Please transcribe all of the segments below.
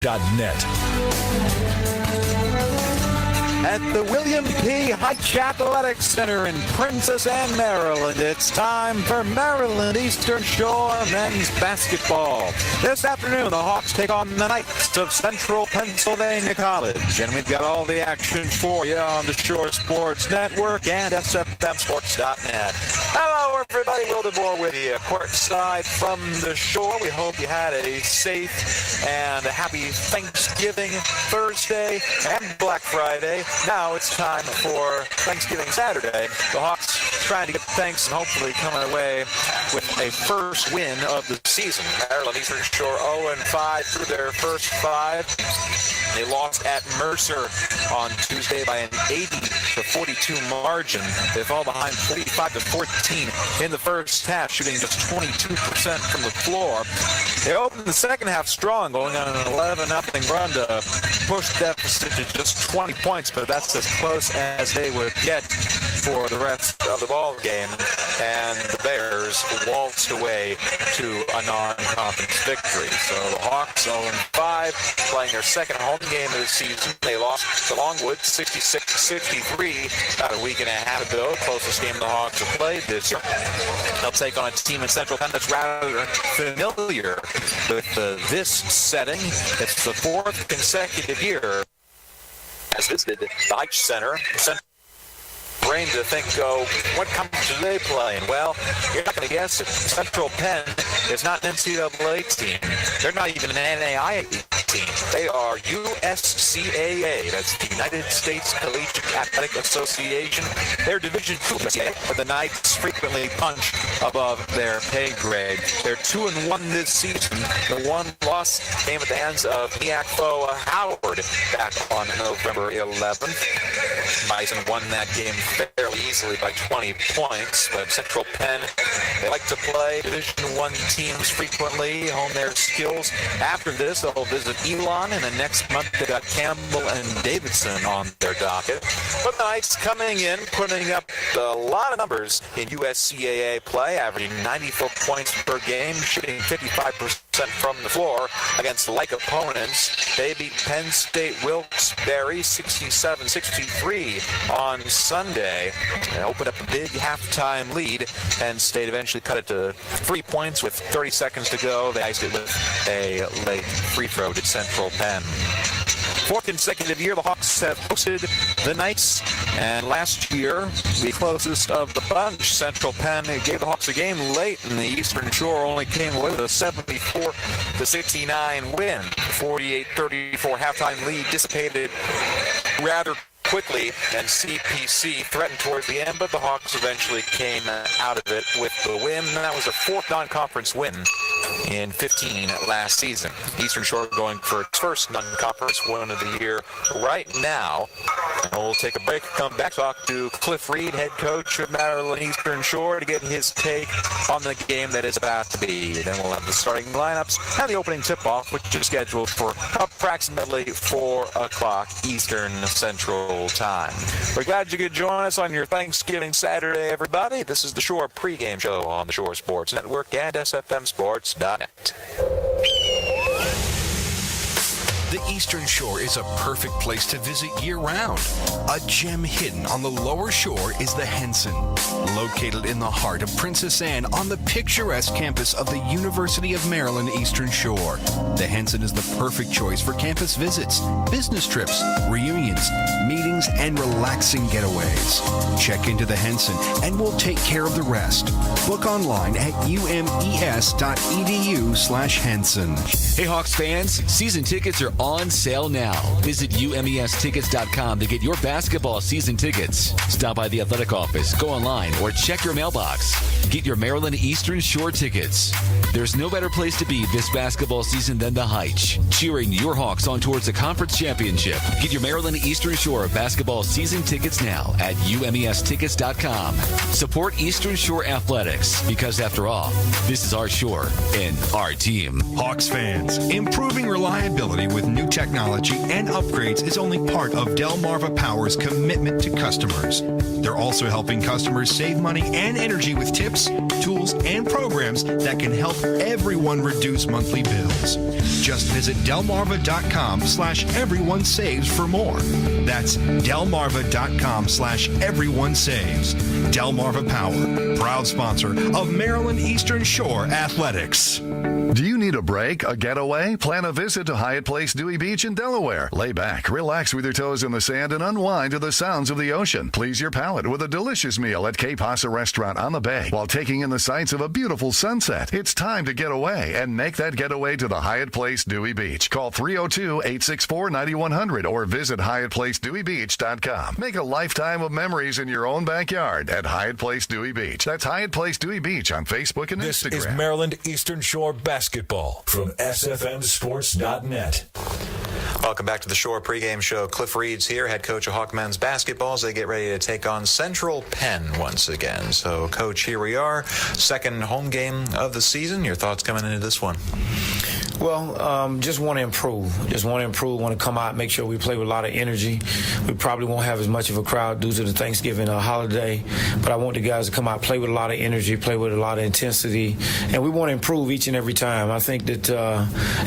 At the William P. Hutch Athletic Center in Princess Anne, Maryland, it's time for Maryland Eastern Shore men's basketball. This afternoon, the Hawks take on the Knights of Central Pennsylvania College, and we've got all the action for you on the Shore Sports Network and SFMSports.net. Hello, everybody. Will DeBoer with you, courtside from the Shore. We hope you had a safe and happy Thanksgiving Thursday and Black Friday. Now it's time for Thanksgiving Saturday. The Hawks trying to get thanks and hopefully coming away with a first win of the season. Maryland Eastern Shore 0-5 through their first 5. They lost at Mercer on Tuesday by an 80-42 margin. They fall behind 45-14 in the first half, shooting just 22% from the floor. They opened the second half strong, going on an 11-0 run to push deficit to just 20 points, but that's as close as they would get for the rest of the ball game. And the Bears waltzed away to a non-conference victory. So the Hawks 0-5, playing their second home game of the season. They lost to Longwood 66-63 about a week and a half ago. Closest game the Hawks have played this year. They'll take on a team in Central Penn that's rather familiar with this setting. It's the 4th consecutive year has visited the Hutch Center. Brain to think, what conference are they playing? Well, you're not going to guess it. Central Penn is not an NCAA team. They're not even an NAIA team. They are USCAA. That's the United States Collegiate Athletic Association. They're Division II USCAA, but the Knights frequently punch above their pay grade. They're 2-1 this season. The one loss came at the hands of MEAC foe Howard back on November 11th. Bison won that game fairly easily by 20 points, but Central Penn, they like to play Division I teams frequently, hone their skills. After this, they'll visit Elon, and the next month they got Campbell and Davidson on their docket. But the Knights coming in, putting up a lot of numbers in USCAA play, averaging 94 points per game, shooting 55% from the floor against like opponents. They beat Penn State Wilkes-Barre 67-63 on Sunday and opened up a big halftime lead. Penn State eventually cut it to 3 points with 30 seconds to go. They iced it with a late free throw to Central Penn. 4th consecutive year, the Hawks have hosted the Knights, and last year, the closest of the bunch, Central Penn, gave the Hawks a game late, and the Eastern Shore only came away with a 74-69 win. 48-34 halftime lead dissipated rather quickly, and CPC threatened towards the end, but the Hawks eventually came out of it with the win. And that was their 4th non-conference win in 15 last season. Eastern Shore going for its first non-conference win of the year right now. And we'll take a break, come back, talk to Cliff Reed, head coach of Maryland Eastern Shore, to get his take on the game that is about to be. Then we'll have the starting lineups and the opening tip-off, which is scheduled for approximately 4 o'clock Eastern Central Time. We're glad you could join us on your Thanksgiving Saturday, everybody. This is the Shore pregame show on the Shore Sports Network and SFMSports.net. The Eastern Shore is a perfect place to visit year-round. A gem hidden on the lower shore is the Henson, located in the heart of Princess Anne on the picturesque campus of the University of Maryland Eastern Shore. The Henson is the perfect choice for campus visits, business trips, reunions, meetings, and relaxing getaways. Check into the Henson and we'll take care of the rest. Book online at umes.edu/Henson. Hey Hawks fans, season tickets are on sale now. Visit umestickets.com to get your basketball season tickets. Stop by the athletic office, go online, or check your mailbox. Get your Maryland Eastern Shore tickets. There's no better place to be this basketball season than the Hutch, cheering your Hawks on towards the conference championship. Get your Maryland Eastern Shore basketball season tickets now at umestickets.com. Support Eastern Shore Athletics, because after all, this is our shore and our team. Hawks fans, improving reliability with new technology and upgrades is only part of Delmarva Power's commitment to customers. They're also helping customers save money and energy with tips, tools, and programs that can help everyone reduce monthly bills. Just visit delmarva.com/everyone saves for more. That's delmarva.com/everyone saves. Delmarva Power, proud sponsor of Maryland Eastern Shore Athletics. Do you need a break, a getaway? Plan a visit to Hyatt Place Dewey Beach in Delaware. Lay back, relax with your toes in the sand, and unwind to the sounds of the ocean. Please your palate with a delicious meal at Cape Hossa Restaurant on the Bay while taking in the sights of a beautiful sunset. It's time to get away and make that getaway to the Hyatt Place Dewey Beach. Call 302-864-9100 or visit HyattPlaceDeweyBeach.com. Make a lifetime of memories in your own backyard at Hyatt Place Dewey Beach. That's Hyatt Place Dewey Beach on Facebook and Instagram. This is Maryland Eastern Shore basketball from SFMSports.net. Welcome back to the Shore pregame show. Cliff Reed's here, head coach of Hawk men's basketball, as they get ready to take on Central Penn once again. So, Coach, here we are, second home game of the season. Your thoughts coming into this one? Well, just want to improve. Want to come out, make sure we play with a lot of energy. We probably won't have as much of a crowd due to the Thanksgiving holiday, but I want the guys to come out, play with a lot of energy, play with a lot of intensity, and we want to improve each and every time. I think that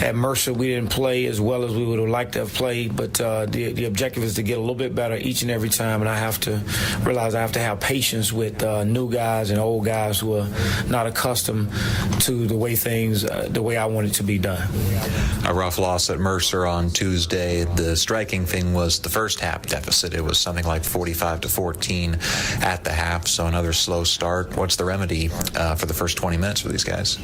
at Mercer we didn't play as well as we would have liked to have played, but the objective is to get a little bit better each and every time, and I have to realize I have to have patience with new guys and old guys who are not accustomed to the way things, the way I want it to be done. A rough loss at Mercer on Tuesday. The striking thing was the first half deficit. It was something like 45-14 at the half, so another slow start. What's the remedy for the first 20 minutes for these guys?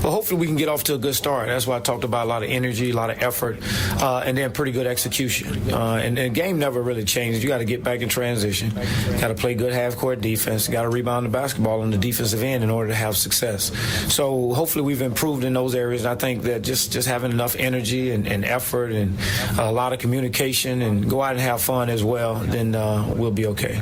Well, hopefully we can get off to a good start. That's why I talked about a lot of energy, a lot of effort, and then pretty good execution. And the game never really changes. You got to get back in transition. Got to play good half-court defense. Got to rebound the basketball on the defensive end in order to have success. So hopefully we've improved in those areas. And I think that just having enough energy and effort and a lot of communication and go out and have fun as well, then we'll be okay.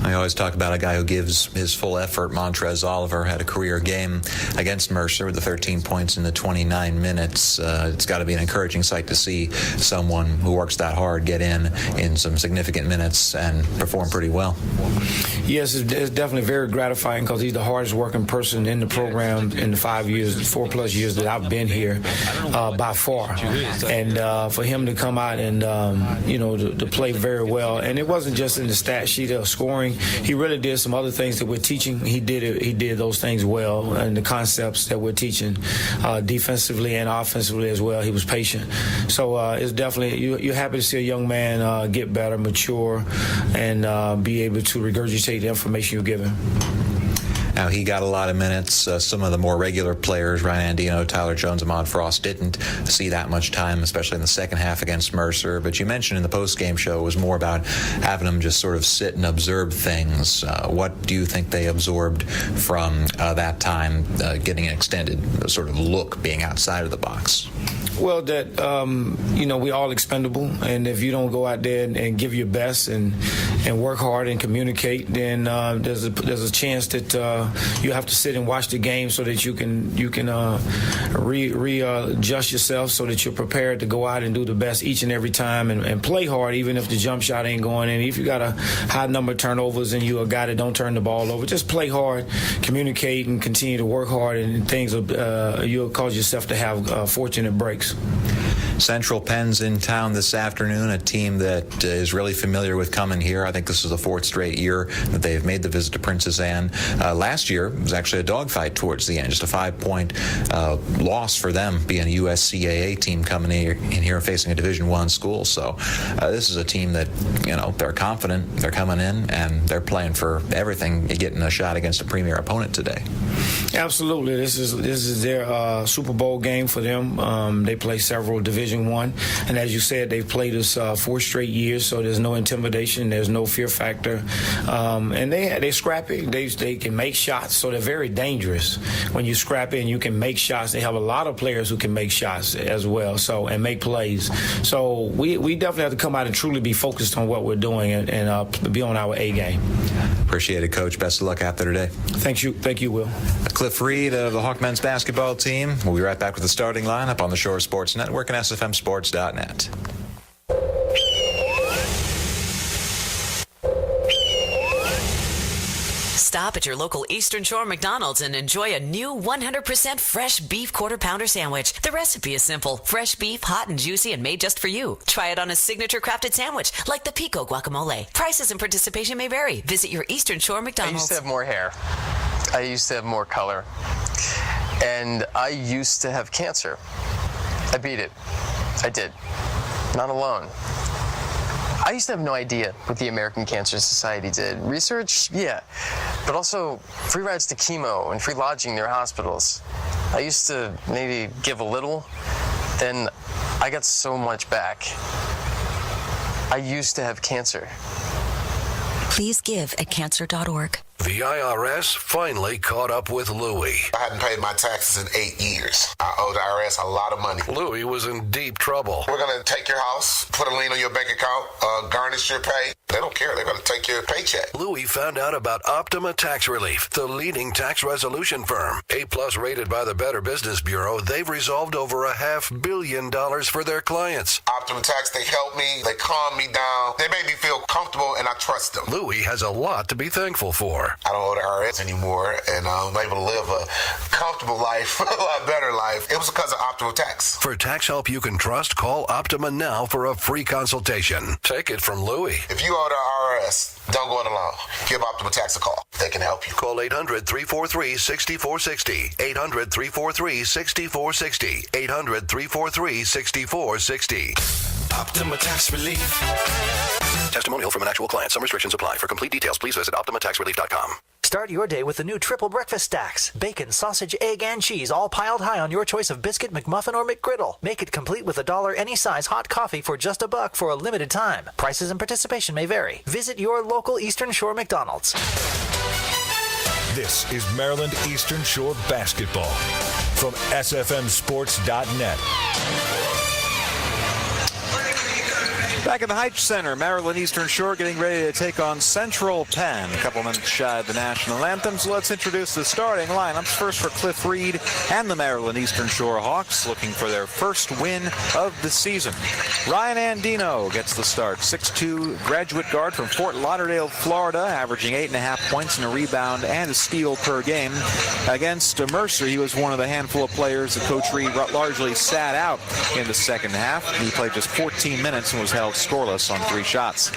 I always talk about a guy who gives his full effort. Montrez Oliver had a career game against Mercer with the 13 points in the 29 minutes. It's got to be an encouraging sight to see someone who works that hard get in some significant minutes and perform pretty well. Yes, it's definitely very gratifying because he's the hardest working person in the program in the 4+ years that I've been here by far. And for him to come out and, to play very well. And it wasn't just in the stat sheet of scoring. He really did some other things that we're teaching. He did those things well, and the concepts that we're teaching defensively and offensively as well. He was patient. So it's definitely, you're happy to see a young man get better, mature, and be able to regurgitate the information you give him. Now, he got a lot of minutes. Some of the more regular players, Ryan Andino, Tyler Jones, Ahmad Frost, didn't see that much time, especially in the second half against Mercer. But you mentioned in the post-game show it was more about having them just sort of sit and observe things. What do you think they absorbed from that time, getting an extended sort of look, being outside of the box? Well, that, we all expendable, and if you don't go out there and give your best and work hard and communicate, then there's a chance that you have to sit and watch the game so that you can readjust yourself so that you're prepared to go out and do the best each and every time and play hard, even if the jump shot ain't going in. If you got a high number of turnovers and you're a guy that don't turn the ball over, just play hard, communicate, and continue to work hard, and things you'll cause yourself to have fortunate breaks. Central Penn's in town this afternoon, a team that is really familiar with coming here. I think this is the fourth straight year that they've made the visit to Princess Anne. Last year it was actually a dogfight towards the end, just a 5-point loss for them, being a USCAA team coming in here and facing a Division I school. So this is a team that, they're confident, they're coming in, and they're playing for everything, getting a shot against a premier opponent today. Absolutely. This is their Super Bowl game for them. They play several Division I, and as you said, they've played us 4 straight years, so there's no intimidation, there's no fear factor, and they're scrappy. They can make shots, so they're very dangerous. When you scrap in, you can make shots. They have a lot of players who can make shots as well, and make plays. So we definitely have to come out and truly be focused on what we're doing and be on our A game. Appreciate it, Coach. Best of luck out there today. Thank you, Will. Cliff Reed of the Hawk men's basketball team. We'll be right back with the starting lineup on the Shore Sports Network and SFM sfmsports.net. Stop at your local Eastern Shore McDonald's and enjoy a new 100% fresh beef quarter pounder sandwich. The recipe is simple. Fresh beef, hot and juicy, and made just for you. Try it on a signature crafted sandwich like the Pico Guacamole. Prices and participation may vary. Visit your Eastern Shore McDonald's. I used to have more hair. I used to have more color. And I used to have cancer. I beat it. I did. Not alone. I used to have no idea what the American Cancer Society did. Research, yeah, but also free rides to chemo and free lodging near hospitals. I used to maybe give a little, then I got so much back. I used to have cancer. Please give at cancer.org. The IRS finally caught up with Louie. I hadn't paid my taxes in 8 years. I owe the IRS a lot of money. Louie was in deep trouble. We're going to take your house, put a lien on your bank account, garnish your pay. They don't care. They're going to take your paycheck. Louie found out about Optima Tax Relief, the leading tax resolution firm. A-plus rated by the Better Business Bureau, they've resolved over $500 million for their clients. Optima Tax, they help me. They calm me down. They make me feel comfortable, and I trust them. Louie has a lot to be thankful for. I don't owe the IRS anymore, and I'm able to live a comfortable life, a lot better life. It was because of Optima Tax. For tax help you can trust, call Optima now for a free consultation. Take it from Louie. If you owe the IRS, don't go it alone. Give Optima Tax a call. They can help you. Call 800-343-6460. 800-343-6460. 800-343-6460. Optima Tax Relief. Testimonial from an actual client. Some restrictions apply. For complete details, please visit OptimaTaxRelief.com. Start your day with the new triple breakfast stacks. Bacon, sausage, egg, and cheese all piled high on your choice of biscuit, McMuffin, or McGriddle. Make it complete with $1 any size hot coffee for just $1 for a limited time. Prices and participation may vary. Visit your local Eastern Shore McDonald's. This is Maryland Eastern Shore basketball from sfmsports.net. Back at the Heights Center, Maryland Eastern Shore getting ready to take on Central Penn. A couple minutes shy of the national anthem, so let's introduce the starting lineups. First for Cliff Reed and the Maryland Eastern Shore Hawks, looking for their first win of the season. Ryan Andino gets the start, 6'2" graduate guard from Fort Lauderdale, Florida, averaging 8.5 points and a rebound and a steal per game. Against Mercer, he was one of the handful of players that Coach Reed largely sat out in the second half. He played just 14 minutes and was held scoreless on 3 shots.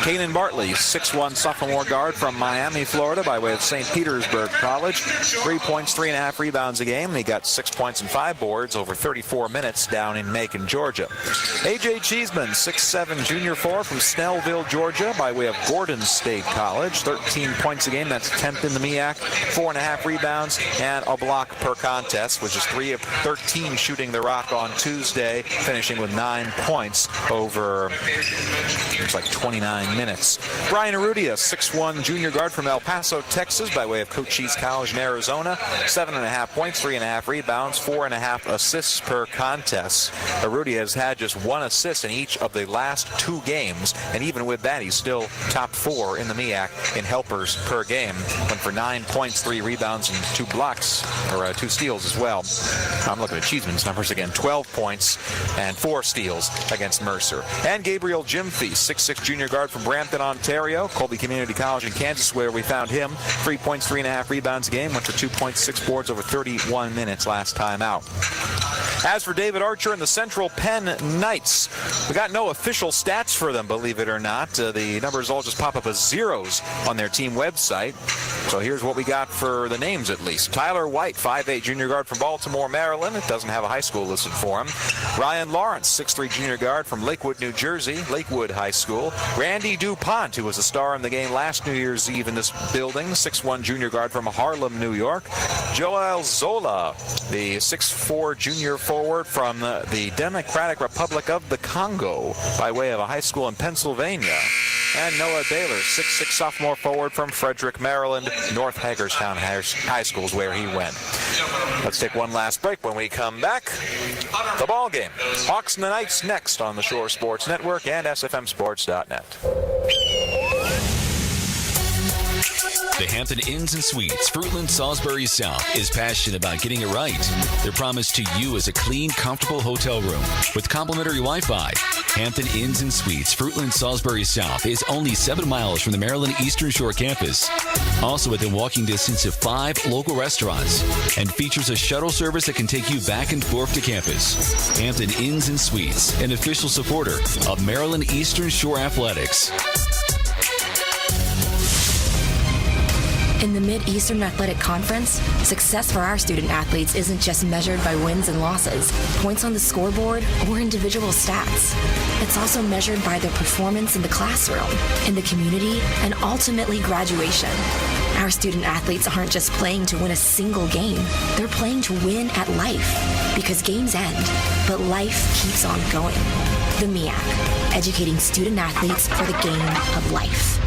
Kanan Bartley, 6'1" sophomore guard from Miami, Florida, by way of St. Petersburg College. 3 points, 3.5 rebounds a game. He got 6 points and 5 boards over 34 minutes down in Macon, Georgia. A.J. Cheeseman, 6'7" junior forward from Snellville, Georgia, by way of Gordon State College. 13 points a game. That's 10th in the MEAC. 4.5 rebounds and a block per contest, which is 3 of 13 shooting the rock on Tuesday, finishing with 9 points over looks like 29 minutes. Brian Arrudia, 6'1" junior guard from El Paso, Texas, by way of Cochise College in Arizona. 7.5 points, 3.5 rebounds, 4.5 assists per contest. Arrudia has had just 1 assist in each of the last 2 games, and even with that, he's still top 4 in the MEAC in helpers per game. Went for 9 points, 3 rebounds, and 2 blocks, or 2 steals as well. I'm looking at Cheeseman's numbers again. 12 points and 4 steals against Mercer. And Gabriel Jimfy, 6'6" junior guard from Brampton, Ontario, Colby Community College in Kansas, where we found him. 3 points, 3.5 rebounds a game, went for 2.6 boards over 31 minutes last time out. As for David Archer and the Central Penn Knights, we got no official stats for them, believe it or not. The numbers all just pop up as zeros on their team website. So here's what we got for the names, at least. Tyler White, 5'8" junior guard from Baltimore, Maryland. It doesn't have a high school listed for him. Ryan Lawrence, 6'3" junior guard from Lakewood, New Jersey, Lakewood High School. Randy DuPont, who was a star in the game last New Year's Eve in this building, 6'1" junior guard from Harlem, New York. Joel Zola, the 6'4" junior forward from the Democratic Republic of the Congo, by way of a high school in Pennsylvania. And Noah Baylor, 6'6" sophomore forward from Frederick, Maryland. North Hagerstown High School is where he went. Let's take one last break. When we come back, the ball game. Hawks and the Knights next on the Shore Sports Network and sfmsports.net. The Hampton Inns and Suites, Fruitland, Salisbury South, is passionate about getting it right. Their promise to you is a clean, comfortable hotel room with complimentary Wi-Fi. Hampton Inns and Suites, Fruitland, Salisbury South, is only 7 miles from the Maryland Eastern Shore campus. Also within walking distance of 5 local restaurants, and features a shuttle service that can take you back and forth to campus. Hampton Inns and Suites, an official supporter of Maryland Eastern Shore Athletics. In the Mid-Eastern Athletic Conference, success for our student athletes isn't just measured by wins and losses, points on the scoreboard, or individual stats. It's also measured by their performance in the classroom, in the community, and ultimately graduation. Our student athletes aren't just playing to win a single game. They're playing to win at life, because games end, but life keeps on going. The MEAC, educating student athletes for the game of life.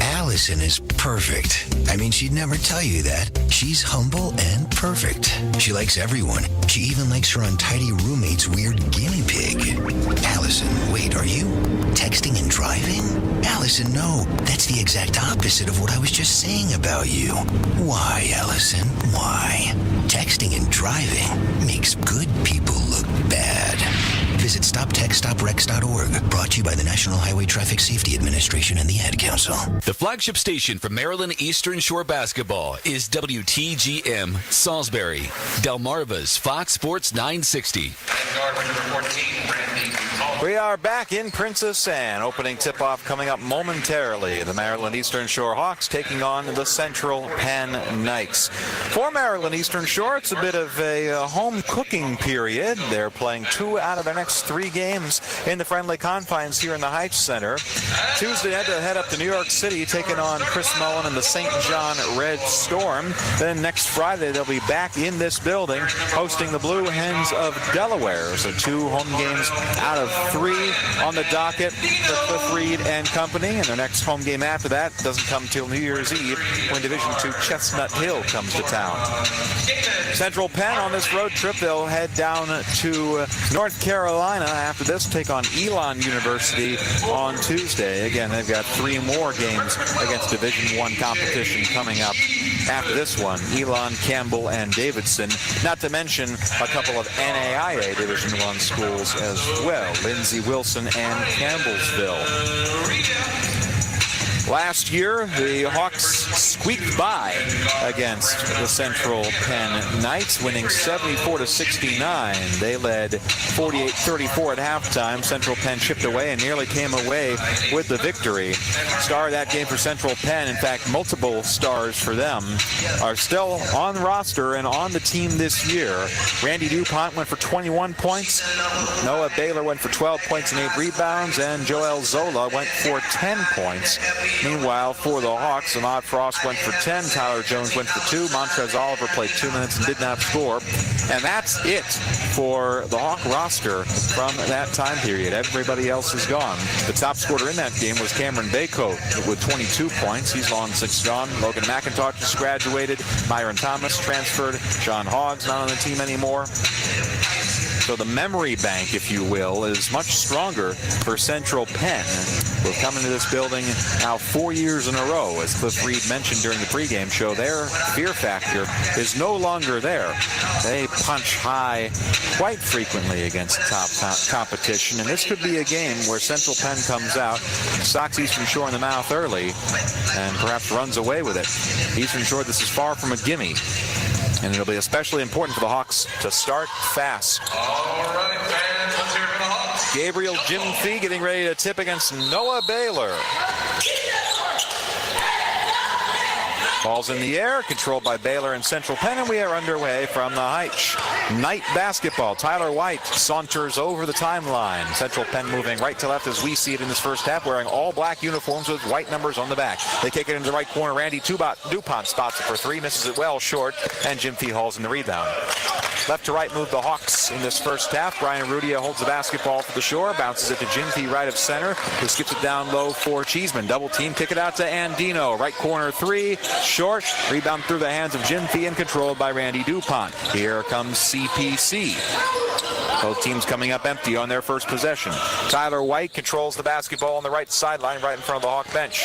Allison is perfect. I mean, she'd never tell you that. She's humble and perfect. She likes everyone. She even likes her untidy roommate's weird guinea pig. Allison, wait, are you texting and driving? Allison, no. That's the exact opposite of what I was just saying about you. Why, Allison? Why? Texting and driving makes good people look bad. Visit StopTextStopWrecks.org. Brought to you by the National Highway Traffic Safety Administration and the Ad Council. The flagship station for Maryland Eastern Shore basketball is WTGM Salisbury, Delmarva's Fox Sports 960. We are back in Princess Anne. Opening tip-off coming up momentarily. The Maryland Eastern Shore Hawks taking on the Central Penn Knights. For Maryland Eastern Shore, it's a bit of a home cooking period. They're playing 2 out of their next 3 games in the friendly confines here in the Heights Center. Tuesday, they had to head up to New York City, taking on Chris Mullen and the St. John Red Storm. Then next Friday, they'll be back in this building, hosting the Blue Hens of Delaware. So 2 home games out of 3 on the docket for Cliff Reed and company, and their next home game after that doesn't come till New Year's Eve when Division II Chestnut Hill comes to town. Central Penn on this road trip, they'll head down to North Carolina after this, take on Elon University on Tuesday. Again, they've got 3 more games against Division I competition coming up after this one. Elon, Campbell, and Davidson, not to mention a couple of NAIA Division I schools as well, Lindsey Wilson and Campbellsville. Last year, the Hawks squeaked by against the Central Penn Knights, winning 74-69. They led 48-34 at halftime. Central Penn chipped away and nearly came away with the victory. Star of that game for Central Penn, in fact, multiple stars for them, are still on roster and on the team this year. Randy DuPont went for 21 points. Noah Baylor went for 12 points and 8 rebounds, and Joel Zola went for 10 points. Meanwhile, for the Hawks, Ahmad Frost went for 10, Tyler Jones went for 2, Montrez Oliver played 2 minutes and did not score. And that's it for the Hawk roster from that time period. Everybody else is gone. The top scorer in that game was Cameron Baycoat with 22 points. He's long since gone. Logan McIntosh just graduated. Myron Thomas transferred. John Hogg's not on the team anymore. So the memory bank, if you will, is much stronger for Central Penn. We've come into this building now 4 years in a row. As Cliff Reed mentioned during the pregame show, their fear factor is no longer there. They punch high quite frequently against top competition, and this could be a game where Central Penn comes out, socks Eastern Shore in the mouth early, and perhaps runs away with it. Eastern Shore, this is far from a gimme. And it'll be especially important for the Hawks to start fast. All right, fans, let's hear it for the Hawks. Gabriel Jim Fee getting ready to tip against Noah Baylor. Ball's in the air, controlled by Baylor and Central Penn, and we are underway from the Heights. Night basketball. Tyler White saunters over the timeline. Central Penn moving right to left as we see it in this first half, wearing all black uniforms with white numbers on the back. They kick it into the right corner. Randy DuPont spots it for 3, misses it well short, and Jim Fee hauls in the rebound. Left to right move the Hawks in this first half. Brian Rudia holds the basketball for the Shore, bounces it to Jim Fee right of center, who skips it down low for Cheeseman. Double team, kick it out to Andino. Right corner 3, short. Rebound through the hands of Jim Fee and controlled by Randy DuPont. Here comes CPC. Both teams coming up empty on their first possession. Tyler White controls the basketball on the right sideline, right in front of the Hawk bench.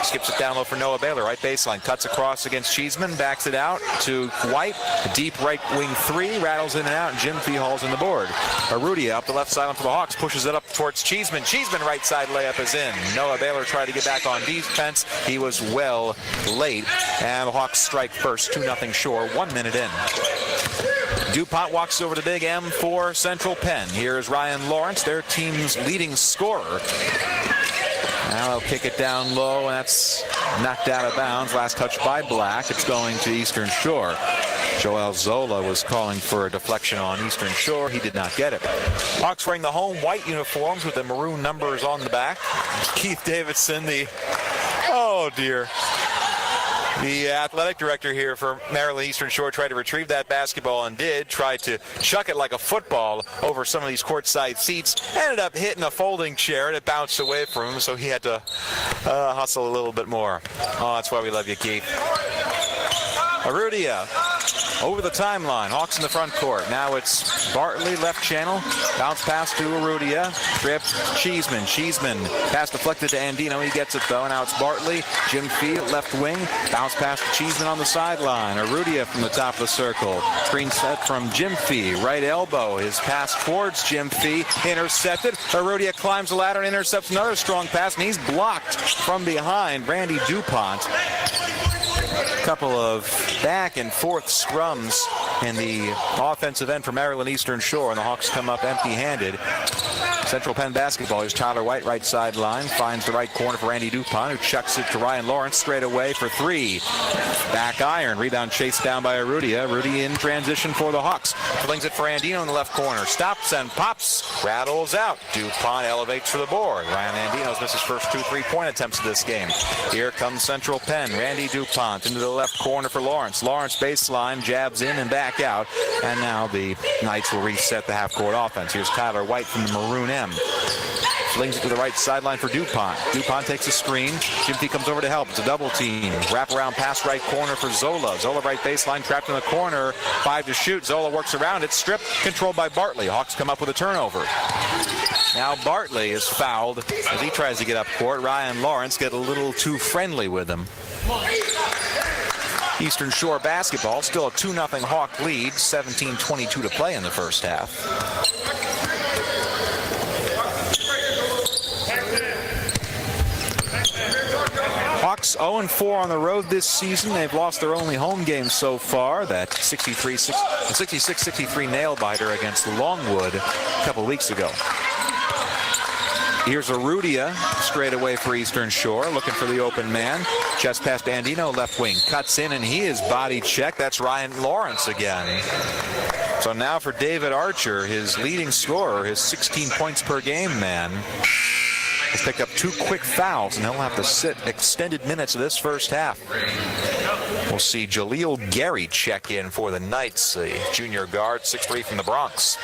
skips it down low for Noah Baylor. Right baseline, cuts across against Cheeseman, backs it out to White. A deep right wing three, rattles in and out, and Jim Fee hauls in the board. Arudia up the left sideline for the Hawks, pushes it up towards Cheeseman. Cheeseman right side layup is in. Noah Baylor tried to get back on defense. He was well late, and the Hawks strike first, 2-0 Shore, 1 minute in. DuPont walks over to Big M for Central Penn. Here's Ryan Lawrence, their team's leading scorer. Now they'll kick it down low, and that's knocked out of bounds. Last touch by Black. It's going to Eastern Shore. Joel Zola was calling for a deflection on Eastern Shore. He did not get it. Hawks wearing the home white uniforms with the maroon numbers on the back. Keith Davidson, the athletic director here for Maryland Eastern Shore, tried to retrieve that basketball and tried to chuck it like a football over some of these courtside seats. Ended up hitting a folding chair and it bounced away from him, so he had to hustle a little bit more. Oh, that's why we love you, Keith. Arudia over the timeline. Hawks in the front court. Now it's Bartley left channel. Bounce pass to Arudia. Trip Cheeseman. Cheeseman pass deflected to Andino. He gets it though. Now it's Bartley. Jim Fee left wing. Bounce pass to Cheeseman on the sideline. Arudia from the top of the circle. Screen set from Jim Fee. Right elbow. His pass towards Jim Fee. Intercepted. Arudia climbs the ladder and intercepts another strong pass, and he's blocked from behind. Randy DuPont. Couple of back and forth scrums in the offensive end for Maryland Eastern Shore, and the Hawks come up empty-handed. Central Penn basketball. Here's Tyler White, right sideline. Finds the right corner for Randy DuPont, who chucks it to Ryan Lawrence straight away for three. Back iron. Rebound chased down by Arudia. Arudia in transition for the Hawks. Flings it for Andino in the left corner. Stops and pops. Rattles out. DuPont elevates for the board. Ryan Andino's missed his first 2 3-point attempts of this game. Here comes Central Penn. Randy DuPont into the left corner for Lawrence. Lawrence baseline, jabs in and back out. And now the Knights will reset the half-court offense. Here's Tyler White from the Maroon M. Flings it to the right sideline for DuPont. DuPont takes a screen. Jim Fee comes over to help. It's a double team. Wraparound pass right corner for Zola. Zola right baseline, trapped in the corner. 5 to shoot. Zola works around it. Stripped, controlled by Bartley. Hawks come up with a turnover. Now Bartley is fouled as he tries to get up court. Ryan Lawrence get a little too friendly with him. Eastern Shore basketball, still a 2-0 Hawk lead. 17:22 to play in the first half. Hawks 0-4 on the road this season. They've lost their only home game so far. That 66-63 nail-biter against Longwood a couple weeks ago. Here's Arudia straight away for Eastern Shore, looking for the open man. Chest pass to Andino, left wing. Cuts in, and he is body checked. That's Ryan Lawrence again. So now for David Archer, his leading scorer, his 16 points per game man. He's picked up 2 quick fouls, and he'll have to sit extended minutes of this first half. We'll see Jaleel Gary check in for the Knights, the junior guard, 6'3" from the Bronx.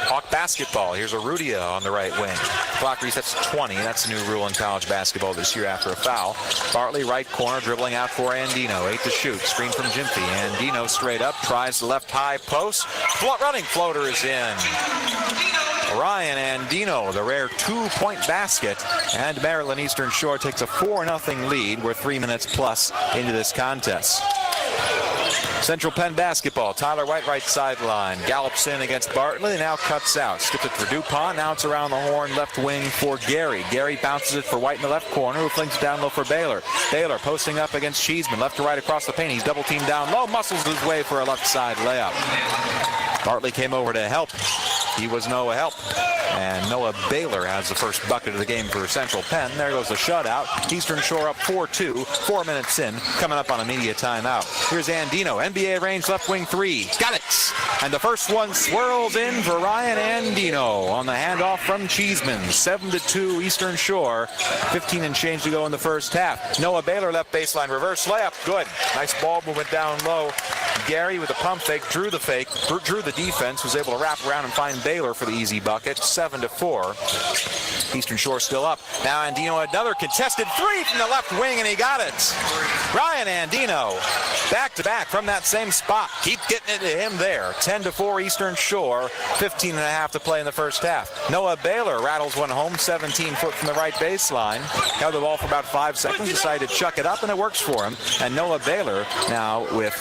Hawk basketball. Here's Arudia on the right wing. Clock resets to 20. That's the new rule in college basketball this year after a foul. Bartley right corner, dribbling out for Andino. 8 to shoot. Screen from Jim Fee. Andino straight up, tries the left high post. Running floater is in. Ryan Andino, the rare 2-point basket, and Maryland Eastern Shore takes a 4-0 lead. We're 3 minutes plus into this contest. Central Penn basketball. Tyler White right sideline. Gallops in against Bartley, now cuts out. Skips it for DuPont. Now it's around the horn, left wing for Gary. Gary bounces it for White in the left corner, who flings it down low for Baylor. Baylor posting up against Cheeseman. Left to right across the paint. He's double teamed down low. Muscles his way for a left side layup. Bartley came over to help. He was no help. And Noah Baylor has the first bucket of the game for Central Penn. There goes the shutout. Eastern Shore up 4-2. 4 minutes in. Coming up on a media timeout. Here's Andino. NBA range left wing 3. Got it. And the first one swirls in for Ryan Andino on the handoff from Cheeseman. 7-2 Eastern Shore. 15 and change to go in the first half. Noah Baylor left baseline reverse layup. Good. Nice ball movement down low. Gary with a pump fake, drew the defense, was able to wrap around and find Baylor for the easy bucket. 7-4. Eastern Shore still up. Now Andino, another contested three from the left wing, and he got it. Ryan Andino, back-to-back from that same spot. Keep getting it to him there. 10-4 Eastern Shore, 15.5 to play in the first half. Noah Baylor rattles one home, 17 foot from the right baseline. Held the ball for about 5 seconds, decided to chuck it up, and it works for him. And Noah Baylor now with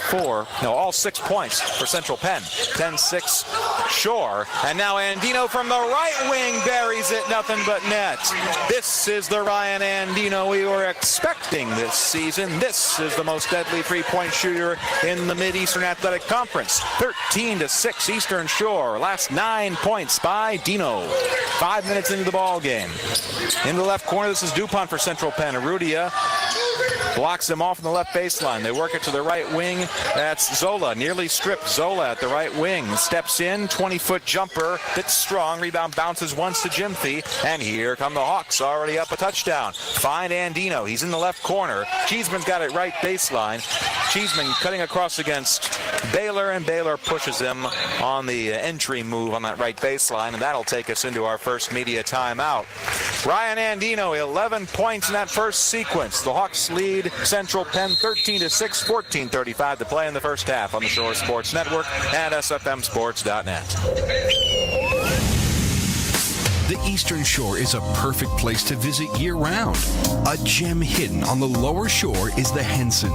all 6 points for Central Penn. 10-6 Shore. And now Andino from the right wing buries it, nothing but net. This is the Ryan Andino we were expecting this season. This is the most deadly three-point shooter in the Mid-Eastern Athletic Conference. 13-6 Eastern Shore. Last 9 points by Dino. 5 minutes into the ball game. In the left corner, this is DuPont for Central Penn. Arudia blocks him off on the left baseline. They work it to the right wing. That's Zola. Nearly stripped. Zola at the right wing. Steps in. 20-foot jumper. Bit strong. Rebound bounces once to Gyamfi. And here come the Hawks. Already up a touchdown. Find Andino. He's in the left corner. Cheeseman's got it right baseline. Cheeseman cutting across against Baylor, and Baylor pushes him on the entry move on that right baseline, and that'll take us into our first media timeout. Ryan Andino, 11 points in that first sequence. The Hawks lead Central Penn 13-6, 14:35 to play in the first half on the Shore Sports Network and SFMSports.net. The Eastern Shore is a perfect place to visit year-round. A gem hidden on the lower shore is the Henson,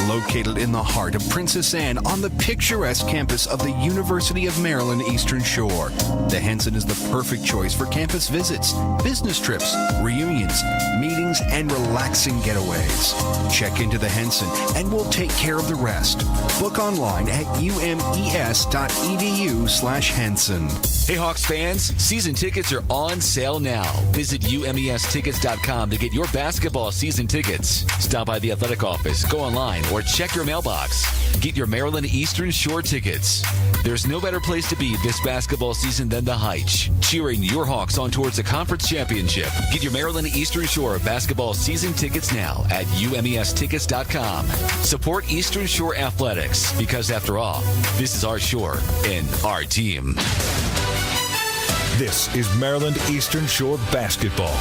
located in the heart of Princess Anne on the picturesque campus of the University of Maryland Eastern Shore. The Henson is the perfect choice for campus visits, business trips, reunions, meetings, and relaxing getaways. Check into the Henson and we'll take care of the rest. Book online at umes.edu/Henson. Hey Hawks fans, season tickets are on sale now. Visit umestickets.com to get your basketball season tickets. Stop by the athletic office, go online, or check your mailbox. Get your Maryland Eastern Shore tickets. There's no better place to be this basketball season than the Heights, cheering your Hawks on towards the conference championship. Get your Maryland Eastern Shore basketball season tickets now at umestickets.com. Support Eastern Shore Athletics, because after all, this is our shore and our team. This is Maryland Eastern Shore basketball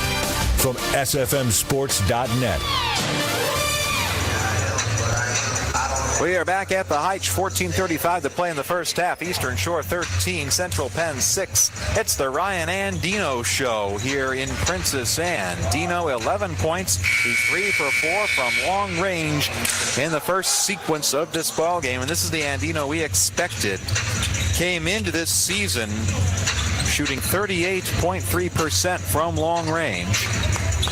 from SFMSports.net. We are back at the Heights, 14:35 to play in the first half. Eastern Shore 13, Central Penn 6. It's the Ryan Andino show here in Princess Anne. Dino, 11 points. He's 3 for 4 from long range in the first sequence of this ball game. And this is the Andino we expected. Came into this season shooting 38.3% from long range.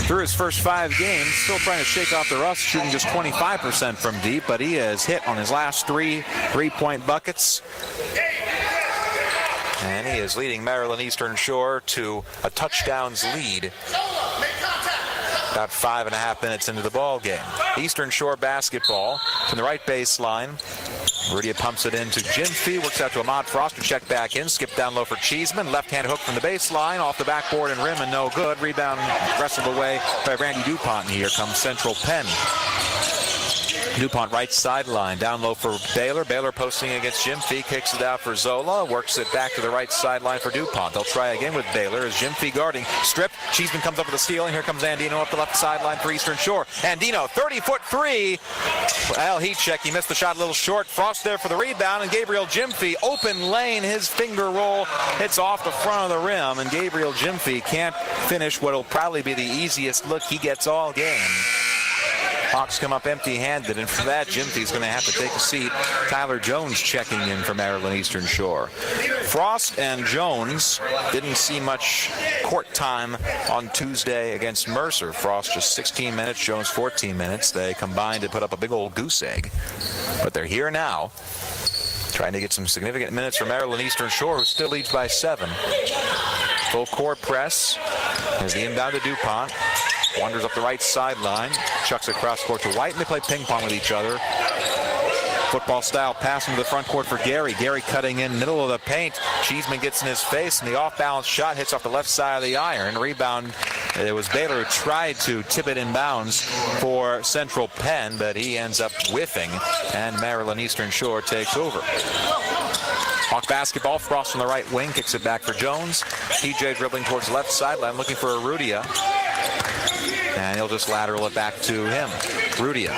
Through his first 5 games, still trying to shake off the rust, shooting just 25% from deep, but he has hit on his last 3 3-point buckets. And he is leading Maryland Eastern Shore to a touchdowns lead. About 5.5 minutes into the ball game. Eastern Shore basketball from the right baseline. Rudy pumps it into Gyamfi, works out to Ahmad Frost to check back in, skip down low for Cheeseman, left-hand hook from the baseline, off the backboard and rim, and no good. Rebound wrestled away by Randy DuPont, and here comes Central Penn. DuPont right sideline, down low for Baylor. Baylor posting against Gyamfi, kicks it out for Zola, works it back to the right sideline for DuPont. They'll try again with Baylor as Gyamfi guarding. Stripped, Cheeseman comes up with a steal, and here comes Andino up the left sideline for Eastern Shore. Andino, 30-foot three. Well, heat check, he missed the shot a little short. Frost there for the rebound, and Gabriel Gyamfi, open lane, his finger roll hits off the front of the rim, and Gabriel Gyamfi can't finish what will probably be the easiest look he gets all game. Hawks come up empty-handed, and for that, Gyamfi's going to have to take a seat. Tyler Jones checking in for Maryland Eastern Shore. Frost and Jones didn't see much court time on Tuesday against Mercer. Frost just 16 minutes, Jones 14 minutes. They combined to put up a big old goose egg. But they're here now, trying to get some significant minutes for Maryland Eastern Shore, who still leads by 7. Full court press as the inbound to DuPont. Wanders up the right sideline, chucks across court to White, and they play ping pong with each other. Football style pass into the front court for Gary. Gary cutting in middle of the paint. Cheeseman gets in his face, and the off-balance shot hits off the left side of the iron. Rebound, it was Baylor who tried to tip it in bounds for Central Penn, but he ends up whiffing, and Maryland Eastern Shore takes over. Hawk basketball. Frost on the right wing. Kicks it back for Jones. TJ dribbling towards the left sideline, looking for Arudia. And he'll just lateral it back to him. Arudia.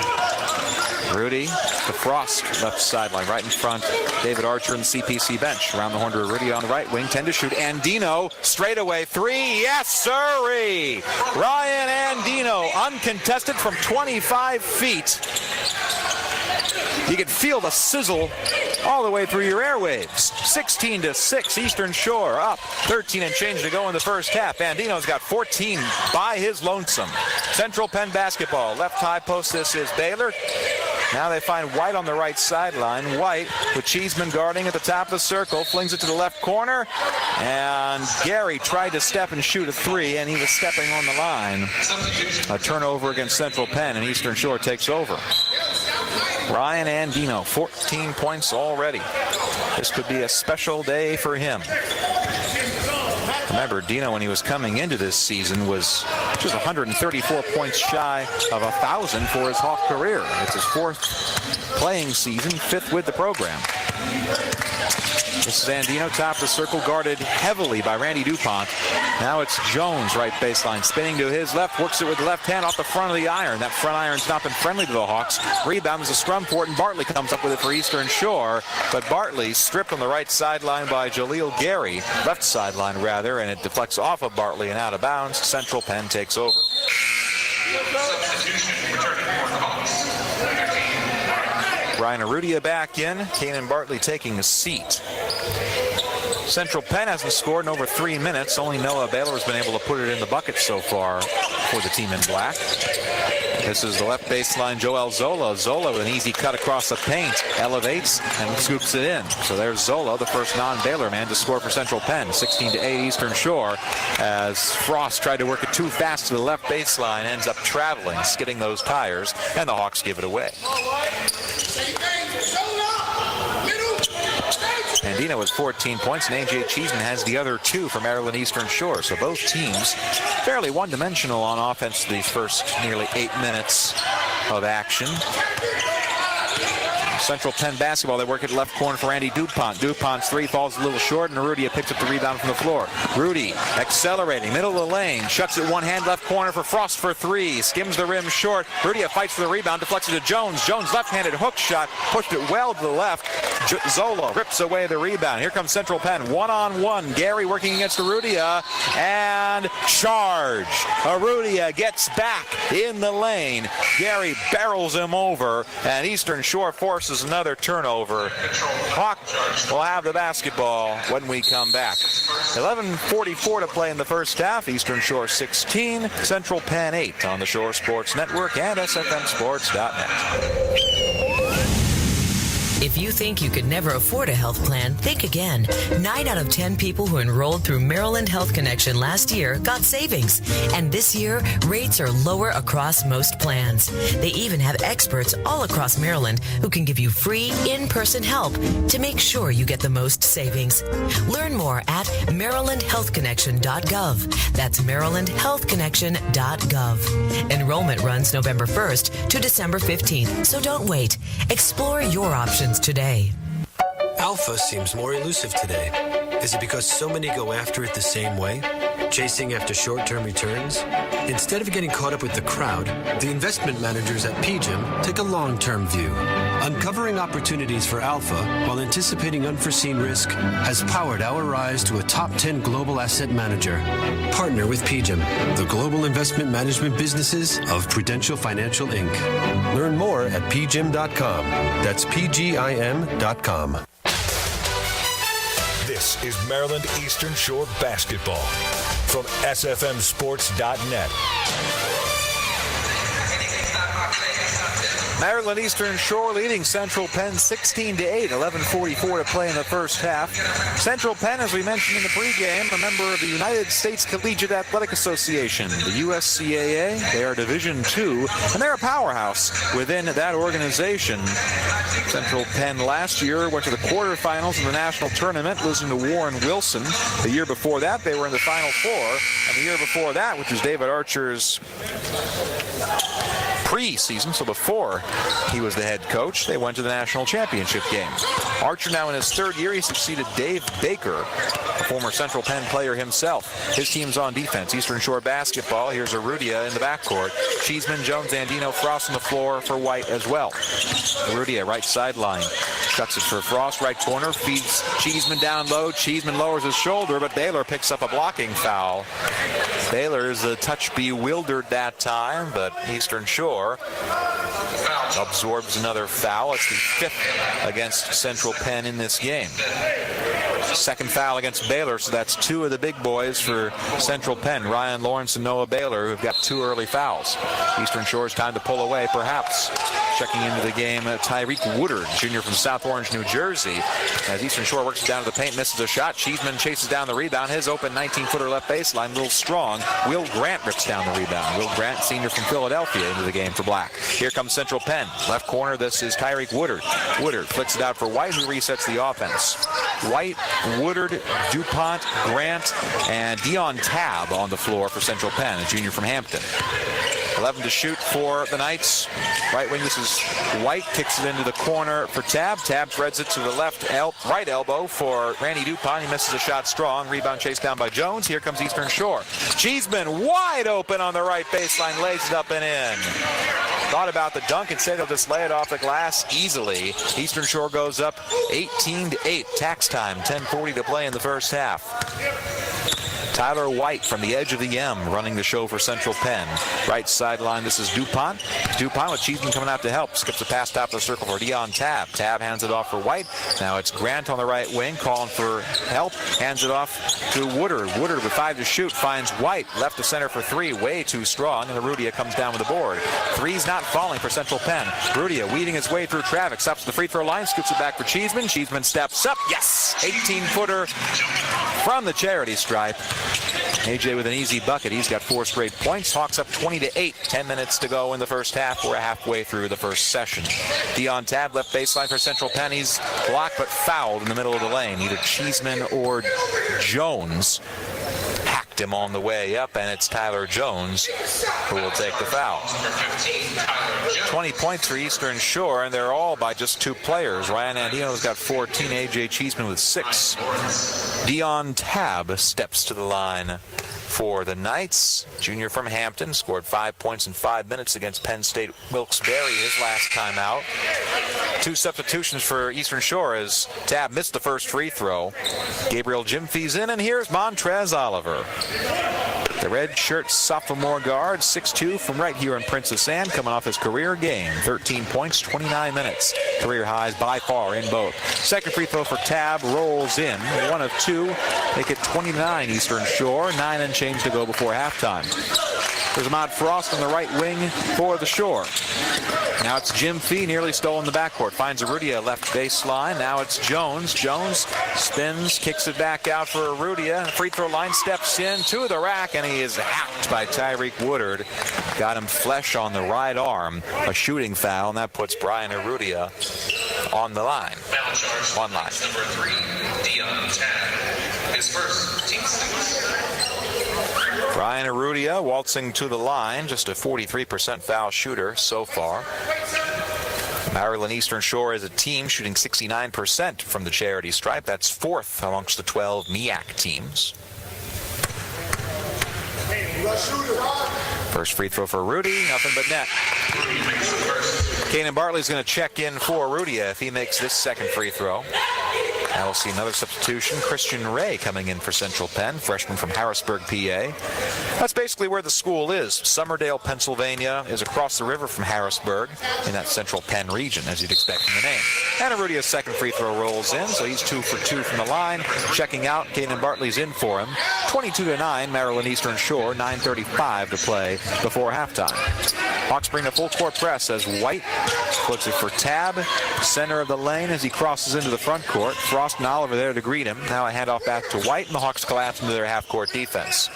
Rudy to Frost, left sideline, right in front. David Archer in the CPC bench. Around the horn to Rudy on the right wing. 10 to shoot. Andino, straightaway three. Yes, sirree! Ryan Andino, uncontested from 25 feet. You can feel the sizzle all the way through your airwaves. 16-6, Eastern Shore up. 13 and change to go in the first half. Andino's got 14 by his lonesome. Central Penn basketball. Left high post, this is Baylor. Now they find White on the right sideline. White with Cheeseman guarding at the top of the circle. Flings it to the left corner. And Gary tried to step and shoot a three, and he was stepping on the line. A turnover against Central Penn, and Eastern Shore takes over. Ryan Andino, 14 points already. This could be a special day for him. Remember, Dino, when he was coming into this season, was just 134 points shy of 1,000 for his Hawk career. It's his fourth playing season, fifth with the program. This is Andino, top of the circle, guarded heavily by Randy DuPont. Now it's Jones, right baseline, spinning to his left, works it with the left hand off the front of the iron. That front iron's not been friendly to the Hawks. Rebound is a scrum for it, and Bartley comes up with it for Eastern Shore. But Bartley stripped on the right sideline by Jaleel Gary, left sideline rather, and it deflects off of Bartley and out of bounds. Central Penn takes over. Ryan Arudia back in. Kanan Bartley taking a seat. Central Penn hasn't scored in over 3 minutes. Only Noah Baylor has been able to put it in the bucket so far for the team in black. This is the left baseline, Joel Zola. Zola with an easy cut across the paint. Elevates and scoops it in. So there's Zola, the first non-Baylor man to score for Central Penn. 16-8 Eastern Shore as Frost tried to work it too fast to the left baseline. Ends up traveling, skidding those tires, and the Hawks give it away. Andino with 14 points, and A.J. Cheeseman has the other 2 for Maryland Eastern Shore. So both teams fairly one-dimensional on offense these first nearly 8 minutes of action. Central Penn basketball, they work at left corner for Randy DuPont. DuPont's three falls a little short, and Arudia picks up the rebound from the floor. Rudy accelerating, middle of the lane, shuts it one hand, left corner for Frost for three. Skims the rim short. Arudia fights for the rebound, deflects it to Jones. Jones left-handed hook shot, pushed it well to the left. Zola rips away the rebound. Here comes Central Penn, one-on-one. Gary working against Arudia, and charge. Arudia gets back in the lane. Gary barrels him over, and Eastern Shore forces another turnover. Hawk will have the basketball when we come back. 11:44 to play in the first half. Eastern Shore 16, Central Penn 8 on the Shore Sports Network and SFMSports.net. If you think you could never afford a health plan, think again. 9 out of 10 people who enrolled through Maryland Health Connection last year got savings. And this year, rates are lower across most plans. They even have experts all across Maryland who can give you free in-person help to make sure you get the most savings. Learn more at marylandhealthconnection.gov. That's marylandhealthconnection.gov. Enrollment runs November 1st to December 15th, so don't wait. Explore your options today. Alpha seems more elusive today. Is it because so many go after it the same way? Chasing after short-term returns? Instead of getting caught up with the crowd, the investment managers at PGIM take a long-term view. Uncovering opportunities for Alpha while anticipating unforeseen risk has powered our rise to a top 10 global asset manager. Partner with PGIM, the global investment management businesses of Prudential Financial Inc. Learn more at pgim.com. That's pgim.com. This is Maryland Eastern Shore basketball from SFMSports.net. Maryland Eastern Shore leading Central Penn 16-8, 11:44 to play in the first half. Central Penn, as we mentioned in the pregame, a member of the United States Collegiate Athletic Association, the USCAA. They are Division II, and they're a powerhouse within that organization. Central Penn last year went to the quarterfinals of the national tournament, losing to Warren Wilson. The year before that, they were in the Final Four, and the year before that, which was David Archer's preseason, so before he was the head coach, they went to the national championship game. Archer now in his third year. He succeeded Dave Baker, a former Central Penn player himself. His team's on defense. Eastern Shore basketball. Here's Arudia in the backcourt. Cheeseman, Jones, Andino, Frost on the floor for White as well. Arudia, right sideline. Cuts it for Frost, right corner. Feeds Cheeseman down low. Cheeseman lowers his shoulder, but Baylor picks up a blocking foul. Baylor's a touch bewildered that time, but Eastern Shore absorbs another foul. It's the 5th against Central Penn in this game. Second foul against Baylor, so that's 2 of the big boys for Central Penn. Ryan Lawrence and Noah Baylor, who've got 2 early fouls. Eastern Shore's time to pull away, perhaps. Checking into the game, Tyreek Woodard, junior from South Orange, New Jersey. As Eastern Shore works down to the paint, misses a shot. Cheeseman chases down the rebound. His open 19-footer left baseline, a little strong. Will Grant rips down the rebound. Will Grant, senior from Philadelphia, into the game for Black. Here comes Central Penn. Left corner, this is Tyreek Woodard. Woodard flicks it out for White, who resets the offense. White, Woodard, DuPont, Grant, and Dion Tabb on the floor for Central Penn, a junior from Hampton. 11 to shoot for the Knights. Right wing, this is White, kicks it into the corner for Tabb. Tabb threads it to the right elbow for Randy DuPont. He misses a shot strong. Rebound chased down by Jones. Here comes Eastern Shore. Cheeseman wide open on the right baseline, lays it up and in. Thought about the dunk, instead of just lay it off the glass easily. Eastern Shore goes up 18-8. Tax time, 10:40 to play in the first half. Tyler White from the edge of the M running the show for Central Penn. Right sideline, this is DuPont. DuPont with Cheeseman coming out to help. Skips a pass top of the circle for Dion Tabb. Tabb hands it off for White. Now it's Grant on the right wing calling for help. Hands it off to Woodard. Woodard with 5 to shoot finds White. Left to center for 3. Way too strong. And Arudia comes down with the board. 3's not falling for Central Penn. Arudia weeding his way through traffic. Stops the free throw line. Scoops it back for Cheeseman. Cheeseman steps up. Yes! 18-footer from the charity stripe. AJ with an easy bucket. He's got 4 straight points. Hawks up 20-8. 10 minutes to go in the first half. We're halfway through the first session. Dion Tabb, left baseline for Central Penn. He's blocked but fouled in the middle of the lane. Either Cheeseman or Jones hacked him on the way up, and it's Tyler Jones who will take the foul. 20 points for Eastern Shore, and they're all by just 2 players. Ryan Andino's got 14. AJ Cheeseman with 6. Dion Tabb steps to the line for the Knights. Junior from Hampton, scored 5 points in 5 minutes against Penn State Wilkes-Barre his last time out. 2 substitutions for Eastern Shore as Tabb missed the first free throw. Gabriel Jimfy's in, and here's Montrez Oliver. The red shirt sophomore guard, 6'2", from right here in Princess Anne, coming off his career game. 13 points, 29 minutes. Career highs by far in both. Second free throw for Tabb rolls in. 1 of 2. Make it 29 Eastern Shore. 9 and change to go before halftime. There's Ahmad Frost on the right wing for the Shore. Now it's Jim Fee, nearly stolen the backcourt. Finds Arudia left baseline. Now it's Jones. Jones spins, kicks it back out for Arudia. Free throw line, steps in to the rack, and he is hacked by Tyreek Woodard. Got him flesh on the right arm. A shooting foul, and that puts Brian Arudia on the line. One line. Number 3, Dion Tabb. His first team six. Brian Arudia waltzing to the line, just a 43% foul shooter so far. Maryland Eastern Shore as a team shooting 69% from the charity stripe. That's 4th amongst the 12 MEAC teams. First free throw for Rudy, nothing but net. Kanan Bartley's going to check in for Arudia if he makes this second free throw. Now we'll see another substitution. Christian Ray coming in for Central Penn, freshman from Harrisburg, PA. That's basically where the school is. Summerdale, Pennsylvania is across the river from Harrisburg in that Central Penn region, as you'd expect from the name. And Arudia's second free throw rolls in, so he's 2 for 2 from the line. Checking out, Kanan Bartley's in for him. 22-9, Maryland Eastern Shore, 9:35 to play before halftime. Hawks bring a full court press as White flips it for Tabb. Center of the lane as he crosses into the front court. Frost and Oliver there to greet him. Now a handoff back to White, and the Hawks collapse into their half-court defense.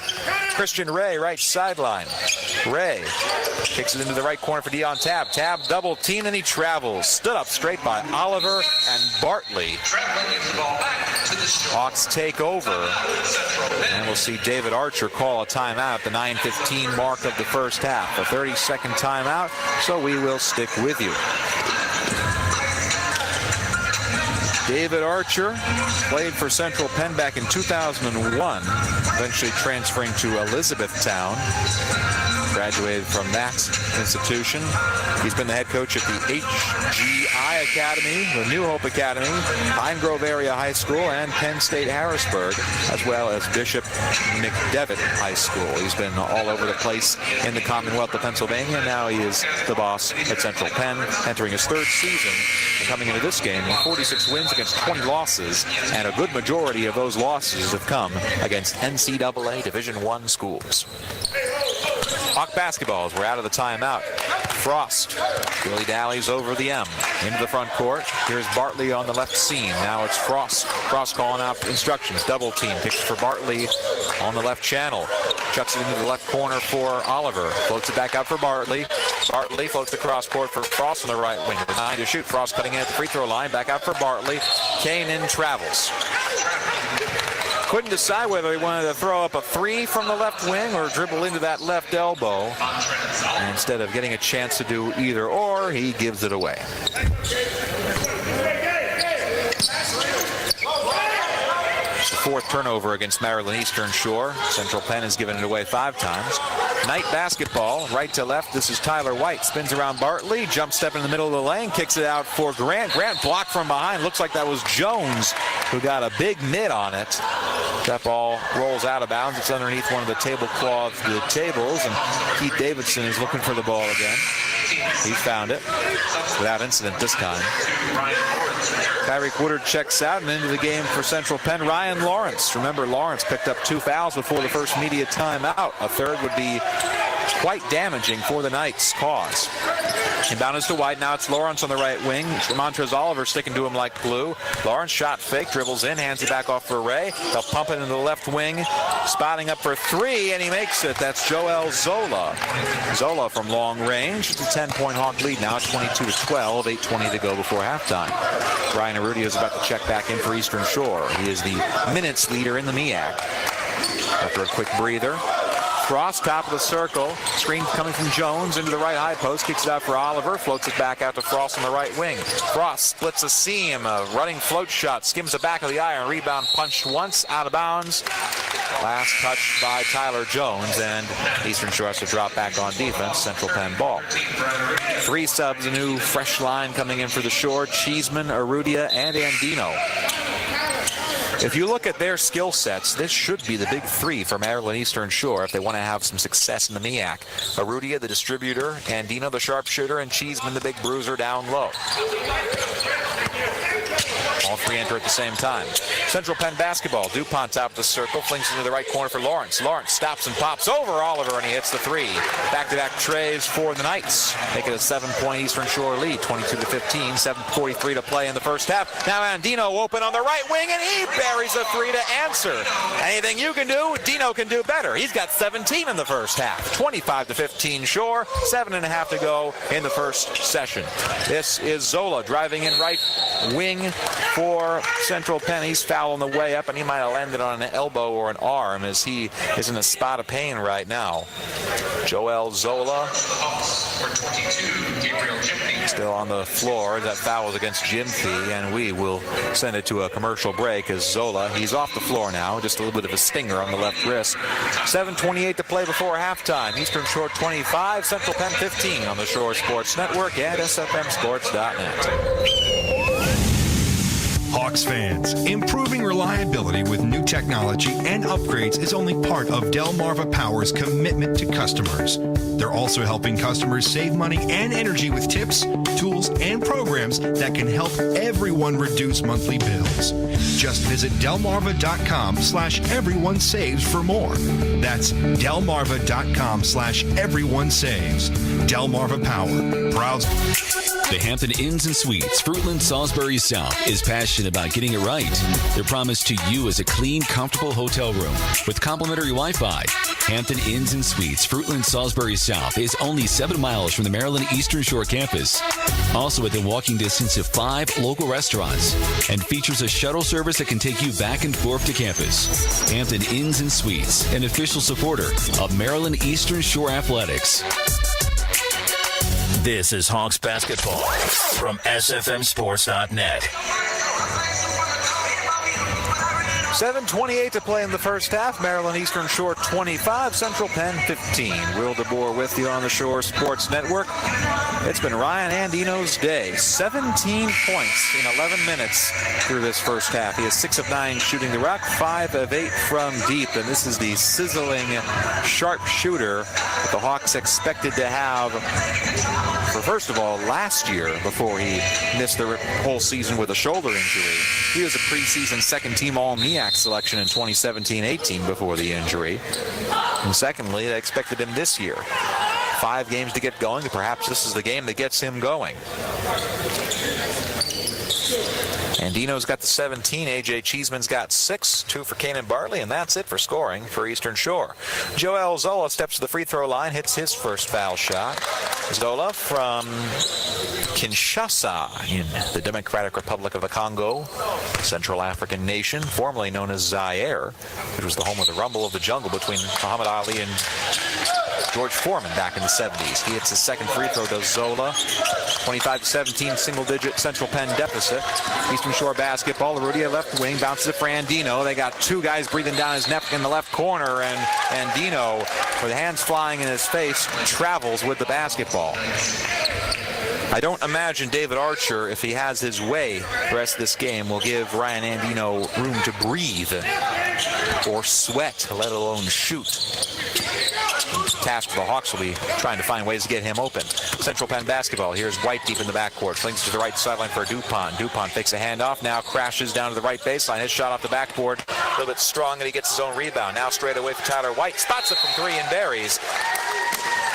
Christian Ray, right sideline. Ray kicks it into the right corner for Dion Tabb. Tabb double team, and he travels. Stood up straight by Oliver and Bartley. Traveling gets the ball back to Hawks take over, and we'll see David Archer call a timeout at the 9:15 mark of the first half. A 30-second timeout, so we will stick with you. David Archer played for Central Penn back in 2001, eventually transferring to Elizabethtown. Graduated from that institution. He's been the head coach at the HGI Academy, the New Hope Academy, Pine Grove Area High School, and Penn State Harrisburg, as well as Bishop McDevitt High School. He's been all over the place in the Commonwealth of Pennsylvania. Now he is the boss at Central Penn, entering his third season. And coming into this game, 46 wins against 20 losses, and a good majority of those losses have come against NCAA Division I schools. Hawk basketballs. We're out of the timeout. Frost dilly-dallies over the M into the front court. Here's Bartley on the left seam. Now it's Frost. Frost calling out instructions. Double team. Picks for Bartley on the left channel. Chucks it into the left corner for Oliver. Floats it back out for Bartley. Bartley floats the cross court for Frost on the right wing. 9 to shoot. Frost cutting in at the free throw line. Back out for Bartley. Kane in travels. Couldn't decide whether he wanted to throw up a three from the left wing or dribble into that left elbow. And instead of getting a chance to do either or, he gives it away. Fourth turnover against Maryland Eastern Shore. Central Penn has given it away 5 times. Knight basketball, right to left. This is Tyler White. Spins around Bartley. Jump step in the middle of the lane. Kicks it out for Grant. Grant blocked from behind. Looks like that was Jones who got a big mitt on it. That ball rolls out of bounds. It's underneath one of the tablecloth tables, and Keith Davidson is looking for the ball again. He found it without incident this time. Tyreek Woodard checks out, and into the game for Central Penn, Ryan Lawrence. Remember, Lawrence picked up 2 fouls before the first media timeout. A third would be quite damaging for the Knights' cause. Inbound is to White. Now it's Lawrence on the right wing. Montrez Oliver sticking to him like glue. Lawrence shot fake, dribbles in, hands it back off for Ray. They'll pump it into the left wing. Spotting up for 3, and he makes it. That's Joel Zola. Zola from long range. It's a 10-point Hawk lead now, 22-12, 8:20 to go before halftime. Brian Arrudio is about to check back in for Eastern Shore. He is the minutes leader in the MEAC. After a quick breather. Frost, top of the circle. Screen coming from Jones into the right high post. Kicks it out for Oliver. Floats it back out to Frost on the right wing. Frost splits a seam. A running float shot. Skims the back of the iron. Rebound punched once. Out of bounds. Last touch by Tyler Jones. And Eastern Shore has to drop back on defense. Central Penn ball. 3 subs. A new fresh line coming in for the Shore. Cheeseman, Arrudia, and Andino. If you look at their skill sets, this should be the big 3 for Maryland Eastern Shore if they want to have some success in the MEAC. Arrudia, the distributor, Andino, the sharpshooter, and Cheeseman, the big bruiser down low. All 3 enter at the same time. Central Penn basketball. DuPont top of the circle. Flings into the right corner for Lawrence. Lawrence stops and pops over Oliver, and he hits the 3. Back-to-back trays for the Knights. Make it a 7-point Eastern Shore lead. 22-15. 7:43 to play in the first half. Now Andino open on the right wing, and he buries a 3 to answer. Anything you can do, Dino can do better. He's got 17 in the first half. 25-15 Shore. 7.5 to go in the first session. This is Zola driving in right wing for Central Penn. He's foul on the way up, and he might have landed on an elbow or an arm as he is in a spot of pain right now. Joel Zola still on the floor. That foul was against Jimfy, and we will send it to a commercial break as Zola, he's off the floor now. Just a little bit of a stinger on the left wrist. 7:28 to play before halftime. Eastern Shore 25, Central Penn 15 on the Shore Sports Network and SFMSports.net. Hawks fans, improving reliability with new technology and upgrades is only part of Delmarva Power's commitment to customers. They're also helping customers save money and energy with tips, tools, and programs that can help everyone reduce monthly bills. Just visit delmarva.com/everyonesaves for more. That's delmarva.com/everyonesaves. Delmarva Power, proud. The Hampton Inns and Suites, Fruitland, Salisbury South, is passionate about getting it right. Their promise to you is a clean, comfortable hotel room with complimentary Wi-Fi. Hampton Inns and Suites, Fruitland, Salisbury South, is only 7 miles from the Maryland Eastern Shore campus. Also within walking distance of 5 local restaurants, and features a shuttle service that can take you back and forth to campus. Hampton Inns and Suites, an official supporter of Maryland Eastern Shore Athletics. This is Hawks basketball from SFMSports.net. 7:28 to play in the first half. Maryland Eastern Shore 25, Central Penn 15. Will DeBoer with you on the Shore Sports Network. It's been Ryan Andino's day. 17 points in 11 minutes through this first half. He is 6 of 9 shooting the rock, 5 of 8 from deep. And this is the sizzling, sharp shooter that the Hawks expected to have for, first of all, last year before he missed the whole season with a shoulder injury. He was a preseason second-team All-MEAC selection in 2017-18 before the injury. And secondly, they expected him this year. 5 games to get going, and perhaps this is the game that gets him going. Andino's got the 17. A.J. Cheeseman's got 6. 2 for Kanan Bartley, and that's it for scoring for Eastern Shore. Joel Zola steps to the free throw line, hits his first foul shot. Zola from Kinshasa in the Democratic Republic of the Congo, Central African nation, formerly known as Zaire, which was the home of the Rumble of the Jungle between Muhammad Ali and George Foreman back in the 70s. He hits his second free throw, does Zola. 25-17, single-digit Central Penn deficit. Eastern Shore basketball. Rudia left wing, bounces it for Andino. They got 2 guys breathing down his neck in the left corner, and Andino, with hands flying in his face, travels with the basketball. I don't imagine David Archer, if he has his way the rest of this game, will give Ryan Andino room to breathe or sweat, let alone shoot. The task for the Hawks will be trying to find ways to get him open. Central Penn basketball. Here's White deep in the backcourt. Flings to the right sideline for Dupont. Dupont fakes a handoff. Now crashes down to the right baseline. His shot off the backboard. A little bit strong, and he gets his own rebound. Now straight away for Tyler White. Spots it from 3 and buries.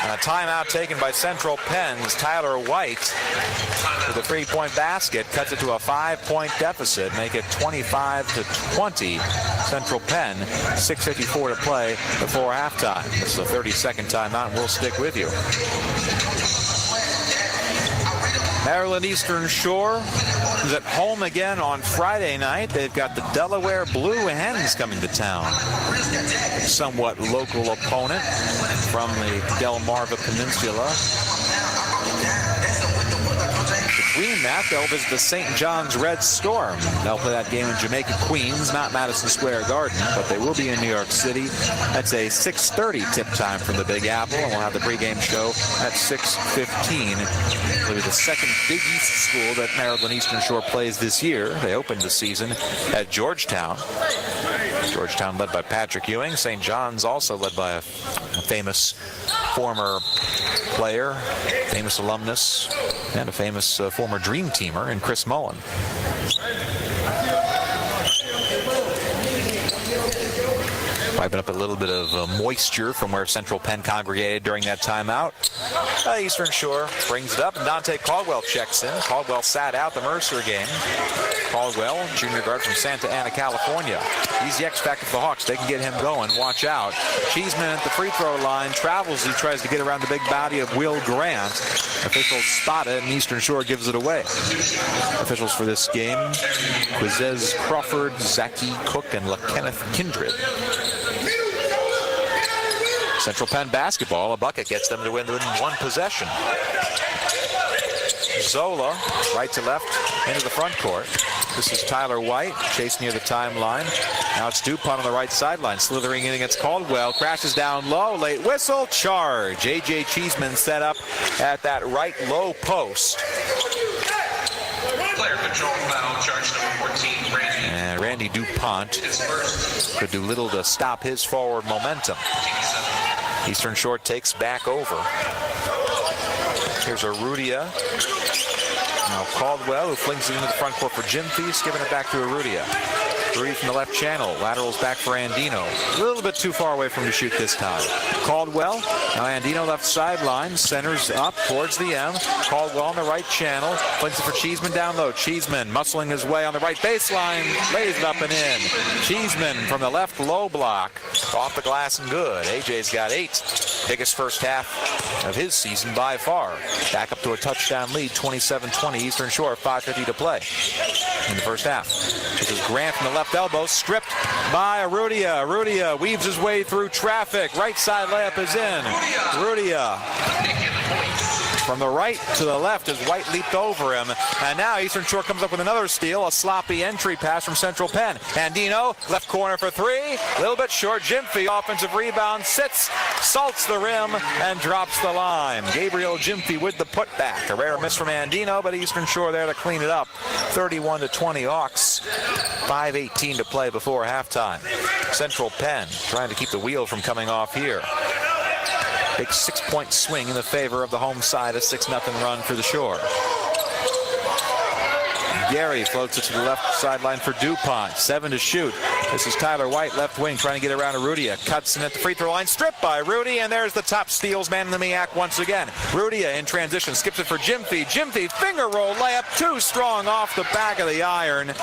And a timeout taken by Central Penn's Tyler White with a 3-point basket. Cuts it to a 5-point deficit. Make it 25-20. Central Penn, 6:54 to play before halftime. This is a 30-second timeout, and we'll stick with you. Maryland Eastern Shore is at home again on Friday night. They've got the Delaware Blue Hens coming to town. A somewhat local opponent from the Delmarva Peninsula. Between that, they'll visit the St. John's Red Storm. They'll play that game in Jamaica, Queens, not Madison Square Garden, but they will be in New York City. That's a 6:30 tip time from the Big Apple, and we'll have the pregame show at 6:15. It'll be the second Big East school that Maryland Eastern Shore plays this year. They opened the season at Georgetown. Georgetown led by Patrick Ewing. St. John's also led by a famous former player, famous alumnus, and a famous former Dream Teamer in Chris Mullen. Wiping up a little bit of moisture from where Central Penn congregated during that timeout. Eastern Shore brings it up, and Dante Caldwell checks in. Caldwell sat out the Mercer game. Caldwell, junior guard from Santa Ana, California. He's the X-factor for the Hawks. They can get him going. Watch out. Cheeseman at the free throw line. Travels. He tries to get around the big body of Will Grant. Officials spot it, and Eastern Shore gives it away. Officials for this game, Quizez Crawford, Zachy Cook, and LaKenneth Kindred. Central Penn basketball. A bucket gets them to win in one possession. Zola, right to left, into the front court. This is Tyler White, chased near the timeline. Now it's Dupont on the right sideline, slithering in against Caldwell. Crashes down low, late whistle, charge. A.J. Cheeseman set up at that right low post. Player control foul, charge number 14, Randy. And Randy Dupont could do little to stop his forward momentum. Eastern Shore takes back over. Here's Arudia. Now Caldwell, who flings it into the front court for Jim Feast, giving it back to Arudia. Three from the left channel. Laterals back for Andino. A little bit too far away from him to shoot this time. Caldwell. Now Andino left sideline. Centers up towards the M. Caldwell on the right channel. Flings it for Cheeseman down low. Cheeseman muscling his way on the right baseline. Lays it up and in. Cheeseman from the left low block. Off the glass and good. AJ's got 8. Biggest first half of his season by far. Back up to a touchdown lead. 27-20. Eastern Shore. 5:50 to play in the first half. This is Grant from the left elbow. Stripped by Arrudia. Arrudia weaves his way through traffic. Right side layup is in. Arrudia. From the right to the left as White leaped over him. And now Eastern Shore comes up with another steal. A sloppy entry pass from Central Penn. Andino, left corner for three. A little bit short. Gyamfi, offensive rebound, sits, salts the rim, and drops the line. Gabriel Gyamfi with the putback. A rare miss from Andino, but Eastern Shore there to clean it up. 31-20 Hawks. 5:18 to play before halftime. Central Penn trying to keep the wheel from coming off here. Big 6-point swing in the favor of the home side, a 6-0 run for the Shore. Gary floats it to the left sideline for DuPont. 7 to shoot. This is Tyler White, left wing, trying to get around Arrudia. Cuts in at the free throw line, stripped by Rudy, and there's the top steals man in the MEAC once again. Rudia in transition, skips it for Gyamfi. Gyamfi, finger roll layup, too strong off the back of the iron.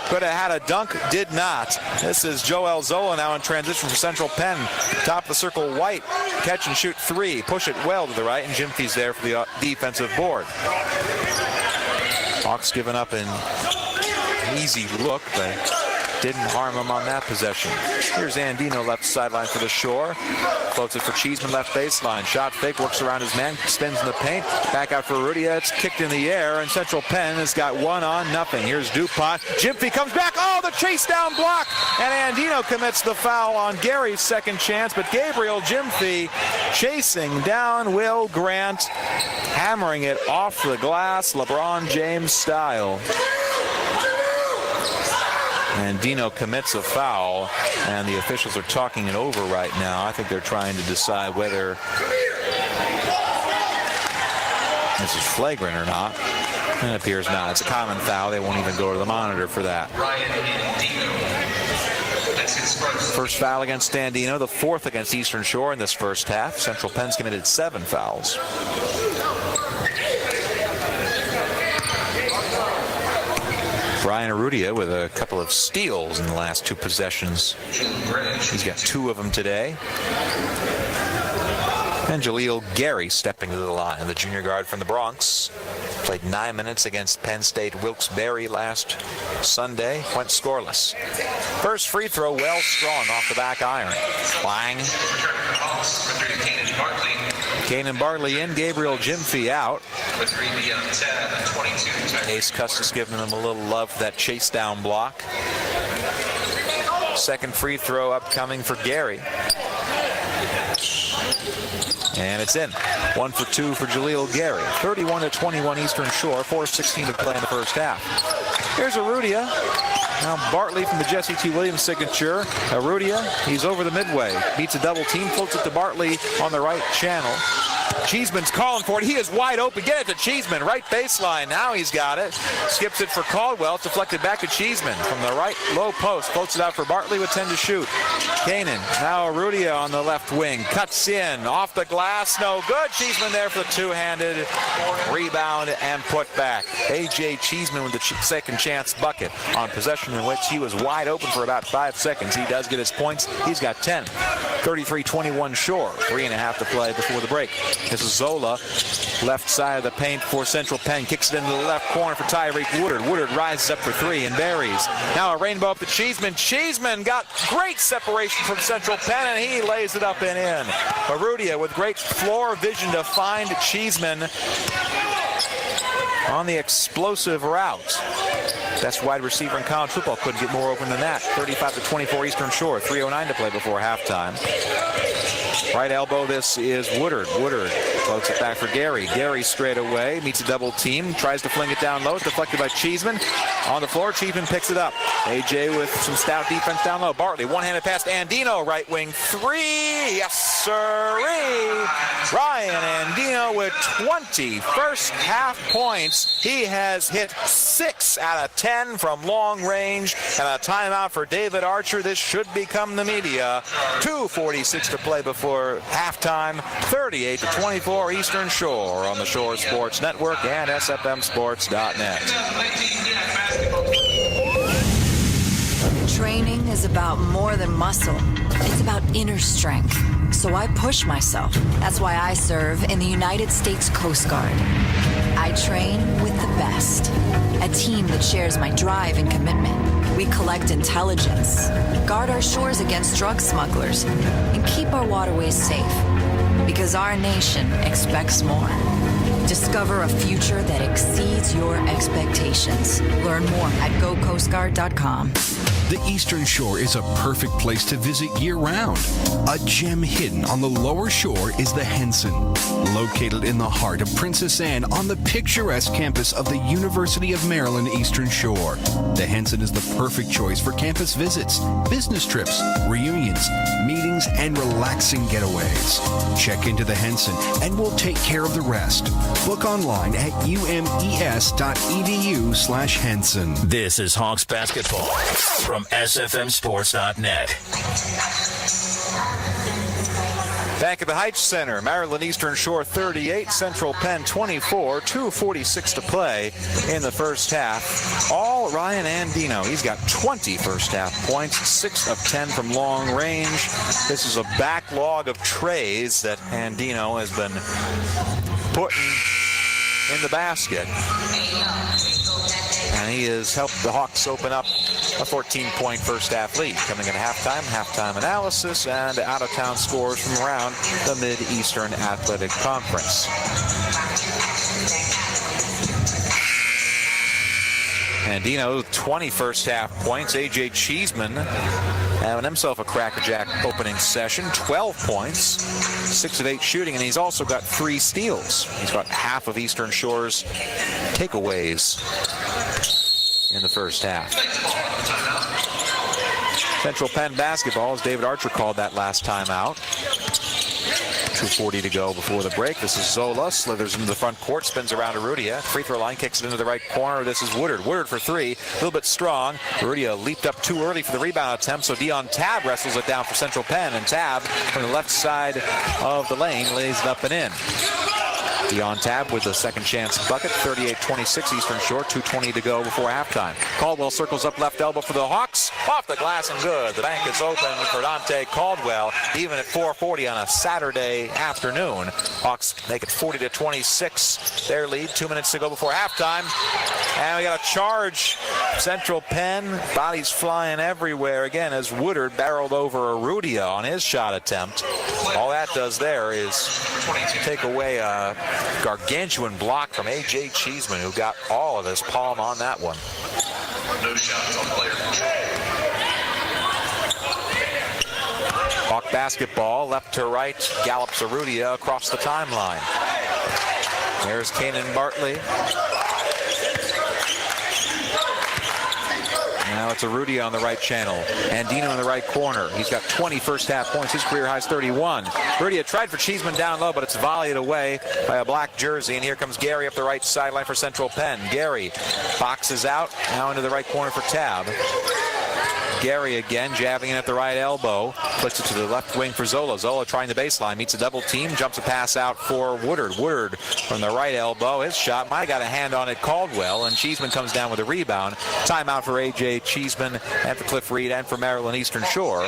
Could have had a dunk, did not. This is Joel Zola now in transition for Central Penn. Top of the circle, White, catch and shoot 3. Push it well to the right, and Gyamfi's there for the defensive board. Hawks giving up an easy look, but didn't harm him on that possession. Here's Andino left sideline for the Shore. Floats it for Cheeseman left baseline. Shot fake, works around his man, spins in the paint. Back out for Arrudia. It's kicked in the air, and Central Penn has got 1-0. Here's DuPont. Gyamfi comes back. Oh, the chase down block. And Andino commits the foul on Gary's second chance, but Gabriel Gyamfi chasing down Will Grant, hammering it off the glass, LeBron James style. And Dino commits a foul, and the officials are talking it over right now. I think they're trying to decide whether this is flagrant or not. And it appears not. It's a common foul. They won't even go to the monitor for that. First foul against Andino, the 4th against Eastern Shore in this first half. Central Penn's committed 7 fouls. Brian Arrudia with a couple of steals in the last 2 possessions. He's got 2 of them today. And Jaleel Gary stepping to the line, the junior guard from the Bronx. Played 9 minutes against Penn State Wilkes-Barre last Sunday. Went scoreless. First free throw, well strong off the back iron. Clang. Kanan Bartley in, Gabriel Gyamfi out. Ace Custis giving them a little love for that chase down block. Second free throw upcoming for Gary. And it's in. 1 for 2 for Jaleel Gary. 31-21 Eastern Shore. 4:16 to play in the first half. Here's Arrudia. Now Bartley from the Jesse T. Williams signature. Arrudia, he's over the midway. Beats a double team, floats it to Bartley on the right channel. Cheeseman's calling for it. He is wide open. Get it to Cheeseman. Right baseline. Now he's got it. Skips it for Caldwell. It's deflected back to Cheeseman from the right low post. Floats it out for Bartley with 10 to shoot. Kanan. Now Arrudia on the left wing. Cuts in. Off the glass. No good. Cheeseman there for the two-handed rebound and put back. A.J. Cheeseman with the second chance bucket on possession in which he was wide open for about 5 seconds. He does get his points. He's got 10. 33-21 Shore. 3.5 to play before the break. This is Zola, left side of the paint for Central Penn. Kicks it into the left corner for Tyreek Woodard. Woodard rises up for 3 and buries. Now a rainbow up to Cheeseman. Cheeseman got great separation from Central Penn, and he lays it up and in. Arrudia with great floor vision to find Cheeseman on the explosive route. Best wide receiver in college football. Couldn't get more open than that. 35-24 Eastern Shore. 3:09 to play before halftime. Right elbow, this is Woodard. Woodard floats it back for Gary. Gary straight away, meets a double team, tries to fling it down low. It's deflected by Cheeseman. On the floor, Cheeseman picks it up. AJ with some stout defense down low. Bartley, one-handed pass to Andino, right wing three. Yes, sirree. Ryan Andino with 20 first half points. He has hit 6 out of 10 from long range. And a timeout for David Archer. This should become the media. 2:46 to play before halftime. 38-24 Eastern Shore on the Shore Sports Network and SFMSports.net. Training is about more than muscle. It's about inner strength. So I push myself. That's why I serve in the United States Coast Guard. I train with the best. A team that shares my drive and commitment. We collect intelligence, guard our shores against drug smugglers, and keep our waterways safe. Because our nation expects more. Discover a future that exceeds your expectations. Learn more at gocoastguard.com. The Eastern Shore is a perfect place to visit year-round. A gem hidden on the lower shore is the Henson, located in the heart of Princess Anne on the picturesque campus of the University of Maryland Eastern Shore. The Henson is the perfect choice for campus visits, business trips, reunions, meetings, and relaxing getaways. Check into the Henson and we'll take care of the rest. Book online at umes.edu/Henson. This is Hawks basketball from SFMSports.net. Back at the Heights Center, Maryland Eastern Shore 38, Central Penn 24, 2:46 to play in the first half. All Ryan Andino. He's got 20 first half points, 6 of 10 from long range. This is a backlog of trays that Andino has been putting in the basket. And he has helped the Hawks open up a 14-point first half lead. Coming in halftime analysis, and out-of-town scores from around the Mid-Eastern Athletic Conference. Andino, 20 first half points. A.J. Cheeseman having himself a crackerjack opening session. 12 points, 6 of 8 shooting, and he's also got 3 steals. He's got half of Eastern Shore's takeaways in the first half. Central Penn basketball, as David Archer called that last time out. 2:40 to go before the break. This is Zola, slithers into the front court, spins around to Rudia. Free throw line, kicks it into the right corner. This is Woodard. Woodard for 3, a little bit strong. Rudia leaped up too early for the rebound attempt, so Dion Tabb wrestles it down for Central Penn, and Tabb from the left side of the lane lays it up and in. Dion Tabb with the second chance bucket, 38-26 Eastern Shore, 2:20 to go before halftime. Caldwell circles up left elbow for the Hawks, off the glass and good. The bank is open for Dante Caldwell, even at 4:40 on a Saturday afternoon. Hawks make it 40-26, their lead, 2 minutes to go before halftime. And we got a charge. Central Penn, bodies flying everywhere again as Woodard barreled over Rudia on his shot attempt. All that does there is take away a gargantuan block from A.J. Cheeseman, who got all of his palm on that one. No shots on player control. Hawk basketball, left to right, gallops Rudia across the timeline. There's Kanan Bartley. Now it's a Rudia on the right channel. Andino in the right corner. He's got 20 first half points. His career high is 31. Rudia tried for Cheeseman down low, but it's volleyed away by a black jersey. And here comes Gary up the right sideline for Central Penn. Gary boxes out, now into the right corner for Tabb. Gary again, jabbing in at the right elbow. Puts it to the left wing for Zola. Zola trying the baseline, meets a double team, jumps a pass out for Woodard. Woodard from the right elbow. His shot might have got a hand on it, Caldwell, and Cheeseman comes down with a rebound. Timeout for A.J. Cheeseman and for Cliff Reed and for Maryland Eastern Shore.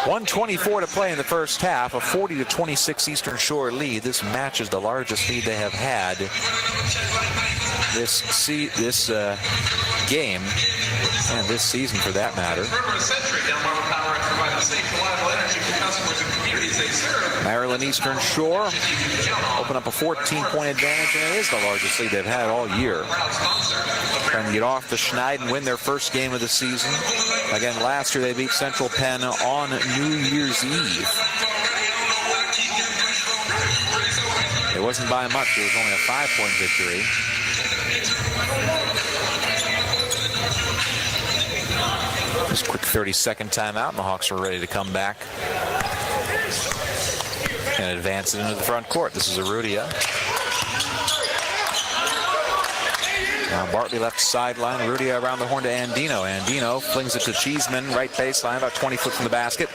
1:24 to play in the first half, a 40-26 Eastern Shore lead. This matches the largest lead they have had this game, and this season for that matter. Maryland Eastern Shore open up a 14-point advantage, and it is the largest lead they've had all year. Trying to get off the schneid and win their first game of the season. Again, last year they beat Central Penn on New Year's Eve. wasn't by much. It was only a 5-point victory. Just a quick 30-second timeout, and the Hawks are ready to come back and advance it into the front court. This is Arudia. Now Bartley left sideline. Arudia around the horn to Andino. Andino flings it to Cheeseman, right baseline, about 20 foot from the basket.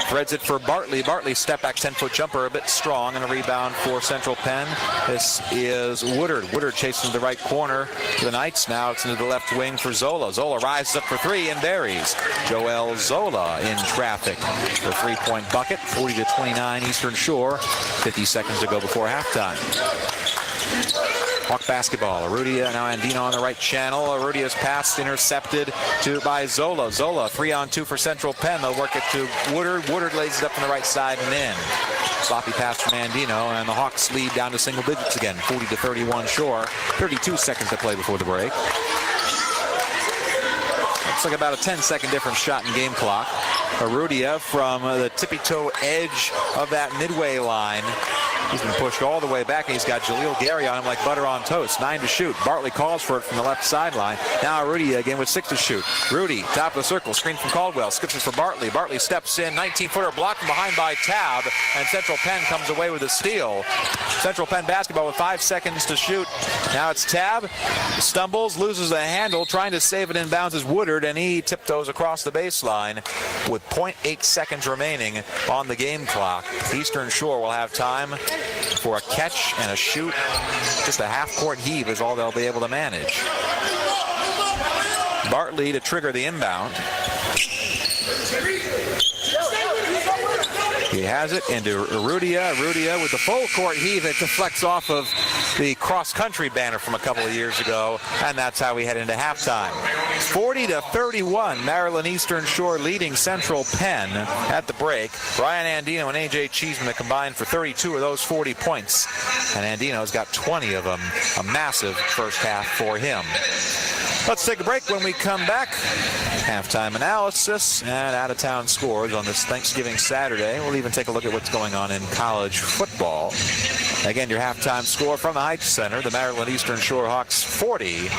Threads it for Bartley. Bartley step back 10-foot jumper, a bit strong, and a rebound for Central Penn. This is Woodard. Woodard chasing the right corner to the Knights. Now it's into the left wing for Zola. Zola rises up for three and buries. Joel Zola in traffic for a 3-point bucket. 40-29 Eastern Shore. 50 seconds to go before halftime. Hawk basketball. Arudia, now Andino on the right channel. Arudia's pass intercepted by Zola. Zola 3-on-2 for Central Penn. They'll work it to Woodard. Woodard lays it up on the right side and in. Sloppy pass from Andino, and the Hawks lead down to single digits again. 40-31 Shore. 32 seconds to play before the break. Looks like about a 10-second difference shot in game clock. Arudia from the tippy-toe edge of that midway line. He's been pushed all the way back, and he's got Jaleel Gary on him like butter on toast. 9 to shoot. Bartley calls for it from the left sideline. Now Arudia again with 6 to shoot. Rudy, top of the circle, screen from Caldwell. Skips it for Bartley. Bartley steps in, 19-footer blocked from behind by Tab, and Central Penn comes away with a steal. Central Penn basketball with 5 seconds to shoot. Now it's Tab. Stumbles, loses the handle, trying to save it inbounds is Woodard, and he tiptoes across the baseline with 0.8 seconds remaining on the game clock. Eastern Shore will have time for a catch and a shoot. Just a half-court heave is all they'll be able to manage. Bartley to trigger the inbound. He has it into Arudia. Arudia with the full court heave. It deflects off of the cross-country banner from a couple of years ago, and that's how we head into halftime. 40-31, Maryland Eastern Shore leading Central Penn at the break. Brian Andino and A.J. Cheeseman combined for 32 of those 40 points, and Andino's got 20 of them. A massive first half for him. Let's take a break. When we come back, halftime analysis and out-of-town scores on this Thanksgiving Saturday. We'll even take a look at what's going on in college football. Again, your halftime score from the Heights Center. The Maryland Eastern Shore Hawks 40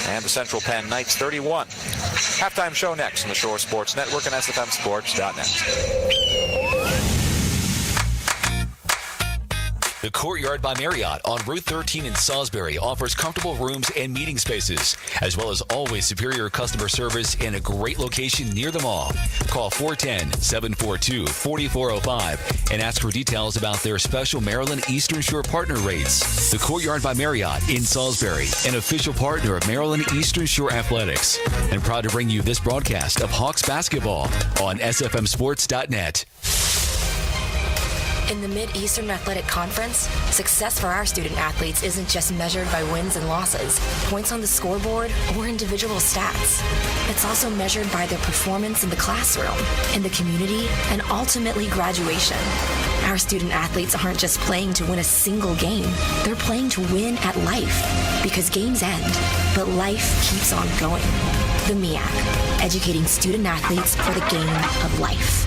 and the Central Penn Knights 31. Halftime show next on the Shore Sports Network and SFMSports.net. The Courtyard by Marriott on Route 13 in Salisbury offers comfortable rooms and meeting spaces, as well as always superior customer service in a great location near the mall. Call 410-742-4405 and ask for details about their special Maryland Eastern Shore partner rates. The Courtyard by Marriott in Salisbury, an official partner of Maryland Eastern Shore Athletics, and proud to bring you this broadcast of Hawks basketball on SFMSports.net. In the Mid-Eastern Athletic Conference, success for our student athletes isn't just measured by wins and losses, points on the scoreboard, or individual stats. It's also measured by their performance in the classroom, in the community, and ultimately graduation. Our student athletes aren't just playing to win a single game. They're playing to win at life, because games end, but life keeps on going. The MEAC, educating student athletes for the game of life.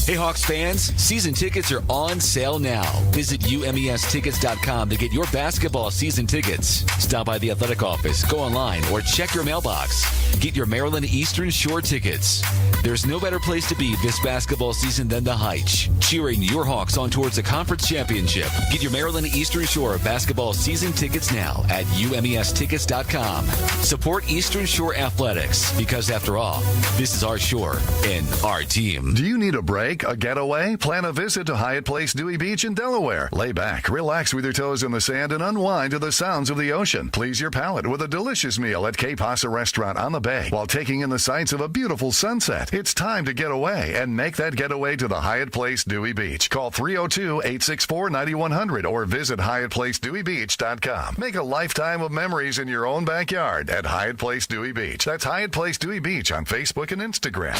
Hey Hawks fans, season tickets are on sale now. Visit UMEStickets.com to get your basketball season tickets. Stop by the athletic office, go online, or check your mailbox. Get your Maryland Eastern Shore tickets. There's no better place to be this basketball season than the Heights, cheering your Hawks on towards the conference championship. Get your Maryland Eastern Shore basketball season tickets now at UMEStickets.com. Support Eastern Shore Athletics, because after all, this is our shore and our team. Do you need a break? A getaway? Plan a visit to Hyatt Place Dewey Beach in Delaware. Lay back, relax with your toes in the sand, and unwind to the sounds of the ocean. Please your palate with a delicious meal at Cape Hossa Restaurant on the Bay while taking in the sights of a beautiful sunset. It's time to get away and make that getaway to the Hyatt Place Dewey Beach. Call 302-864-9100 or visit HyattPlaceDeweyBeach.com. Make a lifetime of memories in your own backyard at Hyatt Place Dewey Beach. That's Hyatt Place Dewey Beach on Facebook and Instagram.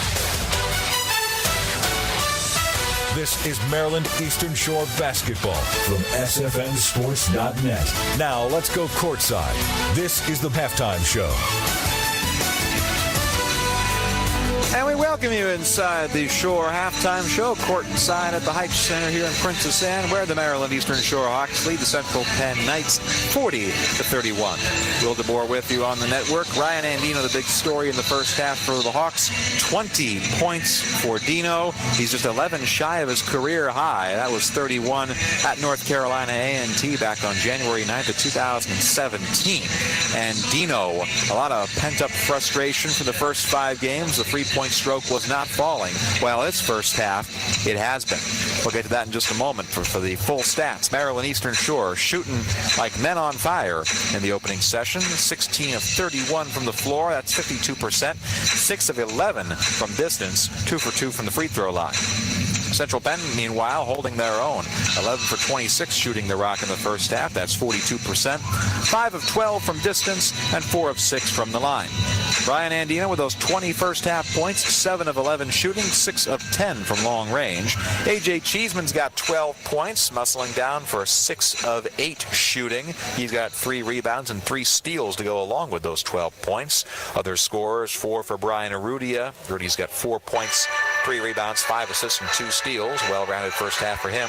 This is Maryland Eastern Shore basketball from SFMSports.net. Now let's go courtside. This is the halftime show. And we welcome you inside the Shore halftime show, courtside at the Heights Center here in Princess Anne, where the Maryland Eastern Shore Hawks lead the Central Penn Knights 40-31. Will DeBoer with you on the network. Ryan Andino, the big story in the first half for the Hawks. 20 points for Dino. He's just 11 shy of his career high. That was 31 at North Carolina A&T back on January 9th of 2017. And Dino, a lot of pent-up frustration for the first 5 games. The three-point stroke was not falling. Well, its first half, it has been. We'll get to that in just a moment for the full stats. Maryland Eastern Shore shooting like men on fire in the opening session. 16 of 31 from the floor. That's 52%. 6 of 11 from distance. 2 for 2 from the free throw line. Central Penn, meanwhile, holding their own. 11 for 26 shooting the rock in the first half. That's 42%. 5 of 12 from distance and 4 of 6 from the line. Brian Andino with those 20 first half points, 7 of 11 shooting, 6 of 10 from long range. A.J. Cheeseman's got 12 points, muscling down for 6 of 8 shooting. He's got 3 rebounds and 3 steals to go along with those 12 points. Other scorers, 4 for Brian Arudia. Arudia's got 4 points, 3 rebounds, 5 assists, and 2 steals. Well-rounded first half for him.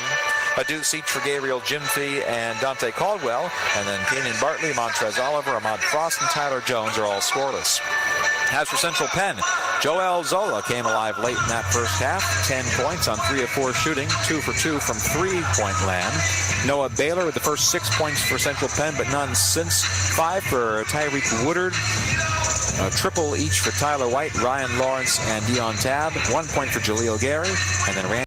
A deuce each for Gabriel Jimfy and Dante Caldwell. And then Keenan Bartley, Montrez Oliver, Ahmad Frost, and Tyler Jones are all scoreless. As for Central Penn, Joel Zola came alive late in that first half. 10 points on 3 of 4 shooting, 2 for 2 from three-point land. Noah Baylor with the first 6 points for Central Penn, but none since. 5 for Tyreek Woodard. A triple each for Tyler White, Ryan Lawrence, and Dion Tabb. 1 point for Jaleel Gary, and then Randy.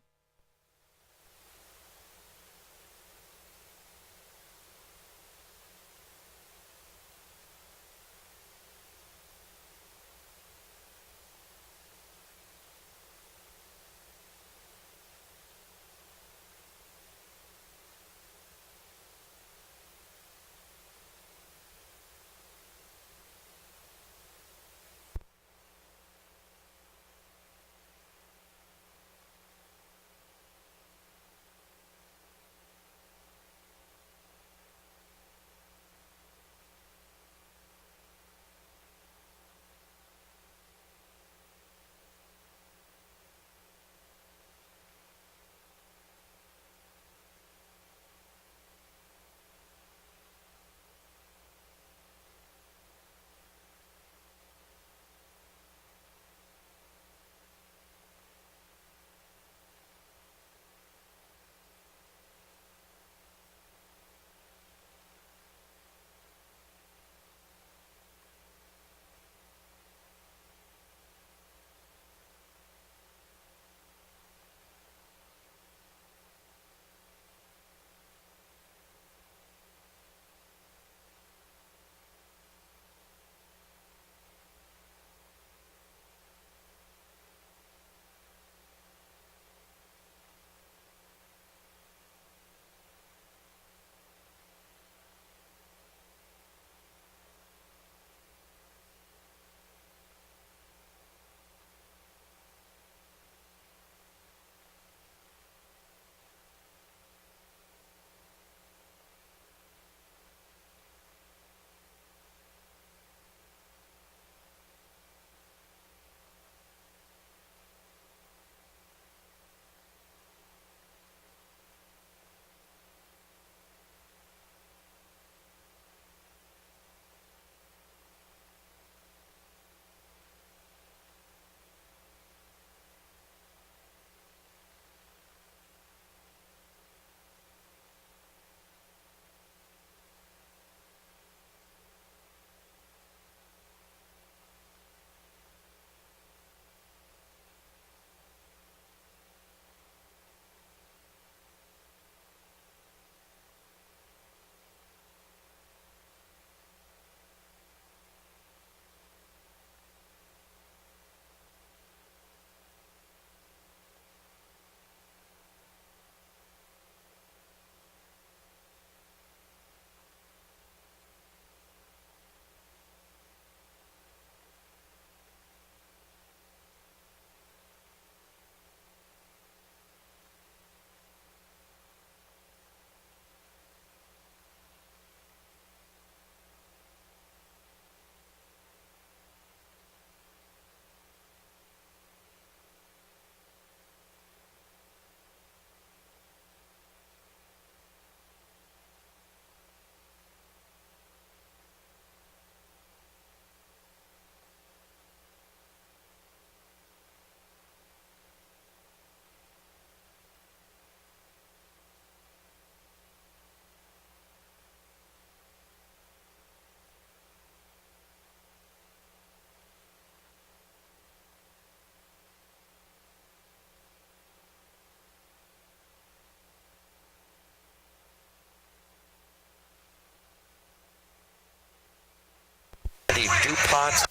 Eddie DuPont.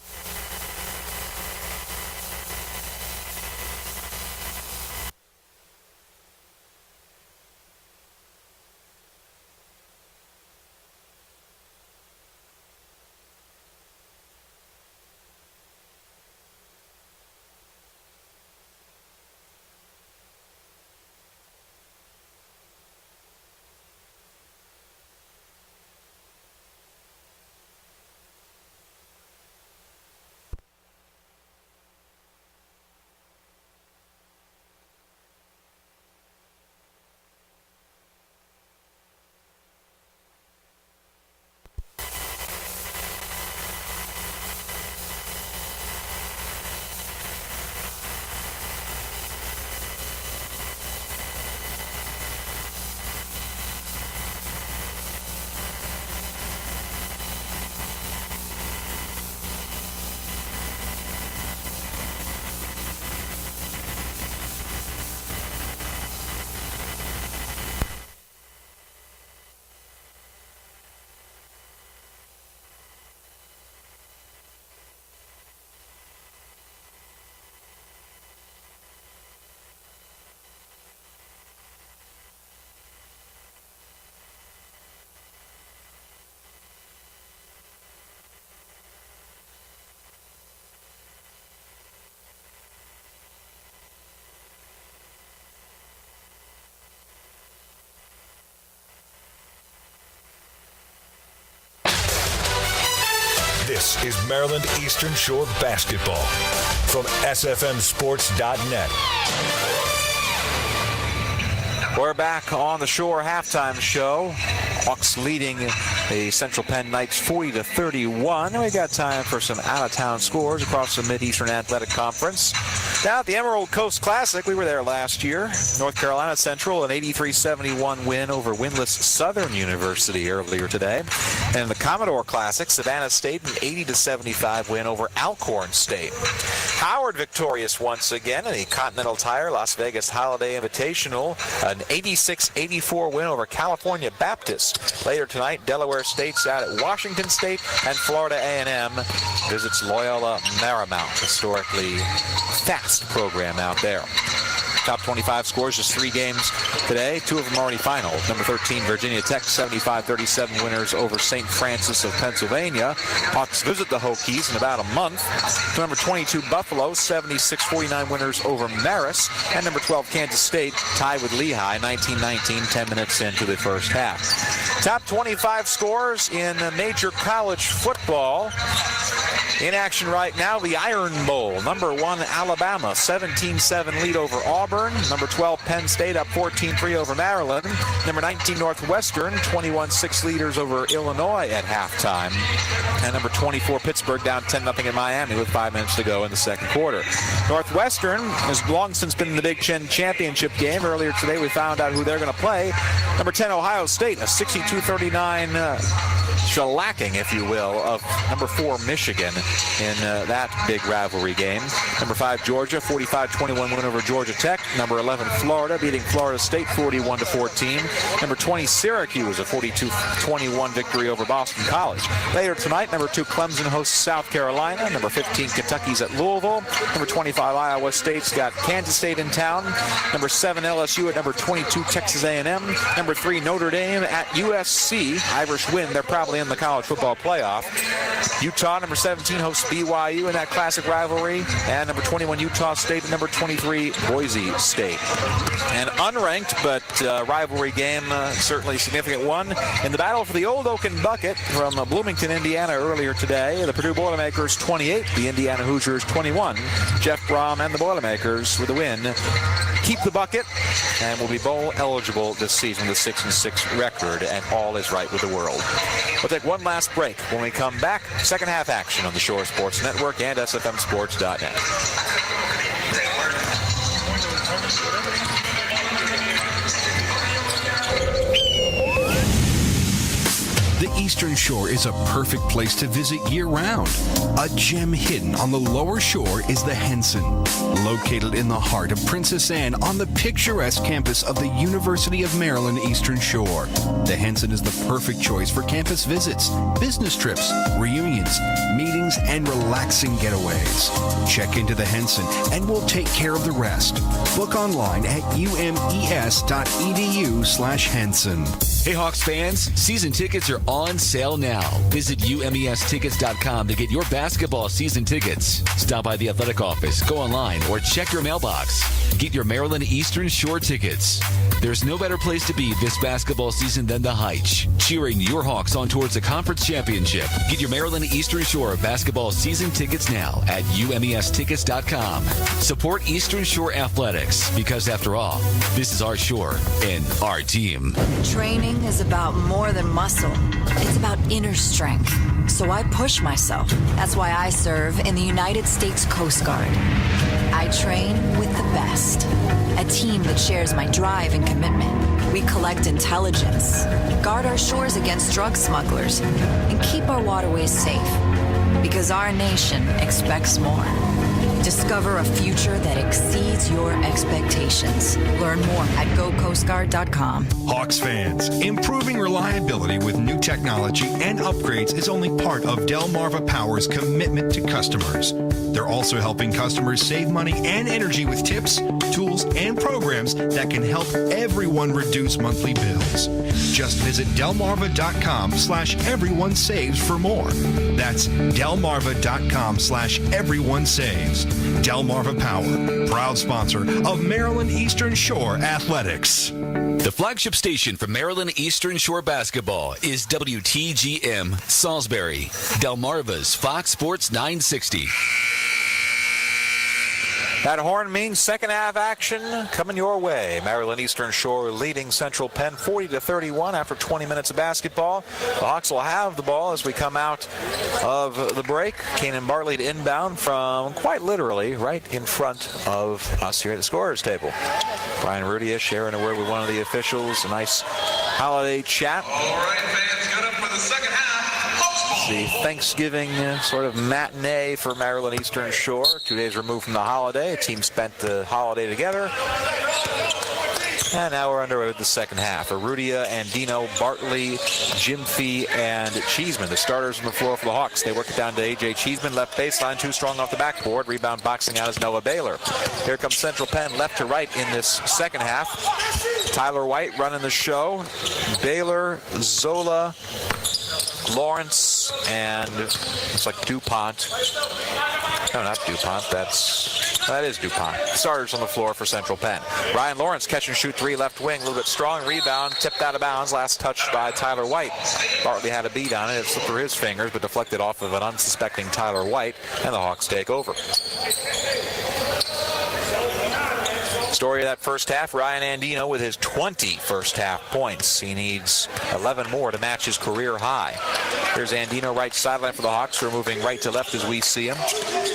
This is Maryland Eastern Shore basketball from SFMSports.net. We're back on the Shore halftime show. Hawks leading the Central Penn Knights 40-31. We got time for some out-of-town scores across the Mid-Eastern Athletic Conference. Now at the Emerald Coast Classic, we were there last year. North Carolina Central, an 83-71 win over winless Southern University earlier today. And in the Commodore Classic, Savannah State, an 80-75 win over Alcorn State. Howard victorious once again in the Continental Tire Las Vegas Holiday Invitational, an 86-84 win over California Baptist. Later tonight, Delaware State's out at Washington State, and Florida A&M visits Loyola Marymount, historically fast program out there. Top 25 scores, just 3 games today. 2 of them already final. Number 13, Virginia Tech, 75-37 winners over St. Francis of Pennsylvania. Hawks visit the Hokies in about a month. Number 22, Buffalo, 76-49 winners over Marist. And number 12, Kansas State, tied with Lehigh, 19-19, 10 minutes into the first half. Top 25 scores in major college football. In action right now, the Iron Bowl. Number 1, Alabama, 17-7 lead over Auburn. Number 12, Penn State, up 14-3 over Maryland. Number 19, Northwestern, 21-6 leaders over Illinois at halftime. And number 24, Pittsburgh, down 10-0 in Miami with 5 minutes to go in the second quarter. Northwestern has long since been in the Big Ten championship game. Earlier today, we found out who they're going to play. Number 10, Ohio State, a 62-39 shellacking, if you will, of number 4, Michigan in that big rivalry game. Number 5, Georgia, 45-21 win over Georgia Tech. Number 11, Florida, beating Florida State 41-14. Number 20, Syracuse, a 42-21 victory over Boston College. Later tonight, number 2, Clemson hosts South Carolina. Number 15, Kentucky's at Louisville. Number 25, Iowa State's got Kansas State in town. Number 7, LSU at number 22, Texas A&M. Number 3, Notre Dame at USC. Irish win, they're probably in the college football playoff. Utah, number 17, hosts BYU in that classic rivalry. And number 21, Utah State, and number 23, Boise State. An unranked but rivalry game, certainly a significant one. In the battle for the Old Oaken Bucket from Bloomington, Indiana earlier today, the Purdue Boilermakers 28, the Indiana Hoosiers 21. Jeff Brom and the Boilermakers with the win keep the bucket and will be bowl eligible this season with a 6-6 record, and all is right with the world. We'll take one last break. When we come back, second half action on the Shore Sports Network and SFMSports.net. The Eastern Shore is a perfect place to visit year-round. A gem hidden on the lower shore is the Henson, located in the heart of Princess Anne on the picturesque campus of the University of Maryland Eastern Shore. The Henson is the perfect choice for campus visits, business trips, reunions, meetings, and relaxing getaways. Check into the Henson and we'll take care of the rest. Book online at umes.edu/Henson. Hey Hawks fans, season tickets are on sale now. Visit umestickets.com to get your basketball season tickets. Stop by the athletic office, go online, or check your mailbox. Get your Maryland Eastern Shore tickets. There's no better place to be this basketball season than the Heights, cheering your Hawks on towards the conference championship. Get your Maryland Eastern Shore basketball season tickets now at umestickets.com. Support Eastern Shore Athletics because, after all, this is our shore and our team. Training is about more than muscle. It's about inner strength. So I push myself. That's why I serve in the United States Coast Guard. I train with the best. A team that shares my drive and commitment. We collect intelligence, guard our shores against drug smugglers, and keep our waterways safe. Because our nation expects more. Discover a future that exceeds your expectations. Learn more at gocoastguard.com. Hawks fans, improving reliability with new technology and upgrades is only part of Delmarva Power's commitment to customers. They're also helping customers save money and energy with tips, tools, and programs that can help everyone reduce monthly bills. Just visit delmarva.com/everyonesaves for more. That's delmarva.com/everyonesaves. Delmarva Power, proud sponsor of Maryland Eastern Shore Athletics. The flagship station for Maryland Eastern Shore basketball is WTGM Salisbury, Delmarva's Fox Sports 960. That horn means second half action coming your way. Maryland Eastern Shore leading Central Penn 40-31 after 20 minutes of basketball. The Hawks will have the ball as we come out of the break. Keenan Bartley to inbound from quite literally right in front of us here at the scorer's table. Brian Rudia sharing a word with one of the officials. A nice holiday chat. All right, fans, good up for the second half. The Thanksgiving sort of matinee for Maryland Eastern Shore. 2 days removed from the holiday. A team spent the holiday together. And now we're underway with the second half. Arudia, Andino, Bartley, Jimfy, and Cheeseman, the starters on the floor for the Hawks. They work it down to A.J. Cheeseman, left baseline, too strong off the backboard. Rebound boxing out is Noah Baylor. Here comes Central Penn left to right in this second half. Tyler White running the show. Baylor, Zola, Lawrence, and looks like DuPont. No, not DuPont. That is DuPont. Starters on the floor for Central Penn. Ryan Lawrence catch and shoot three, left wing, a little bit strong. Rebound, tipped out of bounds. Last touch by Tyler White. Bartley had a beat on it. It slipped through his fingers, but deflected off of an unsuspecting Tyler White, and the Hawks take over. Story of that first half, Ryan Andino with his 20 first half points. He needs 11 more to match his career high. Here's Andino right sideline for the Hawks. We're moving right to left as we see him.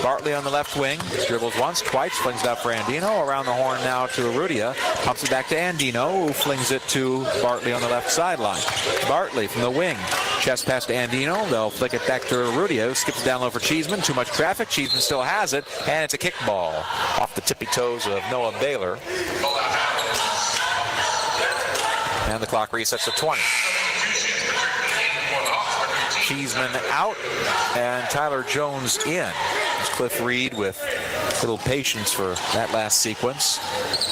Bartley on the left wing. Dribbles once, twice, flings it up for Andino. Around the horn now to Arudia. Pumps it back to Andino, who flings it to Bartley on the left sideline. Bartley from the wing. Chest pass to Andino. They'll flick it back to Arudia. Skips down low for Cheeseman. Too much traffic. Cheeseman still has it. And it's a kickball off the tippy toes of Noah Baylor. And the clock resets to 20. Cheeseman out and Tyler Jones in. Cliff Reed with little patience for that last sequence.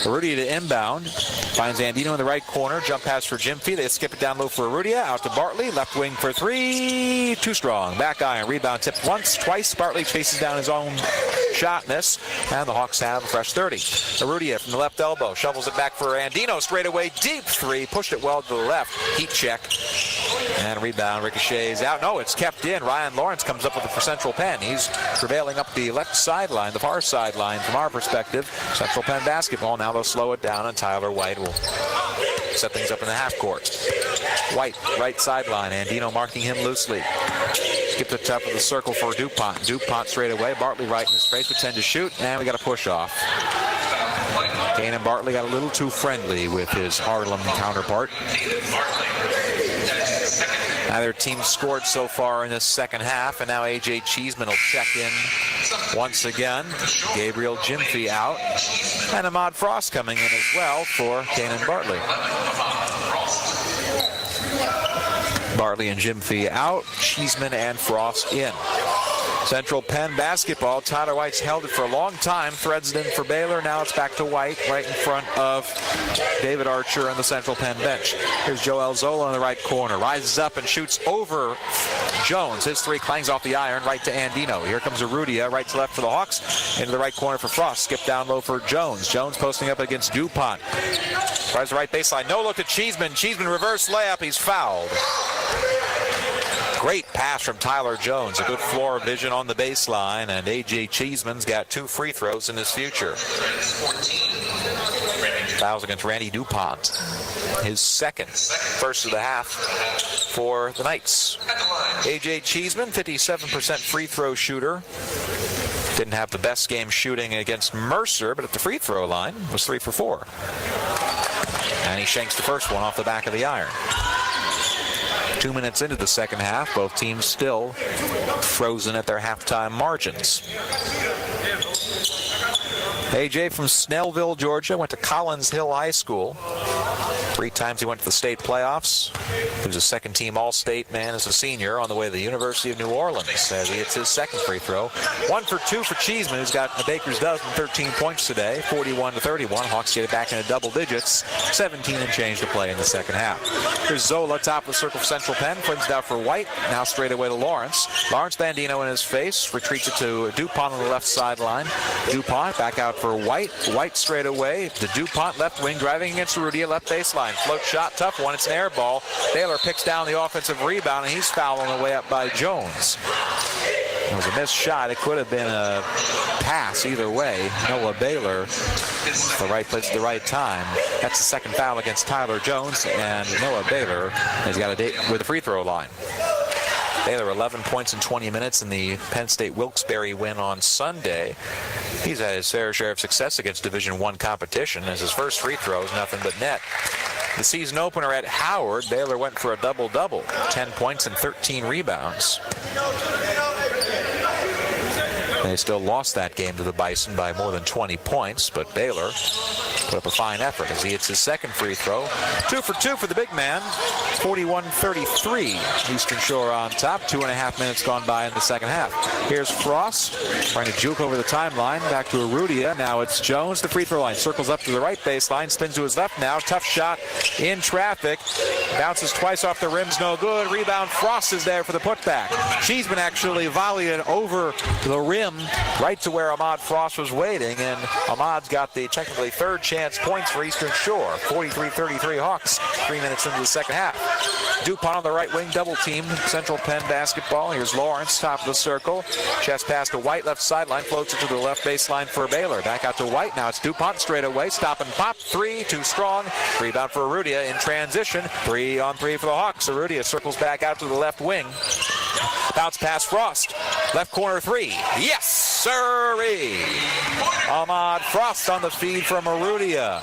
Arudia to inbound. Finds Andino in the right corner. Jump pass for Jimfy. They skip it down low for Arudia. Out to Bartley. Left wing for three. Too strong. Back iron. Rebound tipped once, twice. Bartley chases down his own shot miss. And the Hawks have a fresh 30. Arudia from the left elbow. Shovels it back for Andino. Straight away. Deep three. Pushed it well to the left. Heat check. And rebound. Ricochets out. No, it's kept in. Ryan Lawrence comes up with it for Central Penn. He's prevailing up the left sideline, the far sideline from our perspective. Central Penn basketball. Now they'll slow it down, and Tyler White will set things up in the half court. White, right sideline. Andino marking him loosely. Skip the top of the circle for DuPont. DuPont straight away. Bartley right in his face with 10 to shoot. And we got a push off. Kanan Bartley got a little too friendly with his Harlem counterpart. Neither team scored so far in this second half, and now A.J. Cheeseman will check in once again. Gabriel Jimfy out, and Ahmad Frost coming in as well for Kanan Bartley. Bartley and Jimfy out, Cheeseman and Frost in. Central Penn basketball. Tyler White's held it for a long time, threads it in for Baylor. Now it's back to White right in front of David Archer on the Central Penn bench. Here's Joel Zola in the right corner. Rises up and shoots over Jones. His three clangs off the iron right to Andino. Here comes Arudia, right to left for the Hawks. Into the right corner for Frost. Skip down low for Jones. Jones posting up against DuPont. Tries the right baseline. No look to Cheeseman. Cheeseman reverse layup. He's fouled. Great pass from Tyler Jones. A good floor vision on the baseline, and A.J. Cheeseman's got 2 free throws in his future. Fouls against Randy DuPont. His second, first of the half for the Knights. A.J. Cheeseman, 57% free throw shooter. Didn't have the best game shooting against Mercer, but at the free throw line was 3 for 4. And he shanks the first one off the back of the iron. 2 minutes into the second half, both teams still frozen at their halftime margins. AJ from Snellville, Georgia, went to Collins Hill High School. 3 times he went to the state playoffs. He was a second-team All-State man as a senior on the way to the University of New Orleans as he hits his second free throw. 1 for 2 for Cheeseman, who's got a baker's dozen, 13 points today, 41-31. Hawks get it back into double digits, 17 and change to play in the second half. Here's Zola, top of the circle for Central Penn, flips it out for White, now straight away to Lawrence. Lawrence Bandino in his face, retreats it to DuPont on the left sideline. DuPont back out for White. White straight away to DuPont, left wing, driving against Rudia, left baseline. Float shot, tough one, it's an air ball. Baylor picks down the offensive rebound, and he's fouled on the way up by Jones. It was a missed shot. It could have been a pass either way. Noah Baylor, the right place at the right time. That's the second foul against Tyler Jones, and Noah Baylor has got a date with the free throw line. Baylor 11 points in 20 minutes in the Penn State Wilkes-Barre win on Sunday. He's had his fair share of success against Division I competition as his first free throw is nothing but net. The season opener at Howard, Baylor went for a double-double, 10 points and 13 rebounds. They still lost that game to the Bison by more than 20 points, but Baylor put up a fine effort as he hits his second free throw. 2 for 2 for the big man, 41-33. Eastern Shore on top, 2.5 minutes gone by in the second half. Here's Frost trying to juke over the timeline, back to Arudia. Now it's Jones, the free throw line, circles up to the right baseline, spins to his left now, tough shot in traffic, bounces twice off the rims, no good. Rebound, Frost is there for the putback. Cheeseman actually volleyed it over the rim, right to where Ahmad Frost was waiting, and Ahmad's got the technically third chance points for Eastern Shore. 43-33 Hawks, 3 minutes into the second half. DuPont on the right wing, double team Central Penn basketball. Here's Lawrence, top of the circle. Chest pass to White, left sideline, floats it to the left baseline for Baylor. Back out to White, now it's DuPont straight away, stop and pop, 3, too strong. Rebound for Arudia in transition, 3-on-3 for the Hawks. Arudia circles back out to the left wing. Bounce pass Frost, left corner 3, yes sirree! Ahmad Frost on the feed from Arudia.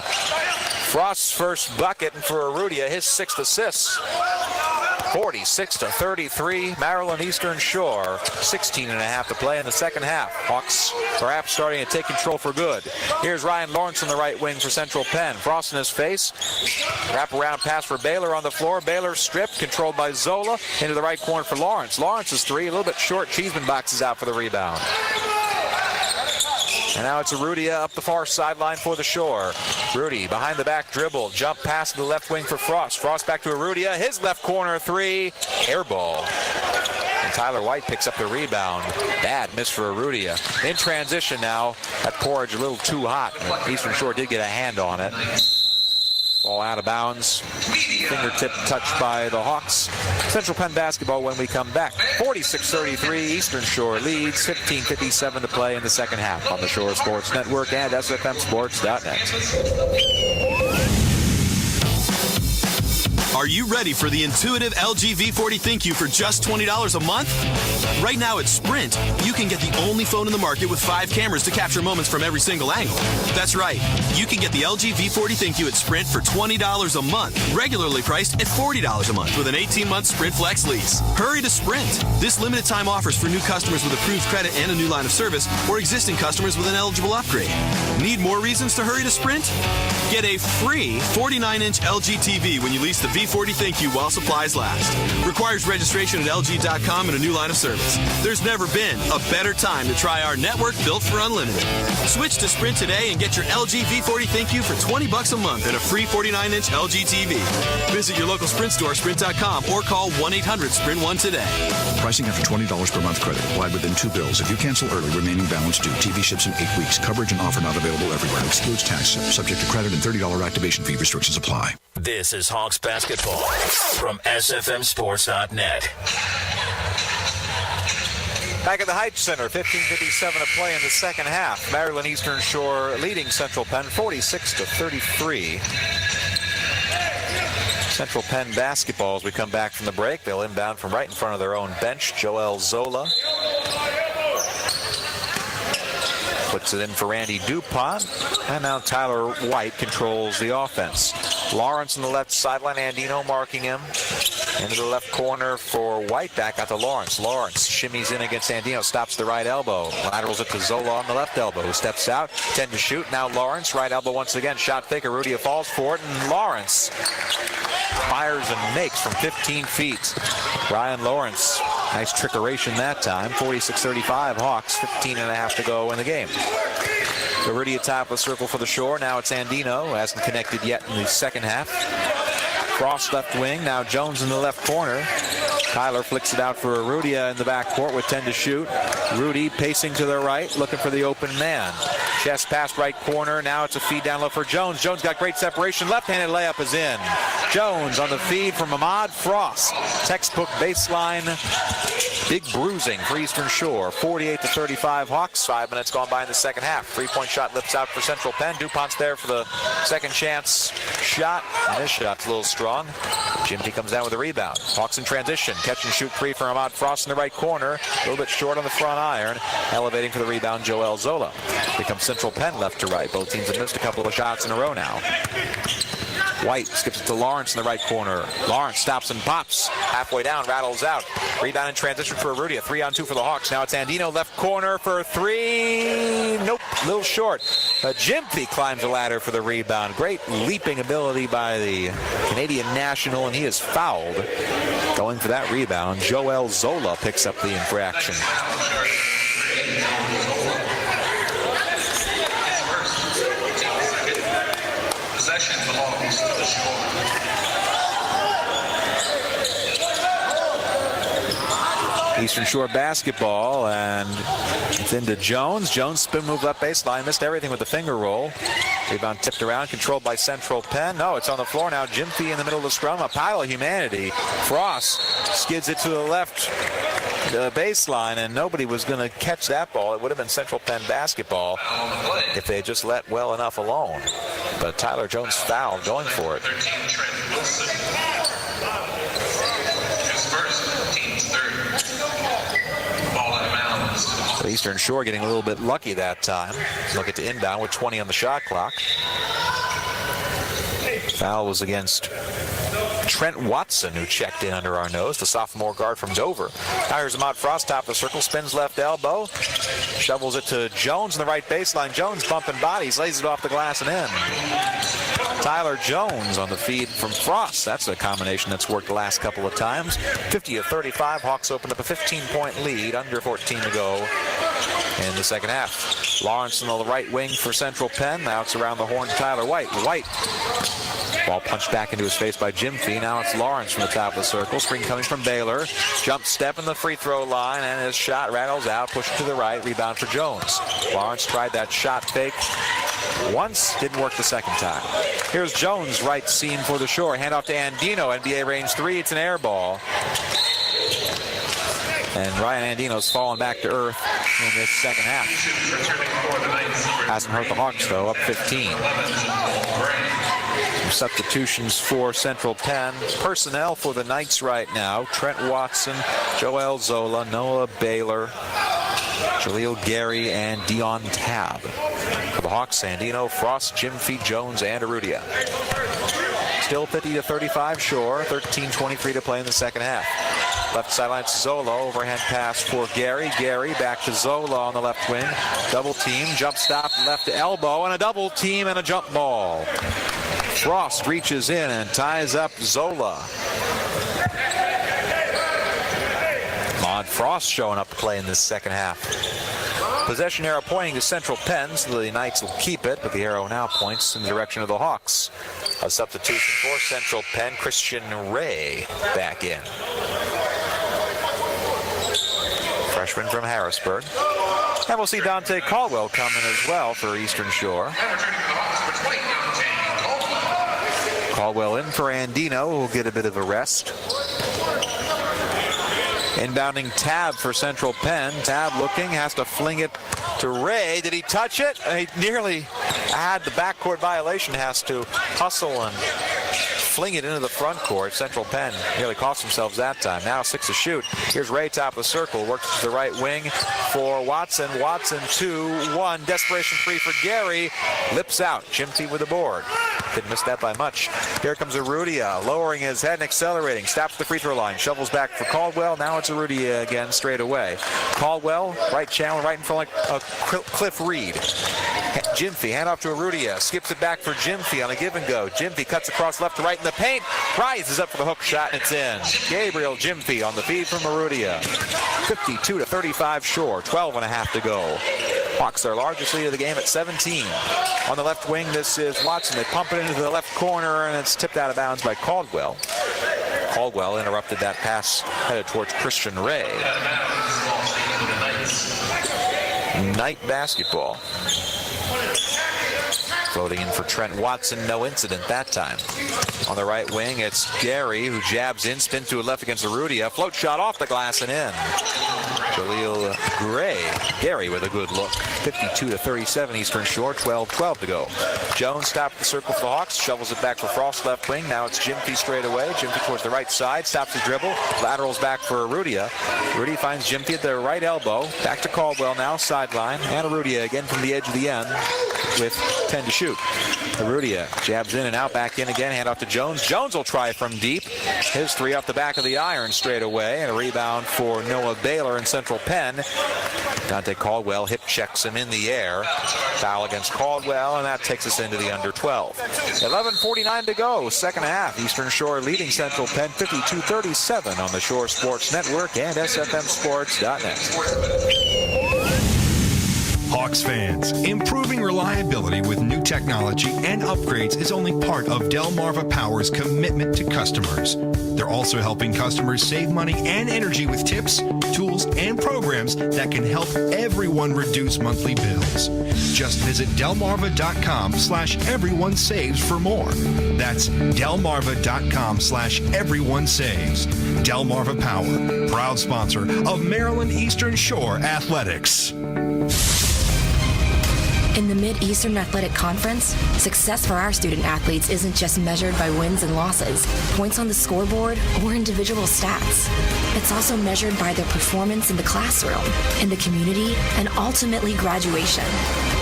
Frost's first bucket, and for Arudia, his 6th assist. 46-33, Maryland Eastern Shore. 16.5 to play in the second half. Hawks perhaps starting to take control for good. Here's Ryan Lawrence on the right wing for Central Penn. Frost in his face. Wraparound pass for Baylor on the floor. Baylor stripped, controlled by Zola. Into the right corner for Lawrence. Lawrence's 3, a little bit short. Cheeseman boxes out for the rebound. And now it's Arudia up the far sideline for the Shore. Rudy behind the back dribble. Jump pass to the left wing for Frost. Frost back to Arudia. His left corner 3. Air ball. And Tyler White picks up the rebound. Bad miss for Arudia. In transition now. That porridge a little too hot. Eastern Shore did get a hand on it. Ball out of bounds. Fingertip touched by the Hawks. Central Penn basketball when we come back. 46-33, Eastern Shore leads. 15:57 to play in the second half on the Shore Sports Network and SFMSports.net. Are you ready for the intuitive LG V40 ThinQ for just $20 a month? Right now at Sprint, you can get the only phone in the market with 5 cameras to capture moments from every single angle. That's right. You can get the LG V40 ThinQ at Sprint for $20 a month, regularly priced at $40 a month with an 18-month Sprint Flex lease. Hurry to Sprint. This limited time offers for new customers with approved credit and a new line of service, or existing customers with an eligible upgrade. Need more reasons to hurry to Sprint? Get a free 49-inch LG TV when you lease the V40 ThinQ while supplies last. Requires registration at LG.com and a new line of service. There's never been a better time to try our network built for unlimited. Switch to Sprint today and get your LG V40 ThinQ for $20 a month and a free 49-inch LG TV. Visit your local Sprint store, Sprint.com, or call 1-800-SPRINT1 today. Pricing after $20 per month credit. Applied within 2 bills. If you cancel early, remaining balance due. TV ships in 8 weeks. Coverage and offer not available everywhere. Excludes tax. Subject to credit and $30 activation fee. Restrictions apply. This is Hawks basketball from SFMSports.net. Back at the Heights Center, 15:57 to play in the second half. Maryland Eastern Shore leading Central Penn 46-33. Central Penn basketball as we come back from the break. They'll inbound from right in front of their own bench. Joel Zola puts it in for Randy DuPont. And now Tyler White controls the offense. Lawrence on the left sideline. Andino marking him. Into the left corner for White. Back out to Lawrence. Lawrence shimmies in against Andino. Stops the right elbow. Laterals it to Zola on the left elbow. Who steps out. 10 to shoot. Now Lawrence. Right elbow once again. Shot fake. Arudia falls for it. And Lawrence fires and makes from 15 feet. Ryan Lawrence. Nice trickeration that time. 46-35 Hawks. 15.5 to go in the game. Arudia top of the circle for the Shore. Now it's Andino. Hasn't connected yet in the second half. Cross left wing. Now Jones in the left corner. Tyler flicks it out for Arudia in the backcourt with 10 to shoot. Rudy pacing to the right, looking for the open man. Chest pass right corner. Now it's a feed down low for Jones. Jones got great separation. Left-handed layup is in. Jones on the feed from Ahmad Frost. Textbook baseline. Big bruising for Eastern Shore. 48-35 Hawks. 5 minutes gone by in the second half. 3-point shot lifts out for Central Penn. DuPont's there for the second chance shot. And this shot's a little strong. Jimty comes down with a rebound. Hawks in transition. Catch and shoot 3 for Ahmad Frost in the right corner. A little bit short on the front iron. Elevating for the rebound, Joel Zola. Here comes Central Penn left to right. Both teams have missed a couple of shots in a row now. White skips it to Lawrence in the right corner. Lawrence stops and pops. Halfway down, rattles out. Rebound in transition for Arudia. 3-on-2 for the Hawks. Now it's Andino left corner for 3. Nope, a little short. Jimty climbs the ladder for the rebound. Great leaping ability by the Canadian national, and he is fouled. Going for that rebound, Joel Zola picks up the infraction. Possession belongs to the Shore. Eastern Shore basketball, and it's into Jones. Jones spin move up baseline, missed everything with the finger roll. Rebound tipped around, controlled by Central Penn. No, it's on the floor now. Jimty in the middle of the scrum, a pile of humanity. Frost skids it to the left baseline, and nobody was going to catch that ball. It would have been Central Penn basketball if they had just let well enough alone. But Tyler Jones fouled, going for it. 13, Trent Wilson. His first, team's third. Ball out of bounds. So Eastern Shore getting a little bit lucky that time. They'll get to inbound with 20 on the shot clock. Foul was against Trent Watson, who checked in under our nose, the sophomore guard from Dover. Now here's Ahmad Frost, top of the circle, spins left elbow, shovels it to Jones in the right baseline. Jones bumping bodies, lays it off the glass and in. Tyler Jones on the feed from Frost. That's a combination that's worked the last couple of times. 50-35, Hawks opened up a 15-point lead, under 14 to go in the second half. Lawrence on the right wing for Central Penn. Now it's around the horn to Tyler White. White. Ball punched back into his face by Jimty. Now it's Lawrence from the top of the circle. Screen coming from Baylor. Jump step in the free throw line, and his shot rattles out. Pushed to the right. Rebound for Jones. Lawrence tried that shot fake once. Didn't work the second time. Here's Jones, right seam for the Shore. Hand off to Andino. NBA range 3. It's an air ball. And Ryan Andino's fallen back to earth in this second half. Hasn't hurt the Hawks, though, up 15. Substitutions for Central Penn. Personnel for the Knights right now: Trent Watson, Joel Zola, Noah Baylor, Jaleel Gary, and Dion Tabb. For the Hawks, Sandino, Frost, Jimfy, Jones, and Arudia. Still 50-35 Shore, 13:23 to play in the second half. Left sideline to Zola, overhand pass for Gary. Gary back to Zola on the left wing. Double team, jump stop, left elbow, and a double team and a jump ball. Frost reaches in and ties up Zola. Ahmad Frost showing up to play in this second half. Possession arrow pointing to Central Penn, so the Knights will keep it, but the arrow now points in the direction of the Hawks. A substitution for Central Penn, Christian Ray back in. Freshman from Harrisburg. And we'll see Dante Caldwell come in as well for Eastern Shore. Caldwell in for Andino, who will get a bit of a rest. Inbounding Tabb for Central Penn. Tabb looking, has to fling it to Ray. Did he touch it? He nearly had the backcourt violation, has to hustle and fling it into the front court. Central Penn nearly cost themselves that time. Now 6 to shoot. Here's Ray, top of the circle, works to the right wing for Watson. Watson 2-1. Desperation 3 for Gary. Lips out. Jimty with the board. Didn't miss that by much. Here comes Arudia, lowering his head and accelerating. Stops the free throw line. Shovels back for Caldwell. Now it's Arudia again straight away. Caldwell, right channel, right in front like a Cliff Reed. Jimfy, hand off to Arudia. Skips it back for Jimfy on a give and go. Jimfy cuts across left to right in the paint. Rises up for the hook shot and it's in. Gabriel Jimfy on the feed from Arudia. 52-35 Shore. 12.5 to go. Hawks their largest lead of the game at 17. On the left wing, this is Watson. They pump it into the left corner, and it's tipped out of bounds by Caldwell. Caldwell interrupted that pass headed towards Christian Ray. Knight basketball. Floating in for Trent Watson, no incident that time. On the right wing, it's Gary who jabs in, spin to a left against Arudia. Float shot off the glass and in. Jaleel Gary with a good look. 52-37 Eastern Shore, 12-12 to go. Jones stopped the circle for the Hawks, shovels it back for Frost left wing. Now it's Jimfy straight away. Jimfy towards the right side, stops the dribble, laterals back for Arudia. Arudia finds Jimfy at the right elbow. Back to Caldwell now, sideline. And Arudia again from the edge of the end with 10 to shoot. Arudia jabs in and out, back in again, hand off to Jones. Jones will try from deep. His three off the back of the iron straight away, and a rebound for Noah Baylor in Central Penn. Dante Caldwell hip checks him in the air. Foul against Caldwell, and that takes us into the under 12. 11:49 to go, second half. Eastern Shore leading Central Penn 52-37 on the Shore Sports Network and SFMSports.net. Hawks fans, improving reliability with new technology and upgrades is only part of Delmarva Power's commitment to customers. They're also helping customers save money and energy with tips, tools, and programs that can help everyone reduce monthly bills. Just visit delmarva.com/everyonesaves for more. That's delmarva.com/everyonesaves. Delmarva Power, proud sponsor of Maryland Eastern Shore Athletics. In the Mid-Eastern Athletic Conference, success for our student athletes isn't just measured by wins and losses, points on the scoreboard, or individual stats. It's also measured by their performance in the classroom, in the community, and ultimately graduation.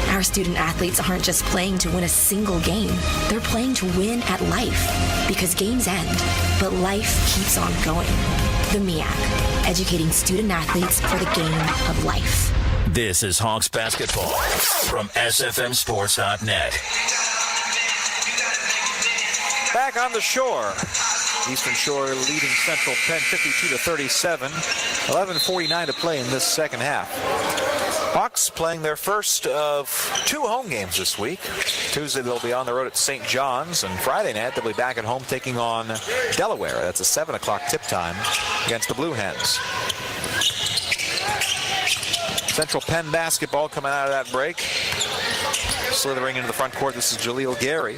Our student athletes aren't just playing to win a single game. They're playing to win at life, because games end, but life keeps on going. The MEAC, educating student athletes for the game of life. This is Hawks basketball from SFMSports.net. Back on the Shore. Eastern Shore leading Central Penn 52-37. 11:49 to play in this second half. Hawks playing their first of 2 home games this week. Tuesday they'll be on the road at St. John's, and Friday night they'll be back at home taking on Delaware. That's a 7 o'clock tip time against the Blue Hens. Central Penn basketball coming out of that break. Slithering into the front court, this is Jaleel Gary.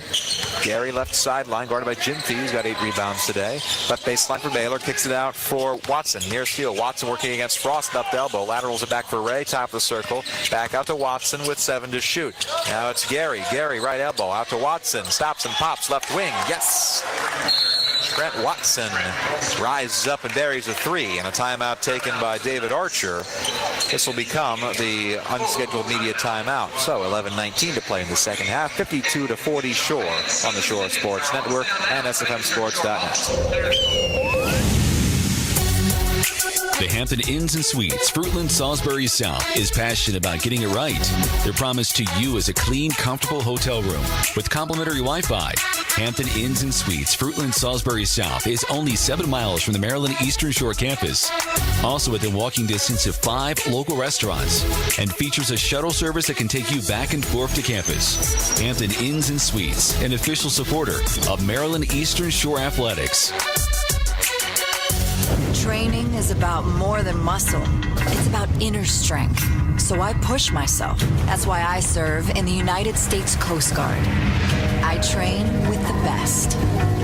Gary left sideline, guarded by Jim Fee, who's got 8 rebounds today. Left baseline for Baylor, kicks it out for Watson. Near field, Watson working against Frost, left elbow. Laterals it back for Ray, top of the circle. Back out to Watson with 7 to shoot. Now it's Gary. Gary, right elbow, out to Watson. Stops and pops, left wing. Yes! Trent Watson rises up and buries a 3, and a timeout taken by David Archer. This will become the unscheduled media timeout. So 11:19 to play in the second half. 52-40 Shore on the Shore Sports Network and SFMSports.net. The Hampton Inns and Suites, Fruitland, Salisbury South, is passionate about getting it right. Their promise to you is a clean, comfortable hotel room with complimentary Wi-Fi. Hampton Inns and Suites, Fruitland, Salisbury South, is only 7 miles from the Maryland Eastern Shore campus. Also within walking distance of 5 local restaurants, and features a shuttle service that can take you back and forth to campus. Hampton Inns and Suites, an official supporter of Maryland Eastern Shore Athletics. Training is about more than muscle. It's about inner strength. So I push myself. That's why I serve in the United States Coast Guard. I train with the best.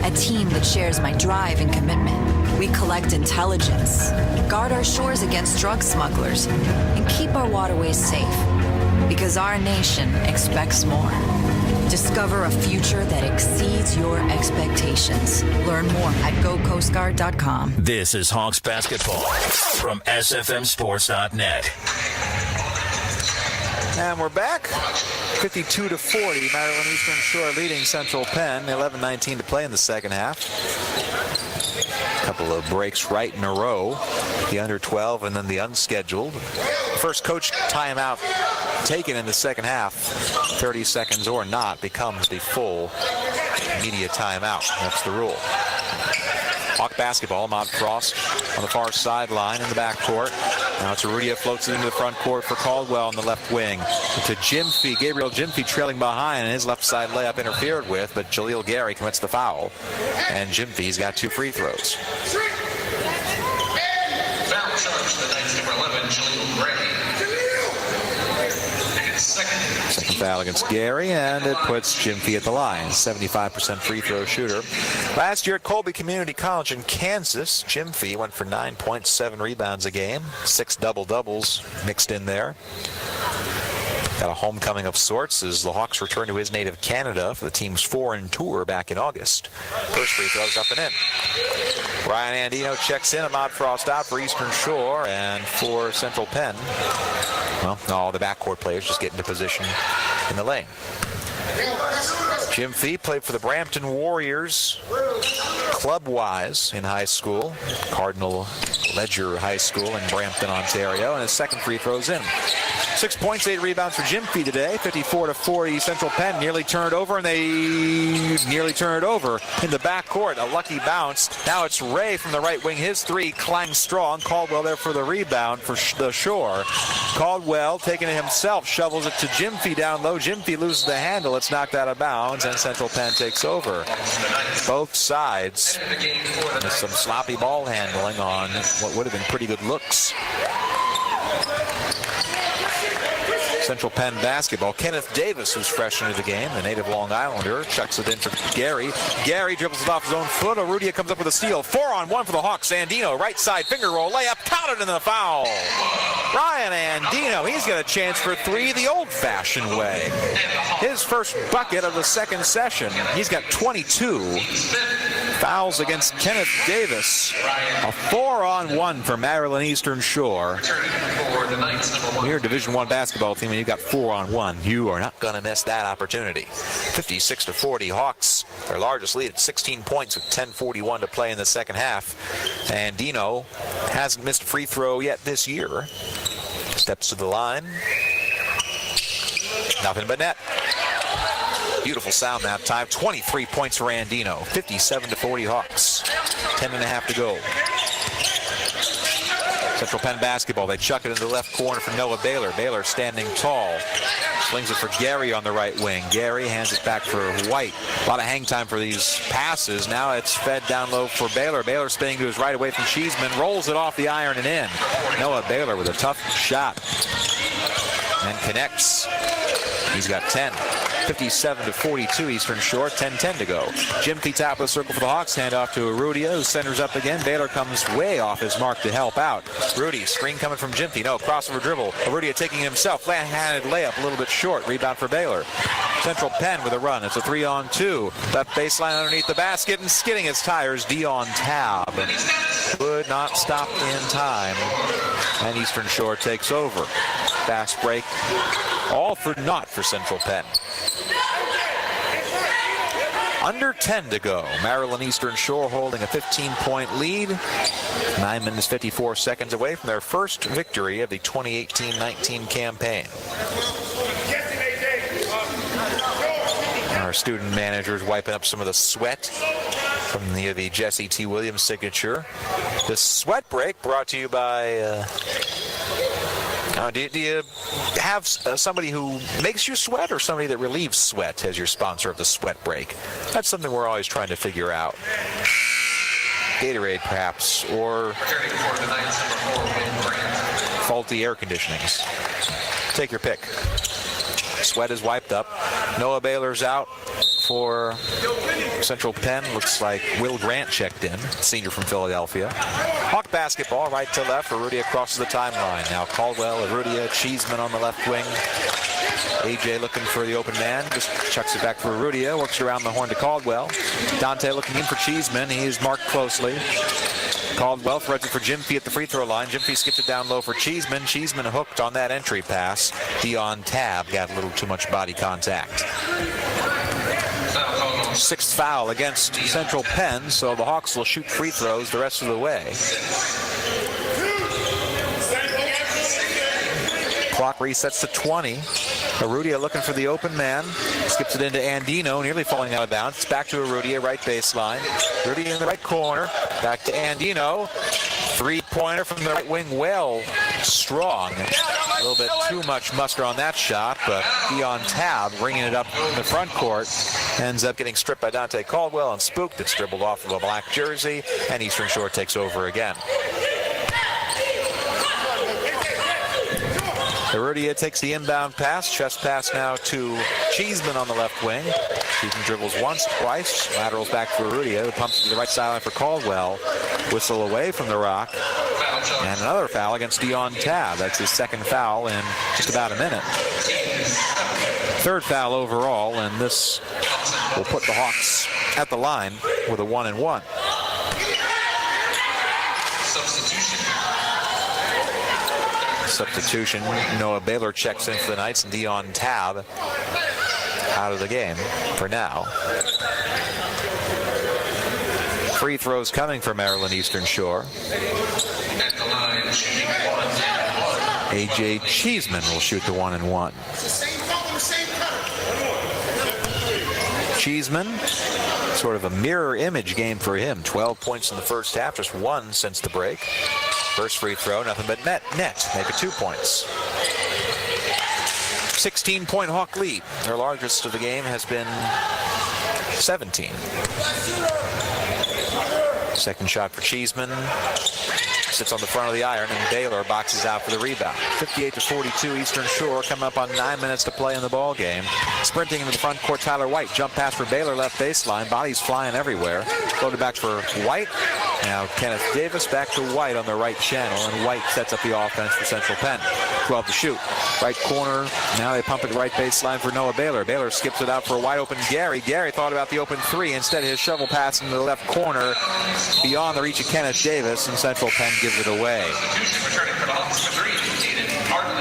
A team that shares my drive and commitment. We collect intelligence, guard our shores against drug smugglers, and keep our waterways safe. Because our nation expects more. Discover a future that exceeds your expectations. Learn more at gocoastguard.com. This is Hawks basketball from SFMSports.net. And we're back. 52-40, Maryland Eastern Shore leading Central Penn. 11:19 to play in the second half. A couple of breaks right in a row. The under 12 and then the unscheduled. First coach timeout taken in the second half, 30 seconds or not, becomes the full media timeout. That's the rule. Hawk basketball, Ahmad Frost on the far sideline in the backcourt. Now it's Rudia, floats it into the front court for Caldwell on the left wing. To Jim Fee, Gabriel Jim Fee trailing behind, and his left side layup interfered with, but Jaleel Gary commits the foul. And Jim Fee's got 2 free throws. Foul charge to the Knights, number 11, Jaleel Gray. Second foul against Gary, and it puts Jim Fee at the line. 75% free throw shooter. Last year at Colby Community College in Kansas, Jim Fee went for 9.7 rebounds a game. 6 double-doubles mixed in there. Got a homecoming of sorts as the Hawks return to his native Canada for the team's foreign tour back in August. First free throws up and in. Ryan Andino checks in. Ahmad Frost out for Eastern Shore, and for Central Penn, well, all the backcourt players just get into position in the lane. Jim Fee played for the Brampton Warriors club-wise in high school. Cardinal Ledger High School in Brampton, Ontario, and his second free throw's in. 6 points, 8 rebounds for Jim Fee today. 54-40. Central Penn nearly turned over, and they nearly turned it over in the backcourt. A lucky bounce. Now it's Ray from the right wing. His 3 clangs strong. Caldwell there for the rebound for the Shore. Caldwell taking it himself, shovels it to Jim Fee down low. Jim Fee loses the handle. It's knocked out of bounds, and Central Penn takes over. Both sides with some sloppy ball handling on what would have been pretty good looks. Central Penn basketball. Kenneth Davis, who's fresh into the game, the native Long Islander, chucks it in for Gary. Gary dribbles it off his own foot. Arudia comes up with a steal. 4-on-1 for the Hawks. Andino, right side finger roll, layup, counted in the foul. Ryan Andino, he's got a chance for 3 the old-fashioned way. His first bucket of the second session. He's got 22 fouls against Kenneth Davis. A 4-on-1 for Maryland Eastern Shore. You're a Division I basketball team and you've got 4-on-1. You are not going to miss that opportunity. 56-40 Hawks, their largest lead at 16 points with 10:41 to play in the second half. And Dino hasn't missed a free throw yet this year. Steps to the line. Nothing but net. Beautiful sound that time. 23 points for Andino. 57-40 Hawks. 10.5 to go. Central Penn basketball. They chuck it into the left corner for Noah Baylor. Baylor standing tall. Slings it for Gary on the right wing. Gary hands it back for White. A lot of hang time for these passes. Now it's fed down low for Baylor. Baylor spinning to his right away from Cheeseman. Rolls it off the iron and in. Noah Baylor with a tough shot. And connects. He's got 10. 57-42 Eastern Shore, 10-10 to go. Gyamfi top of the circle for the Hawks, hand off to Arudia, who centers up again. Baylor comes way off his mark to help out. Rudy, screen coming from Gyamfi. No, crossover dribble. Arudia taking it himself. Flat-handed layup, a little bit short. Rebound for Baylor. Central Penn with a run. It's a 3-on-2. Left baseline underneath the basket and skidding his tires. Dion Tab could not stop in time. And Eastern Shore takes over. Fast break. All for naught for Central Penn. Under 10 to go. Maryland Eastern Shore holding a 15-point lead. 9 minutes, 54 seconds away from their first victory of the 2018-19 campaign. Our student managers wiping up some of the sweat from the Jesse T. Williams signature. The sweat break brought to you by... Do you have somebody who makes you sweat or somebody that relieves sweat as your sponsor of the sweat break? That's something we're always trying to figure out. Gatorade, perhaps, or faulty air conditionings. Take your pick. Sweat is wiped up. Noah Baylor's out for Central Penn. Looks like Will Grant checked in, senior from Philadelphia. Hawk basketball, right to left. Arudia crosses the timeline. Now Caldwell, Arudia, Cheeseman on the left wing. AJ looking for the open man. Just chucks it back for Arudia. Works around the horn to Caldwell. Dante looking in for Cheeseman. He is marked closely. Caldwell threads it for Gyamfi at the free throw line. Gyamfi skips it down low for Cheeseman. Cheeseman hooked on that entry pass. Dion Tab got a little too much body contact. Sixth foul against Central Penn, so the Hawks will shoot free throws the rest of the way. Clock resets to 20. Arudia looking for the open man. Skips it into Andino, nearly falling out of bounds. It's back to Arudia, right baseline. Arudia in the right corner. Back to Andino. Three-pointer from the right wing, well strong. A little bit too much muster on that shot, but Dion Tab bringing it up in the front court. Ends up getting stripped by Dante Caldwell and spooked. It's dribbled off of a black jersey, and Eastern Shore takes over again. Arudia takes the inbound pass. Chest pass now to Cheeseman on the left wing. Cheeseman dribbles once, twice. Laterals back for Arudia. The pumps to the right sideline for Caldwell. Whistle away from the rock. And another foul against Dion Tab. That's his second foul in just about a minute. Third foul overall, and this will put the Hawks at the line with a 1-and-1. Substitution. Noah Baylor checks in for the Knights, and Dion Tab out of the game for now. Free throws coming for Maryland Eastern Shore. AJ Cheeseman will shoot the 1-and-1. Cheeseman, sort of a mirror image game for him. 12 points in the first half, just one since the break. First free throw, nothing but net. Make it 2 points. 16-point Hawk lead. Their largest of the game has been 17. Second shot for Cheeseman. Sits on the front of the iron, and Baylor boxes out for the rebound. 58-42 Eastern Shore, coming up on 9 minutes to play in the ball game. Sprinting into the front court, Tyler White. Jump pass for Baylor, left baseline. Bodies flying everywhere. Floated back for White. Now Kenneth Davis back to White on the right channel, and White sets up the offense for Central Penn. 12 to shoot. Right corner. Now they pump it right baseline for Noah Baylor. Baylor skips it out for a wide open Gary. Gary thought about the open three. Instead, his shovel pass into the left corner beyond the reach of Kenneth Davis, and Central Penn gives it away.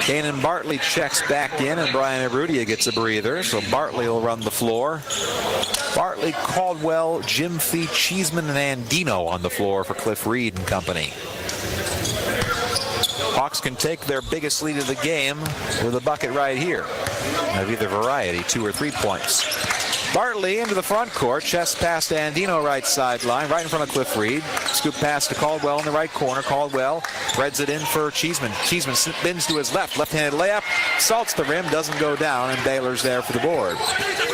Kanan Bartley checks back in, and Brian Arudia gets a breather, so Bartley will run the floor. Bartley, Caldwell, Gyamfi, Cheeseman, and Andino on the floor for Cliff Reed and company. Hawks can take their biggest lead of the game with a bucket right here. Of either variety, 2 or 3 points. Bartley into the front court, chest pass to Andino right sideline, right in front of Cliff Reed. Scoop pass to Caldwell in the right corner. Caldwell threads it in for Cheeseman. Cheeseman spins to his left-handed layup, salts the rim, doesn't go down, and Baylor's there for the board.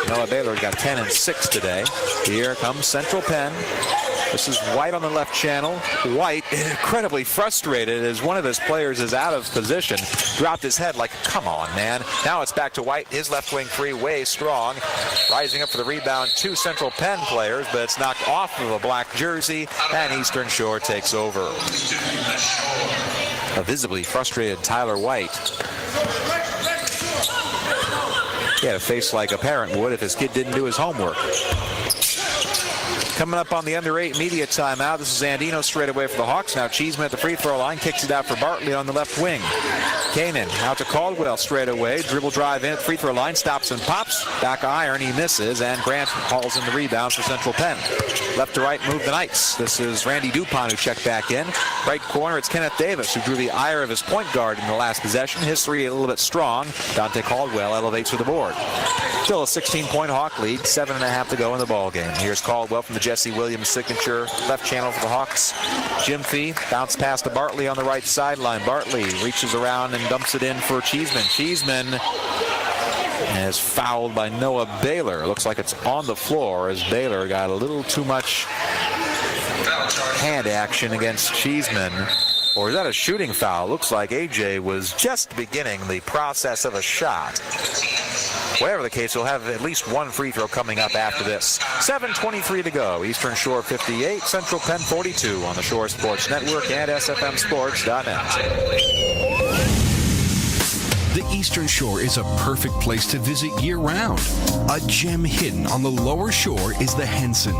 Noah Baylor got 10 and 6 today. Here comes Central Penn. This is White on the left channel. White, incredibly frustrated as one of his players is out of position. Dropped his head like, come on, man. Now it's back to White. His left wing three, way strong. Rising up for the rebound, 2 Central Penn players, but it's knocked off of a black jersey, and Eastern Shore takes over. A visibly frustrated Tyler White. He had a face like a parent would if his kid didn't do his homework. Coming up on the under 8 media timeout, this is Andino straight away for the Hawks. Now Cheeseman at the free throw line, kicks it out for Bartley on the left wing. Kanan out to Caldwell straight away, dribble drive in at the free throw line, stops and pops, back iron, he misses, and Grant hauls in the rebound for Central Penn. Left to right move the Knights. This is Randy Dupont who checked back in. Right corner, it's Kenneth Davis who drew the ire of his point guard in the last possession. His three a little bit strong. Dante Caldwell elevates to the board. Still a 16-point Hawk lead, 7.5 to go in the ball game. Here's Caldwell from the Jesse Williams signature left channel for the Hawks. Jim Fee bounce pass to Bartley on the right sideline. Bartley reaches around and dumps it in for Cheeseman. Cheeseman is fouled by Noah Baylor. Looks like it's on the floor as Baylor got a little too much hand action against Cheeseman. Or is that a shooting foul? Looks like AJ was just beginning the process of a shot. Whatever the case, he'll have at least one free throw coming up after this. 7:23 to go. Eastern Shore 58, Central Penn 42 on the Shore Sports Network and SFMSports.net. The Eastern Shore is a perfect place to visit year-round. A gem hidden on the lower shore is the Henson,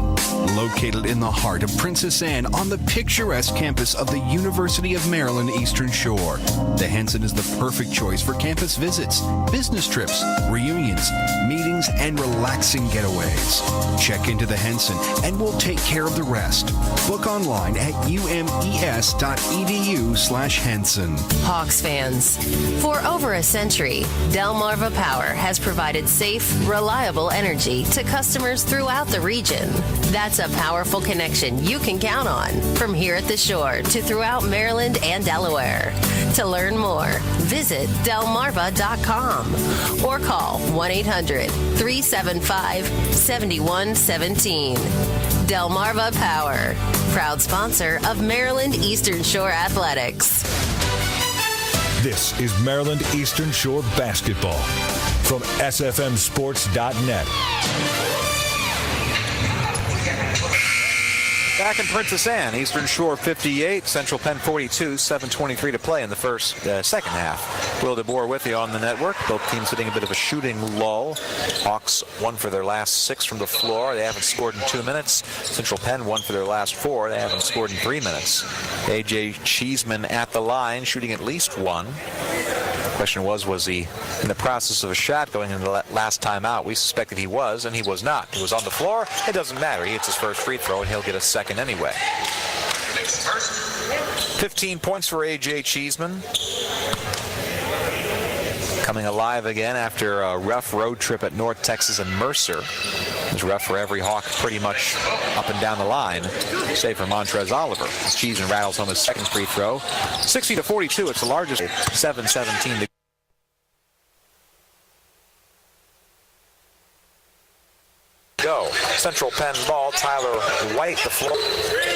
located in the heart of Princess Anne on the picturesque campus of the University of Maryland Eastern Shore. The Henson is the perfect choice for campus visits, business trips, reunions, meetings, and relaxing getaways. Check into the Henson and we'll take care of the rest. Book online at umes.edu/Henson. Hawks fans, for over a century, Delmarva Power has provided safe, reliable energy to customers throughout the region. That's a powerful connection you can count on from here at the shore to throughout Maryland and Delaware. To learn more, visit delmarva.com or call 1-800-375-7117. Delmarva Power, proud sponsor of Maryland Eastern Shore Athletics. This is Maryland Eastern Shore basketball from SFMSports.net. Back in Princess Anne, Eastern Shore 58, Central Penn 42, 7:23 to play in the second half. Will DeBoer with you on the network. Both teams hitting a bit of a shooting lull. Hawks won for their last 6 from the floor. They haven't scored in 2 minutes. Central Penn won for their last 4. They haven't scored in 3 minutes. A.J. Cheeseman at the line, shooting at least 1. The question was he in the process of a shot going into the last timeout? We suspected he was, and he was not. He was on the floor. It doesn't matter. He hits his first free throw, and he'll get a second anyway. 15 points for A.J. Cheeseman. Coming alive again after a rough road trip at North Texas and Mercer. It was rough for every Hawk pretty much up and down the line, save for Montrez Oliver. Cheeseman rattles home his second free throw. 60-42, it's the largest. 7:17 to go. Central Penn ball, Tyler White, the floor.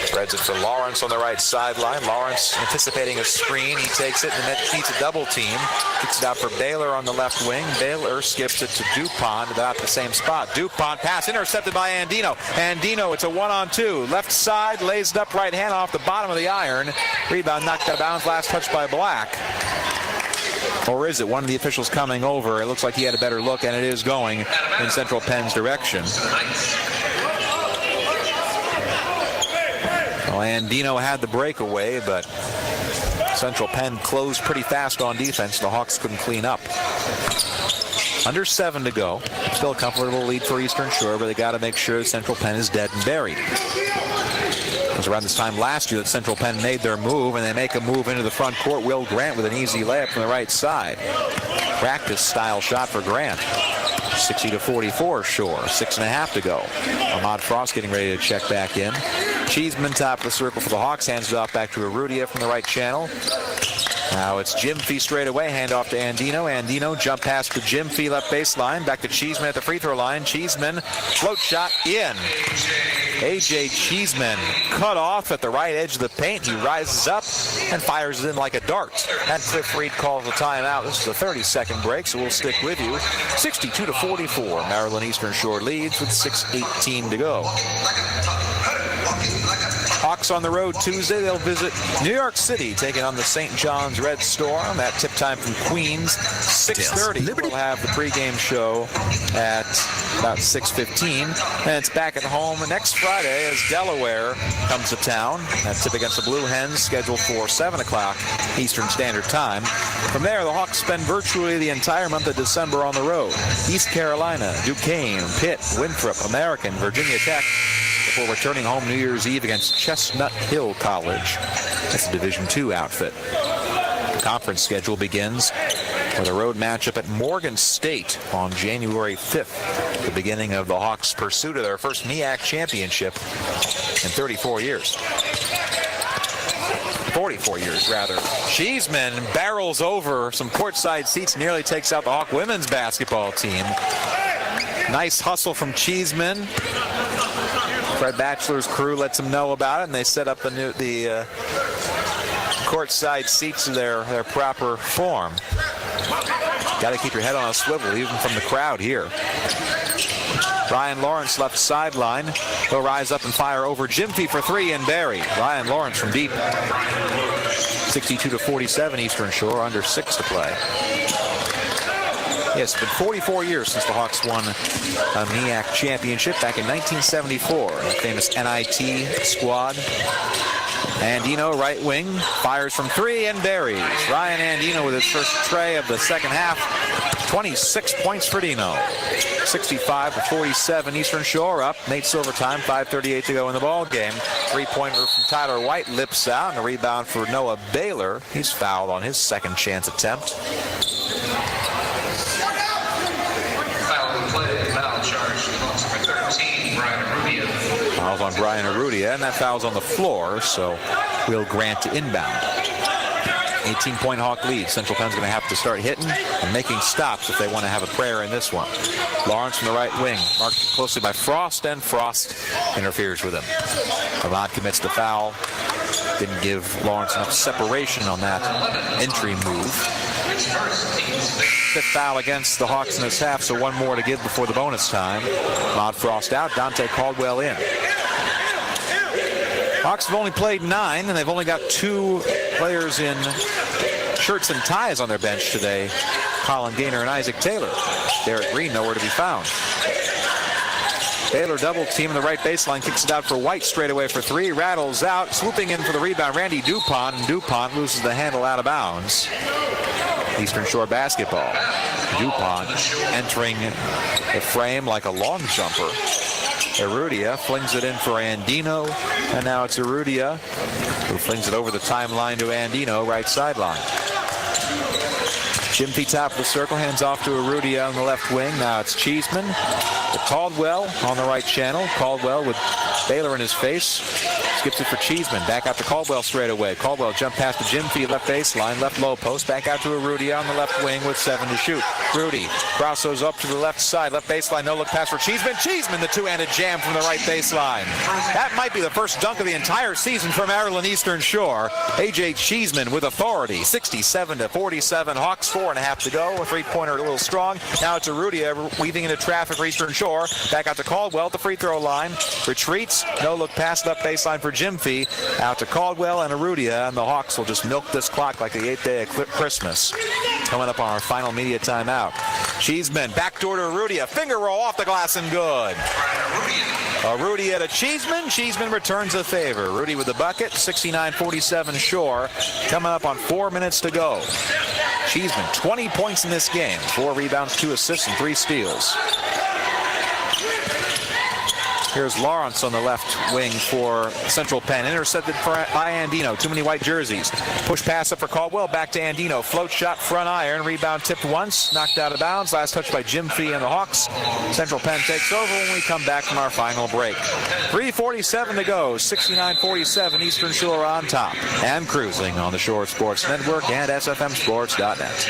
Spreads it for Lawrence on the right sideline. Lawrence anticipating a screen. He takes it and then beats a double team. Kicks it out for Baylor on the left wing. Baylor skips it to Dupont, about the same spot. Dupont pass intercepted by Andino. Andino, it's a 1-on-2. Left side, lays it up right hand off the bottom of the iron. Rebound knocked out of bounds, last touch by Black. Or is it one of the officials coming over? It looks like he had a better look, and it is going in Central Penn's direction. Well, Andino had the breakaway, but Central Penn closed pretty fast on defense. The Hawks couldn't clean up. Under 7 to go. Still a comfortable lead for Eastern Shore, but they got to make sure Central Penn is dead and buried. It was around this time last year that Central Penn made their move, and they make a move into the front court. Will Grant with an easy layup from the right side. Practice-style shot for Grant. 60-44 Shore. 6.5 to go. Ahmad Frost getting ready to check back in. Cheeseman top of the circle for the Hawks. Hands it off back to Arudia from the right channel. Now it's Jim Fee straight away, handoff to Andino. Andino jump pass to Jim Fee left baseline, back to Cheeseman at the free throw line. Cheeseman, float shot in. A.J. Cheeseman cut off at the right edge of the paint. He rises up and fires it in like a dart. And Cliff Reed calls the timeout. This is a 30-second break, so we'll stick with you. 62-44. Maryland Eastern Shore leads with 6:18 to go. Hawks on the road Tuesday. They'll visit New York City, taking on the St. John's Red Storm. That tip time from Queens, 6:30. We'll have the pregame show at about 6:15. And it's back at home next Friday as Delaware comes to town. That tip against the Blue Hens, scheduled for 7 o'clock Eastern Standard Time. From there, the Hawks spend virtually the entire month of December on the road. East Carolina, Duquesne, Pitt, Winthrop, American, Virginia Tech, before returning home New Year's Eve against Chestnut Hill College. That's a Division II outfit. The conference schedule begins with a road matchup at Morgan State on January 5th, the beginning of the Hawks' pursuit of their first MEAC championship in 34 years. 44 years, rather. Cheeseman barrels over some courtside seats, nearly takes out the Hawk women's basketball team. Nice hustle from Cheeseman. Fred Batchelor's crew lets them know about it, and they set up the courtside seats to their proper form. Got to keep your head on a swivel, even from the crowd here. Ryan Lawrence left sideline. He'll rise up and fire over Jim Fee for three and bury. Ryan Lawrence from deep. 62-47 Eastern Shore, under 6 to play. Yes, it's been 44 years since the Hawks won a MEAC championship back in 1974. The famous NIT squad. Andino, right wing, fires from three and buries. Ryan Andino with his first tray of the second half. 26 points for Dino. 65-47 Eastern Shore up. Nate Silvertime, 5:38 to go in the ball game. Three-pointer from Tyler White lips out, and a rebound for Noah Baylor. He's fouled on his second chance attempt. Foul's on Brian Arrudia, and that foul's on the floor, so we'll grant to inbound. 18-point Hawk lead. Central Penn's going to have to start hitting and making stops if they want to have a prayer in this one. Lawrence from the right wing, marked closely by Frost, and Frost interferes with him. Ahmad commits the foul. Didn't give Lawrence enough separation on that entry move. Fifth foul against the Hawks in this half, so one more to give before the bonus time. Ahmad Frost out, Dante Caldwell in. Hawks have only played 9, and they've only got 2 players in shirts and ties on their bench today. Colin Gaynor and Isaac Taylor. Derek Green nowhere to be found. Baylor double team in the right baseline, kicks it out for White straight away for three, rattles out, swooping in for the rebound, Randy DuPont, and DuPont loses the handle out of bounds. Eastern Shore basketball. DuPont entering the frame like a long jumper. Arrudia flings it in for Andino, and now it's Arrudia who flings it over the timeline to Andino, right sideline. Jim Fee top of the circle, hands off to Arrudia on the left wing. Now it's Cheeseman to Caldwell on the right channel. Caldwell with Baylor in his face. Skips it for Cheeseman. Back out to Caldwell straight away. Caldwell jump pass to Jim Fee, left baseline, left low post. Back out to Arrudia on the left wing with 7 to shoot. Rudy crosses up to the left side. Left baseline, no look pass for Cheeseman. Cheeseman, the two-handed jam from the right baseline. That might be the first dunk of the entire season for Maryland Eastern Shore. A.J. Cheeseman with authority. 67-47. Hawks, 4.5 to go. A three-pointer a little strong. Now it's Arrudia weaving into traffic for Eastern Shore. Back out to Caldwell at the free throw line. Retreats. No look pass left baseline for Jim Fee. Out to Caldwell and Arrudia, and the Hawks will just milk this clock like the 8th day of Christmas. Coming up on our final media timeout. Cheeseman, backdoor to Arrudia. Finger roll off the glass and good. Arrudia to Cheeseman. Cheeseman returns the favor. Rudy with the bucket. 69-47 Shore. Coming up on 4 minutes to go. Cheeseman, 20 points in this game. 4 rebounds, 2 assists, and 3 steals. Here's Lawrence on the left wing for Central Penn. Intercepted by Andino. Too many white jerseys. Push pass up for Caldwell. Back to Andino. Float shot, front iron. Rebound tipped once. Knocked out of bounds. Last touch by Jim Fee and the Hawks. Central Penn takes over when we come back from our final break. 3:47 to go. 69-47. Eastern Shore on top. And cruising on the Shore Sports Network and SFMSports.net.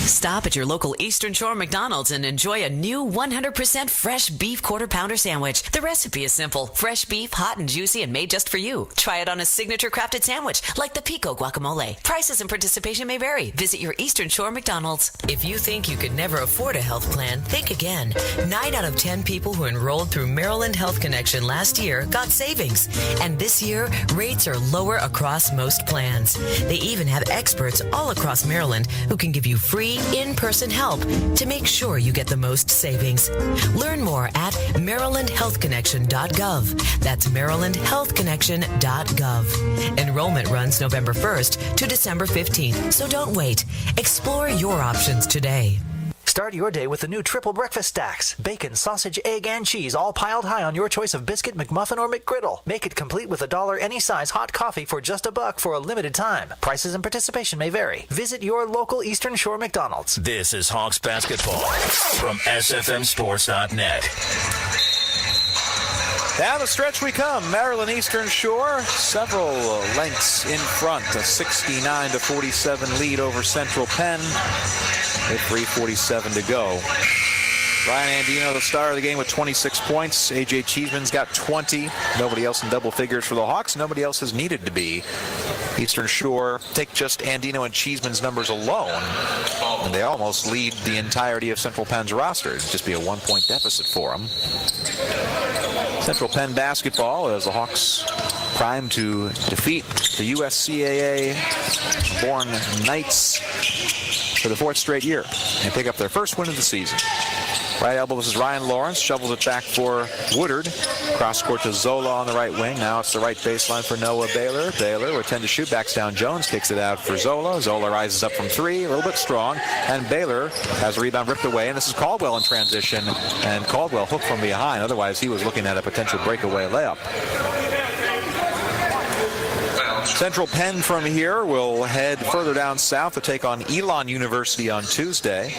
Stop at your local Eastern Shore McDonald's and enjoy a new 100% fresh beef quarter pounder sandwich. The recipe is simple. Fresh beef, hot and juicy and made just for you. Try it on a signature crafted sandwich like the Pico Guacamole. Prices and participation may vary. Visit your Eastern Shore McDonald's. If you think you could never afford a health plan, think again. 9 out of 10 people who enrolled through Maryland Health Connection last year got savings. And this year, rates are lower across most plans. They even have experts all across Maryland who can give you free in-person help to make sure you get the most savings. Learn more at marylandhealthconnection.gov. That's marylandhealthconnection.gov. Enrollment runs November 1st to December 15th, so don't wait. Explore your options today. Start your day with the new triple breakfast stacks. Bacon, sausage, egg, and cheese, all piled high on your choice of biscuit, McMuffin, or McGriddle. Make it complete with $1 any size hot coffee for just $1 for a limited time. Prices and participation may vary. Visit your local Eastern Shore McDonald's. This is Hawks basketball from SFMSports.net. Down the stretch we come. Maryland Eastern Shore, several lengths in front. A 69-47 lead over Central Penn with 3:47 to go. Ryan Andino, the star of the game, with 26 points. A.J. Cheeseman's got 20. Nobody else in double figures for the Hawks. Nobody else has needed to be. Eastern Shore, take just Andino and Cheeseman's numbers alone, and they almost lead the entirety of Central Penn's roster. It'd just be a 1-point deficit for them. Central Penn basketball as the Hawks primed to defeat the USCAA-born Knights for the 4th straight year and pick up their first win of the season. Right elbow, this is Ryan Lawrence, shovels it back for Woodard. Cross court to Zola on the right wing. Now it's the right baseline for Noah Baylor. Baylor with 10 to shoot, backs down Jones, kicks it out for Zola. Zola rises up from 3, a little bit strong, and Baylor has a rebound ripped away, and this is Caldwell in transition, and Caldwell hooked from behind. Otherwise, he was looking at a potential breakaway layup. Central Penn from here will head further down south to take on Elon University on Tuesday.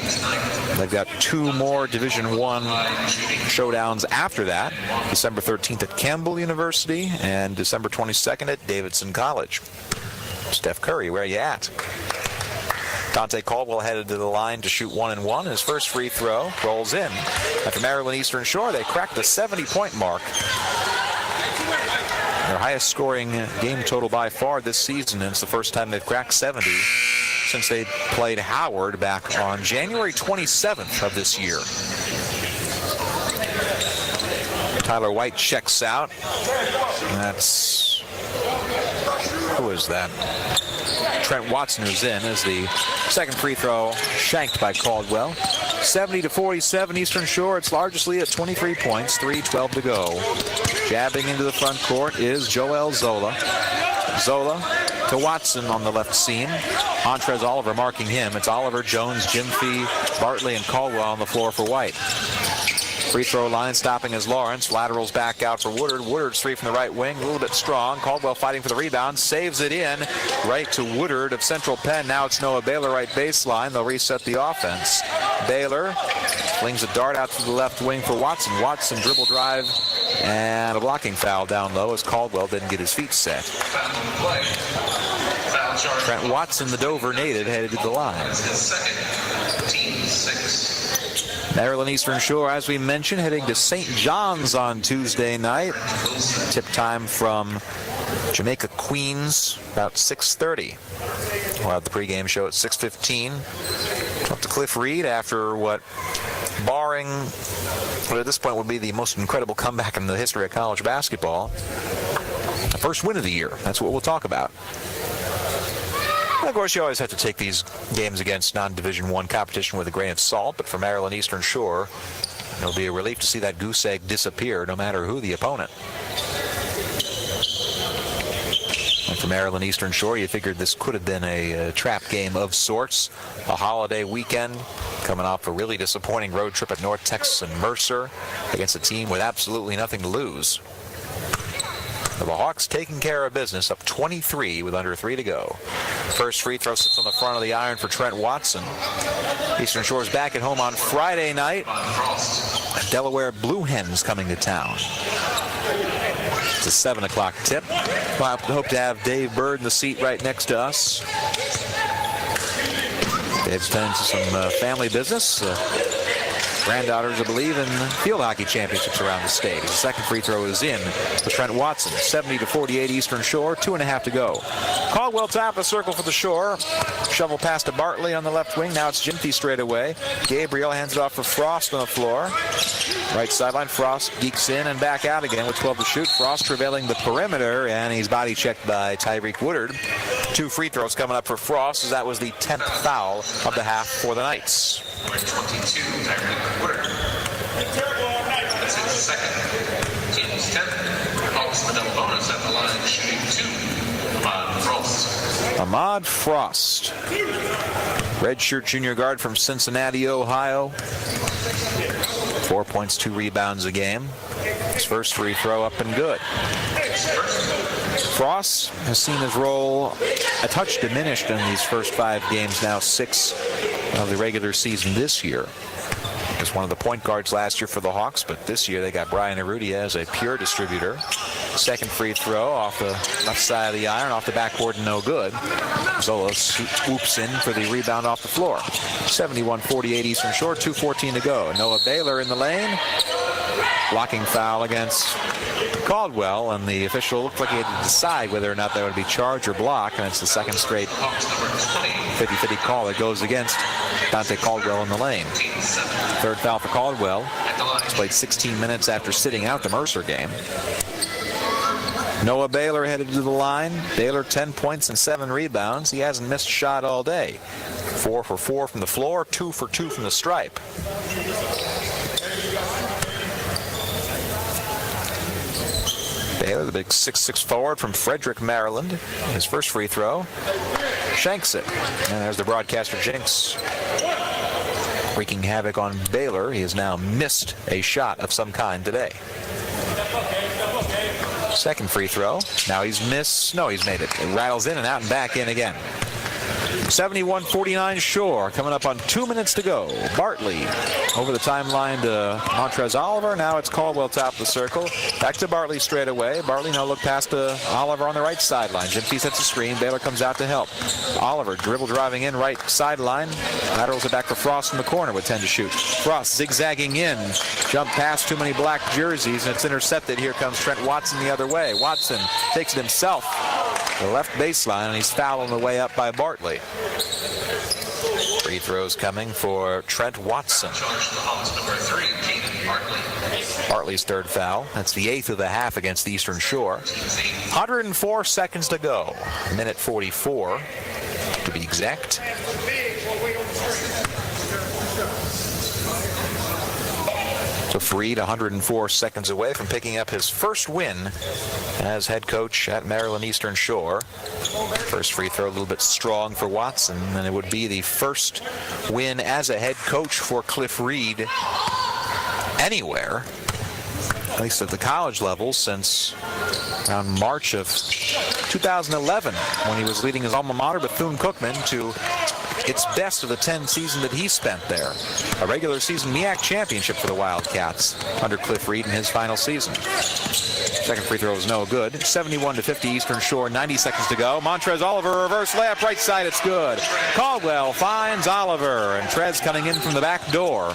They've got 2 more Division I showdowns after that. December 13th at Campbell University and December 22nd at Davidson College. Steph Curry, where are you at? Dante Caldwell headed to the line to shoot 1-1. His first free throw rolls in. After Maryland Eastern Shore, they cracked the 70-point mark. Their highest scoring game total by far this season, and it's the first time they've cracked 70 since they played Howard back on January 27th of this year. Tyler White checks out. That's... who is that? Trent Watson, who's in, as the second free throw shanked by Caldwell. 70-47 Eastern Shore. Its largest lead at 23 points, 3:12 to go. Jabbing into the front court is Joel Zola. Zola to Watson on the left seam. Montrez Oliver marking him. It's Oliver, Jones, Jim Fee, Bartley, and Caldwell on the floor for White. Free throw line stopping is Lawrence. Laterals back out for Woodard. Woodard's 3 from the right wing, a little bit strong. Caldwell fighting for the rebound, saves it in right to Woodard of Central Penn. Now it's Noah Baylor right baseline. They'll reset the offense. Baylor flings a dart out to the left wing for Watson. Watson dribble drive and a blocking foul down low as Caldwell didn't get his feet set. Trent Watson, the Dover native, headed to the line. Maryland Eastern Shore, as we mentioned, heading to St. John's on Tuesday night. Tip time from Jamaica, Queens, about 6:30. We'll have the pregame show at 6:15. Up to Cliff Reed after what, barring what at this point would be the most incredible comeback in the history of college basketball. The first win of the year. That's what we'll talk about. Of course, you always have to take these games against non-Division I competition with a grain of salt, but for Maryland Eastern Shore, it'll be a relief to see that goose egg disappear no matter who the opponent. And for Maryland Eastern Shore, you figured this could have been a trap game of sorts. A holiday weekend, coming off a really disappointing road trip at North Texas and Mercer against a team with absolutely nothing to lose. The Hawks taking care of business, up 23 with under 3 to go. First free throw sits on the front of the iron for Trent Watson. Eastern Shore's back at home on Friday night. Delaware Blue Hens coming to town. It's a 7 o'clock tip. We'll hope to have Dave Bird in the seat right next to us. Dave's been into some family business. Granddaughters, I believe, in field hockey championships around the state. His second free throw is in for Trent Watson. 70-48 Eastern Shore, 2.5 to go. Caldwell top of the circle for the Shore. Shovel pass to Bartley on the left wing. Now it's Jimty straight away. Gabriel hands it off for Frost on the floor. Right sideline, Frost geeks in and back out again with 12 to shoot. Frost travailing the perimeter, and he's body checked by Tyreek Woodard. 2 free throws coming up for Frost, as that was the 10th foul of the half for the Knights. 22, Tyreek Woodard. That's his second. Team's 10th. Hawks with a double bonus at the line, shooting 2. Ahmad Frost. Ahmad Frost. Redshirt junior guard from Cincinnati, Ohio. 4 points, 2 rebounds a game. His first free throw up and good. Frost has seen his role a touch diminished in these first 5 games, now 6 of the regular season this year. He was one of the point guards last year for the Hawks, but this year they got Brian Urrutia as a pure distributor. Second free throw off the left side of the iron, off the backboard, no good. Zola swoops in for the rebound off the floor. 71-48 Eastern Shore, 2:14 to go. Noah Baylor in the lane. Blocking foul against Caldwell, and the official looked like he had to decide whether or not that would be charge or block, and it's the second straight 50-50 call that goes against Dante Caldwell in the lane. Third foul for Caldwell. He's played 16 minutes after sitting out the Mercer game. Noah Baylor headed to the line. Baylor 10 points and 7 rebounds. He hasn't missed a shot all day. 4 for 4 from the floor, 2 for 2 from the stripe. Baylor, the big 6'6" forward from Frederick, Maryland. His first free throw. Shanks it. And there's the broadcaster Jinx wreaking havoc on Baylor. He has now missed a shot of some kind today. Second free throw. Now he's missed. No, he's made it. It rattles in and out and back in again. 71-49 Shore, coming up on 2 minutes to go. Bartley over the timeline to Montrez Oliver. Now it's Caldwell top of the circle. Back to Bartley straight away. Bartley now look past to Oliver on the right sideline. Jimty sets a screen. Baylor comes out to help. Oliver dribble driving in right sideline. Laterals it back for Frost in the corner with 10 to shoot. Frost zigzagging in. Jump past too many black jerseys, and it's intercepted. Here comes Trent Watson the other way. Watson takes it himself. The left baseline, and he's fouled on the way up by Bartley. Free throws coming for Trent Watson. Bartley's third foul. That's the 8th of the half against the Eastern Shore. 104 seconds to go. Minute 44 to be exact. So Freed 104 seconds away from picking up his first win as head coach at Maryland Eastern Shore. First free throw a little bit strong for Watson, and it would be the first win as a head coach for Cliff Reed anywhere, at least at the college level, since around March of 2011, when he was leading his alma mater, Bethune-Cookman, to its best of the 10 season that he spent there. A regular season MEAC championship for the Wildcats under Cliff Reed in his final season. Second free throw is no good. 71-50 Eastern Shore, 90 seconds to go. Montrez Oliver, reverse layup, right side, it's good. Caldwell finds Oliver, and Trez coming in from the back door.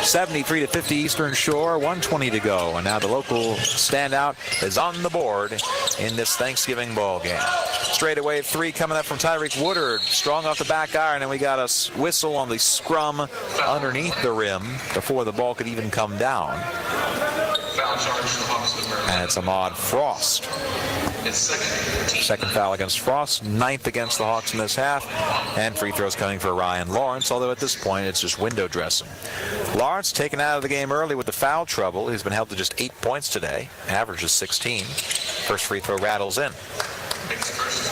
73-50 Eastern Shore, 1:20 to go. And now the local standout is on the board in this Thanksgiving ball game. Straightaway 3 coming up from Tyreek Woodard. Strong off the back iron, and we got a whistle on the scrum underneath the rim before the ball could even come down. And it's Ahmad Frost. Second foul against Frost, 9th against the Hawks in this half, and free throws coming for Ryan Lawrence, although at this point it's just window dressing. Lawrence taken out of the game early with the foul trouble. He's been held to just 8 points today, averages 16. First free throw rattles in.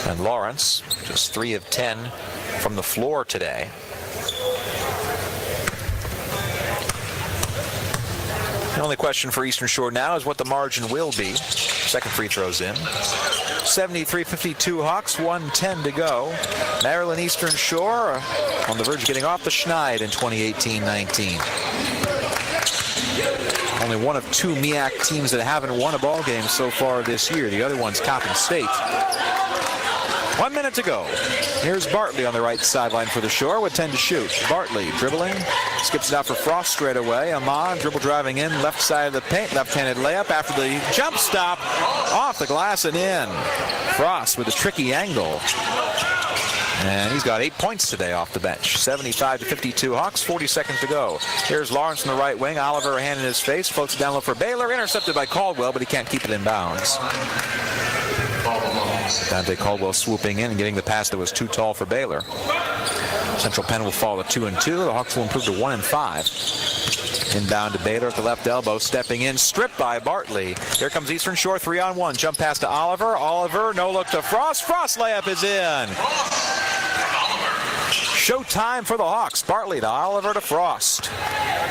And Lawrence, just 3 of 10 from the floor today. The only question for Eastern Shore now is what the margin will be. Second free throw's in. 73-52 Hawks, 1:10 to go. Maryland Eastern Shore on the verge of getting off the schneid in 2018-19. Only one of 2 MEAC teams that haven't won a ball game so far this year. The other one's Coppin State. 1 minute to go. Here's Bartley on the right sideline for the Shore with 10 to shoot. Bartley dribbling, skips it out for Frost straight away. Ahmad dribble driving in, left side of the paint, left-handed layup after the jump stop, off the glass and in. Frost with a tricky angle. And he's got 8 points today off the bench. 75-52 Hawks, 40 seconds to go. Here's Lawrence in the right wing. Oliver, a hand in his face, floats it down low for Baylor. Intercepted by Caldwell, but he can't keep it in bounds. Dante Caldwell swooping in and getting the pass that was too tall for Baylor. Central Penn will fall to 2-2. The Hawks will improve to 1-5. Inbound to Baylor at the left elbow, stepping in, stripped by Bartley. Here comes Eastern Shore, 3-on-1. Jump pass to Oliver. Oliver, no look to Frost. Frost layup is in. Showtime for the Hawks. Bartley to Oliver to Frost.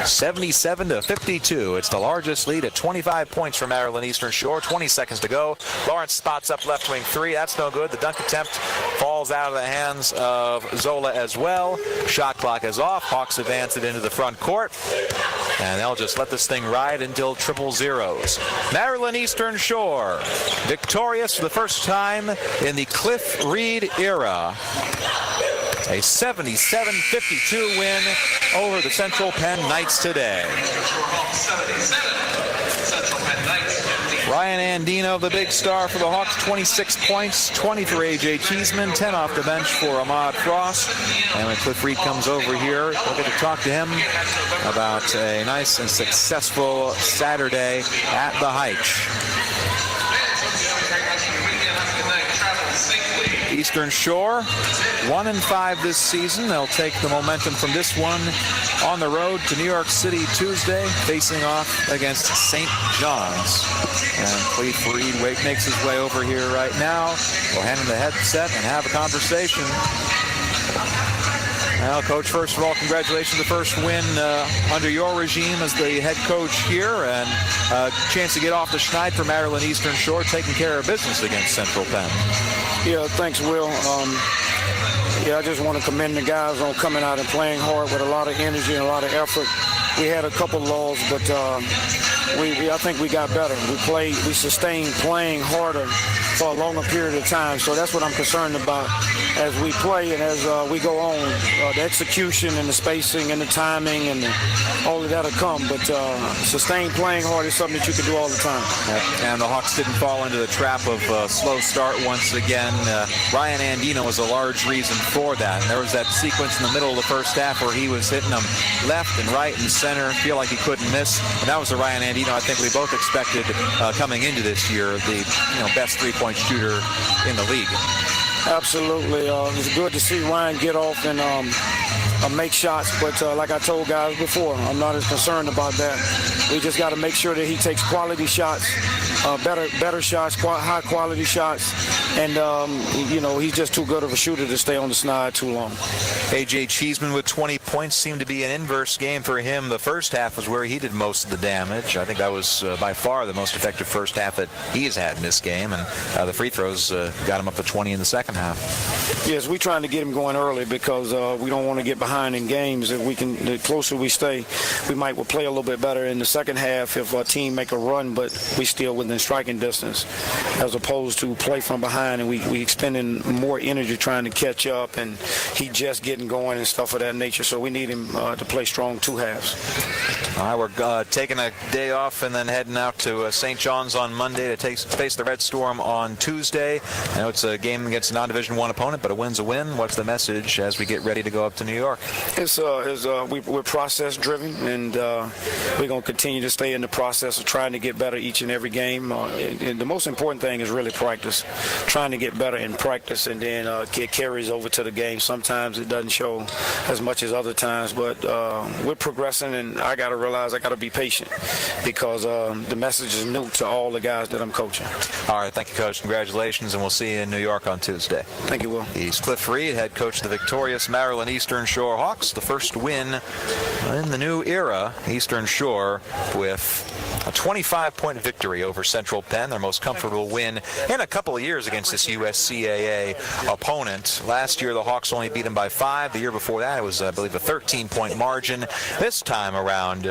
77-52. It's the largest lead at 25 points for Maryland Eastern Shore. 20 seconds to go. Lawrence spots up left wing 3. That's no good. The dunk attempt falls out of the hands of Zola as well. Shot clock is off. Hawks advance it into the front court. And they'll just let this thing ride until triple zeros. Maryland Eastern Shore victorious for the first time in the Cliff Reed era. A 77-52 win over the Central Penn Knights today. Ryan Andino, the big star for the Hawks, 26 points, 20 for A.J. Cheeseman, 10 off the bench for Ahmad Frost. And when Cliff Reed comes over here, we'll get to talk to him about a nice and successful Saturday at the Heitch. Eastern Shore, 1-5 this season. They'll take the momentum from this one on the road to New York City Tuesday, facing off against St. John's. And Cliff Reed makes his way over here right now. We'll hand him the headset and have a conversation. Well, Coach, first of all, congratulations. The first win under your regime as the head coach here, and a chance to get off the schneid for Maryland Eastern Shore, taking care of business against Central Penn. Yeah, thanks, Will. I just want to commend the guys on coming out and playing hard with a lot of energy and a lot of effort. We had a couple lulls, but I think we got better. We sustained playing harder for a longer period of time. So that's what I'm concerned about as we play and as we go on. The execution and the spacing and the timing and all of that will come. But sustained playing hard is something that you can do all the time. And the Hawks didn't fall into the trap of a slow start once again. Ryan Andino was a large reason for that. And there was that sequence in the middle of the first half where he was hitting them left and right and center, feel like he couldn't miss. And that was the Ryan Andino I think we both expected coming into this year, the best three-point shooter in the league. Absolutely. It's good to see Ryan get off and make shots, but like I told guys before, I'm not as concerned about that. We just got to make sure that he takes quality shots, better shots, high quality shots, and he's just too good of a shooter to stay on the schneid too long. A.J. Cheeseman with 20 points seemed to be an inverse game for him. The first half was where he did most of the damage. I think that was by far the most effective first half that he has had in this game, and the free throws got him up to 20 in the second half. Yes, we're trying to get him going early because we don't want to get behind in games. If we can, the closer we stay, we might play a little bit better in the second half if our team make a run, but we still within striking distance, as opposed to play from behind and we expending more energy trying to catch up, and he just getting going and stuff of that nature. So we need him to play strong two halves. All right, we're taking a day off and then heading out to St. John's on Monday to face the Red Storm on Tuesday. I know it's a game against a non-Division I opponent, but a win's a win. What's the message as we get ready to go up to New York? We're process driven, and we're going to continue to stay in the process of trying to get better each and every game. game. And the most important thing is really practice, trying to get better in practice, and then it carries over to the game. Sometimes it doesn't show as much as other times, but we're progressing, and I got to realize I got to be patient because the message is new to all the guys that I'm coaching. All right, thank you, Coach. Congratulations, and we'll see you in New York on Tuesday. Thank you, Will. He's Cliff Reed, head coach of the victorious Maryland Eastern Shore Hawks, the first win in the new era. Eastern Shore with a 25-point victory over Central Penn, their most comfortable win in a couple of years against this USCAA opponent. Last year, the Hawks only beat them by 5. The year before that, it was, I believe, a 13-point margin. This time around,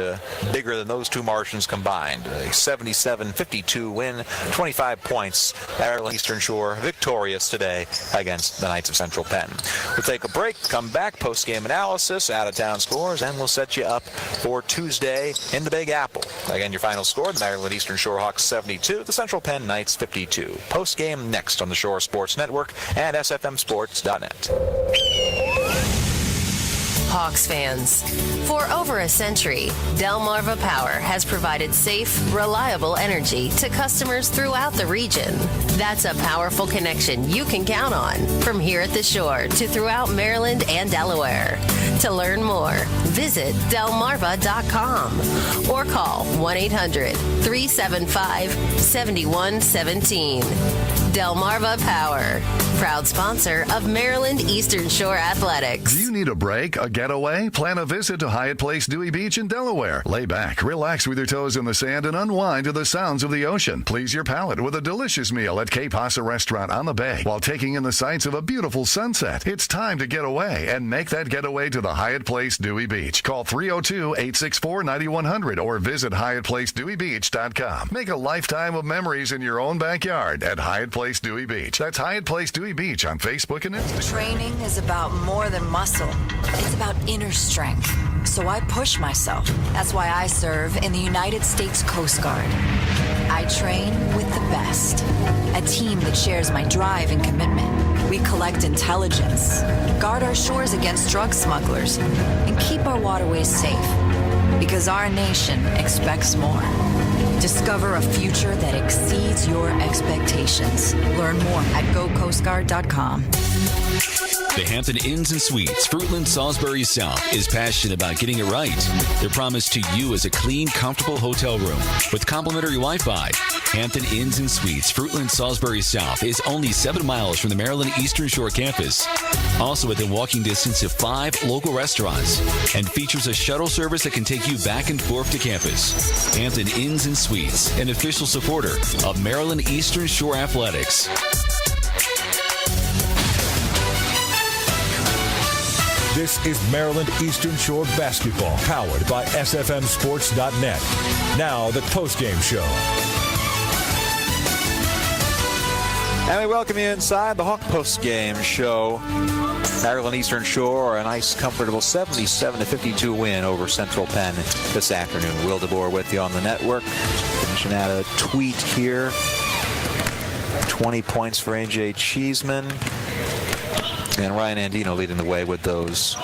bigger than those two margins combined. A 77-52 win, 25 points. Maryland Eastern Shore victorious today against the Knights of Central Penn. We'll take a break, come back, post-game analysis, out-of-town scores, and we'll set you up for Tuesday in the Big Apple. Again, your final score, the Maryland Eastern Shore Hawks 72, the Central Penn Knights 52. Post-game next on the Shore Sports Network and SFMSports.net. Hawks fans, for over a century, Delmarva Power has provided safe, reliable energy to customers throughout the region. That's a powerful connection you can count on from here at the shore to throughout Maryland and Delaware. To learn more, visit delmarva.com or call 1-800-375-7117. Delmarva Power, proud sponsor of Maryland Eastern Shore Athletics. Do you need a break, a getaway? Plan a visit to Hyatt Place Dewey Beach in Delaware. Lay back, relax with your toes in the sand, and unwind to the sounds of the ocean. Please your palate with a delicious meal at Cape Hossa Restaurant on the Bay while taking in the sights of a beautiful sunset. It's time to get away and make that getaway to the Hyatt Place Dewey Beach. Call 302-864-9100 or visit HyattPlaceDeweyBeach.com. Make a lifetime of memories in your own backyard at Hyatt Place Dewey Beach. That's Hyatt Place Dewey Beach on Facebook and Instagram. Training is about more than muscle. It's about inner strength. So I push myself. That's why I serve in the United States Coast Guard. I train with the best. A team that shares my drive and commitment. We collect intelligence, guard our shores against drug smugglers, and keep our waterways safe. Because our nation expects more. Discover a future that exceeds your expectations. Learn more at gocoastguard.com. The Hampton Inns and Suites, Fruitland, Salisbury South, is passionate about getting it right. Their promise to you is a clean, comfortable hotel room with complimentary Wi-Fi. Hampton Inns and Suites, Fruitland, Salisbury South, is only 7 miles from the Maryland Eastern Shore campus. Also within walking distance of 5 local restaurants, and features a shuttle service that can take you back and forth to campus. Hampton Inns and Suites, an official supporter of Maryland Eastern Shore Athletics. This is Maryland Eastern Shore basketball, powered by SFMSports.net. Now the postgame show. And we welcome you inside the Hawk postgame show. Maryland Eastern Shore, a nice, comfortable 77-52 win over Central Penn this afternoon. Will DeBoer with you on the network. Finishing out a tweet here. 20 points for A.J. Cheeseman. And Ryan Andino leading the way with those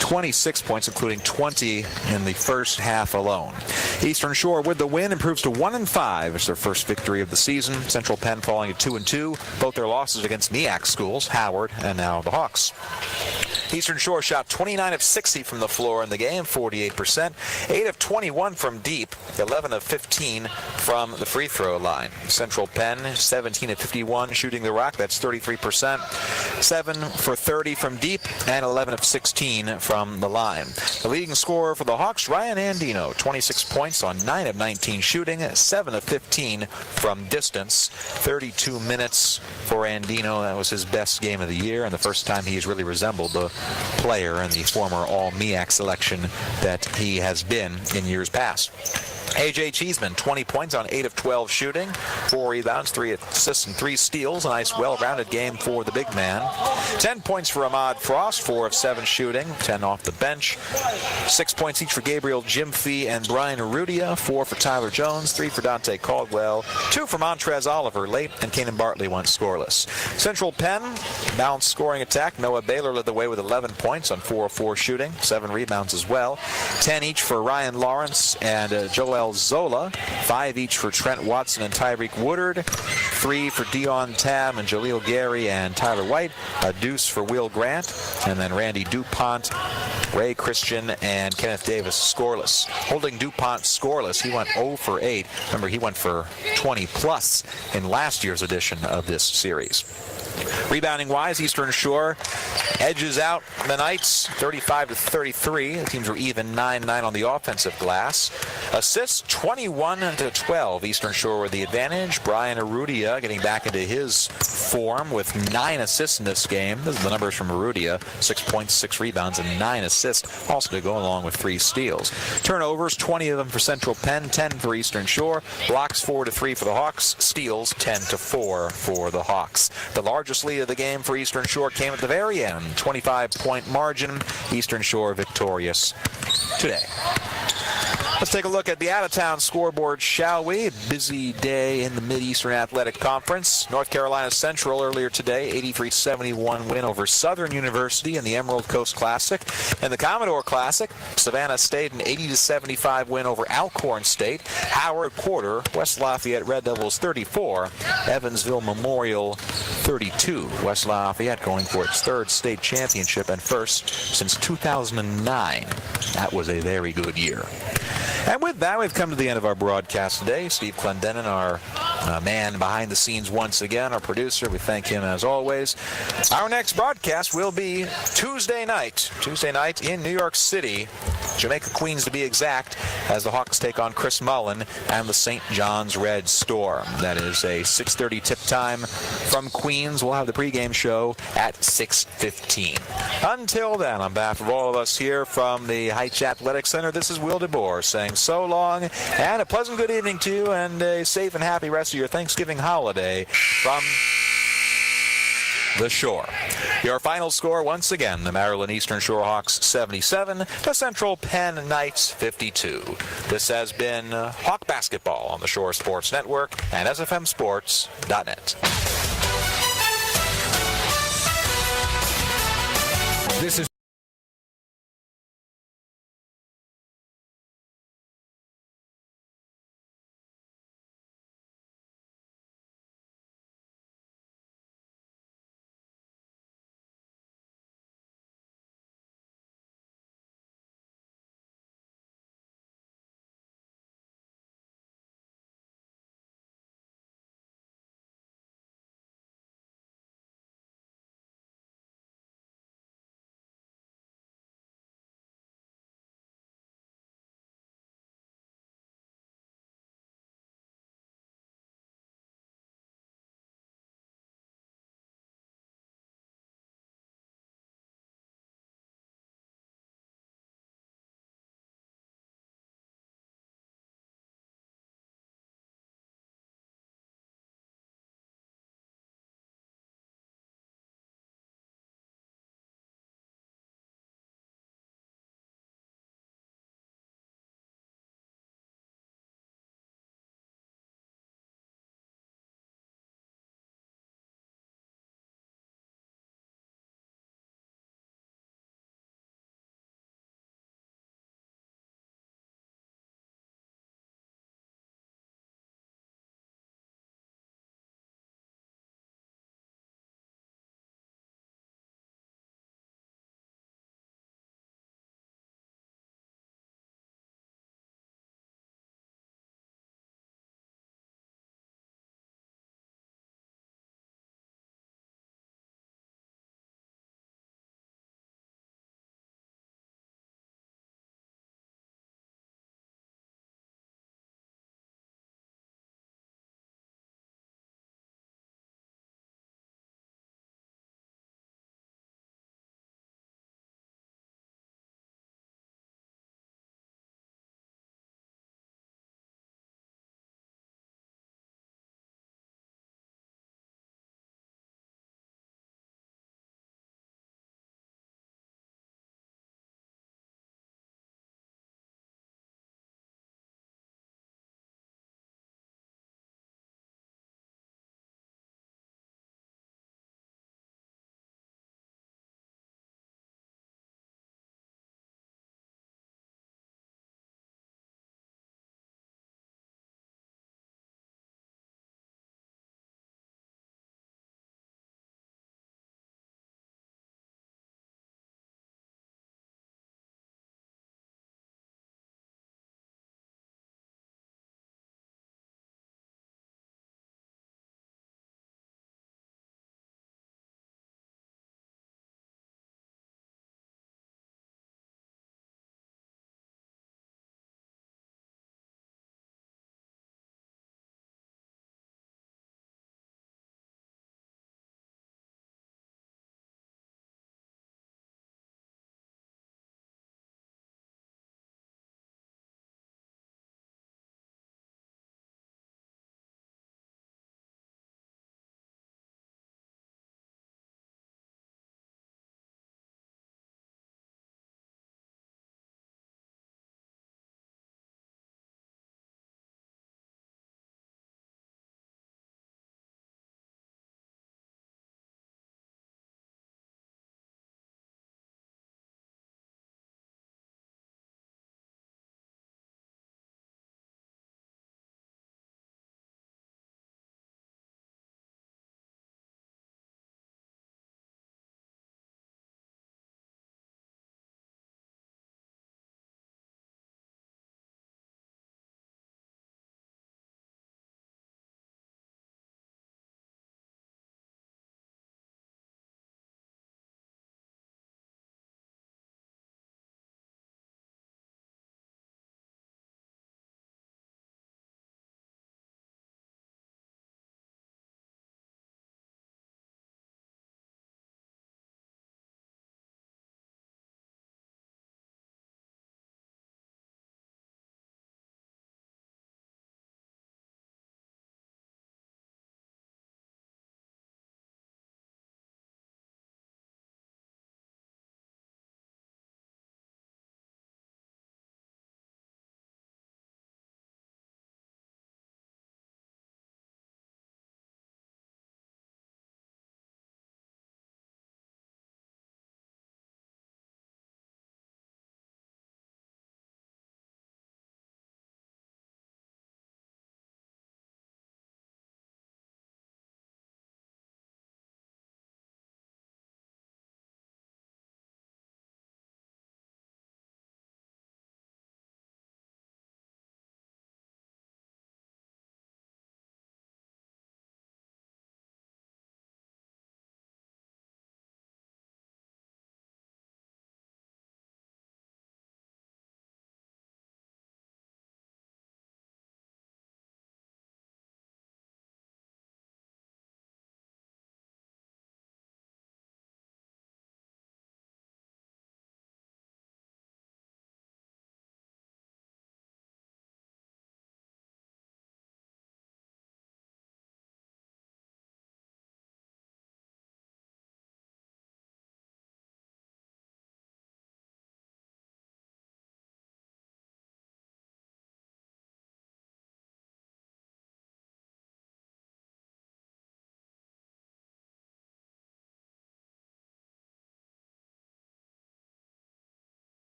26 points, including 20 in the first half alone. Eastern Shore with the win improves to 1-5. It's their first victory of the season. Central Penn falling at 2-2. Both their losses against MEAC schools, Howard and now the Hawks. Eastern Shore shot 29 of 60 from the floor in the game, 48%. 8 of 21 from deep, 11 of 15 from the free throw line. Central Penn, 17 of 51 shooting the rock, that's 33%. 7 for 30 from deep, and 11 of 16 from the line. The leading scorer for the Hawks, Ryan Andino, 26 points on 9 of 19 shooting, 7 of 15 from distance. 32 minutes for Andino. That was his best game of the year, and the first time he's really resembled the player and the former All-MEAC selection that he has been in years past. A.J. Cheeseman, 20 points on 8 of 12 shooting, 4 rebounds, 3 assists, and 3 steals. A nice, well-rounded game for the big man. 10 points for Ahmad Frost, 4 of 7 shooting, 10 off the bench. 6 points each for Gabriel Jimfee and Brian Arudia, 4 for Tyler Jones, 3 for Dante Caldwell, 2 for Montrez Oliver late, and Kanan Bartley went scoreless. Central Penn, balanced scoring attack. Noah Baylor led the way with 11 points on 4 of 4 shooting, 7 rebounds as well. 10 each for Ryan Lawrence and Joel Rafael Zola, 5 each for Trent Watson and Tyreek Woodard, 3 for Dion Tam and Jaleel Gary and Tyler White, a deuce for Will Grant, and then Randy DuPont, Ray Christian, and Kenneth Davis scoreless. Holding DuPont scoreless, he went 0 for 8. Remember, he went for 20-plus in last year's edition of this series. Rebounding-wise, Eastern Shore edges out the Knights 35-33. The teams were even 9-9 on the offensive glass. Assists 21-12. Eastern Shore with the advantage. Brian Arrudia getting back into his form with 9 assists in this game. This is the numbers from Arrudia: 6 points, 6 rebounds, and 9 assists. Also to go along with 3 steals. Turnovers, 20 of them for Central Penn, 10 for Eastern Shore. Blocks 4-3 for the Hawks. Steals 10-4 for the Hawks. The largest lead of the game for Eastern Shore came at the very end. 25-point margin. Eastern Shore victorious today. Let's take a look at the out-of-town scoreboard, shall we? A busy day in the Mid-Eastern Athletic Conference. North Carolina Central earlier today, 83-71 win over Southern University in the Emerald Coast Classic. In the Commodore Classic, Savannah State an 80-75 win over Alcorn State. Howard Quarter, West Lafayette Red Devils 34, Evansville Memorial 32. West Lafayette going for its 3rd state championship and first since 2009. That was a very good year. And with that, we've come to the end of our broadcast today. Steve Clendenin, our man behind the scenes once again, our producer. We thank him as always. Our next broadcast will be Tuesday night in New York City, Jamaica, Queens to be exact, as the Hawks take on Chris Mullen and the St. John's Red Storm. That is a 6:30 tip time from Queens. We'll have the pregame show at 6:15. Until then, on behalf of all of us here from the Heights Athletic Center, this is Will DeBoer saying so long and a pleasant good evening to you and a safe and happy rest of your Thanksgiving holiday from the Shore. Your final score, once again, the Maryland Eastern Shore Hawks 77, the Central Penn Knights 52. This has been Hawk Basketball on the Shore Sports Network and SFMSports.net.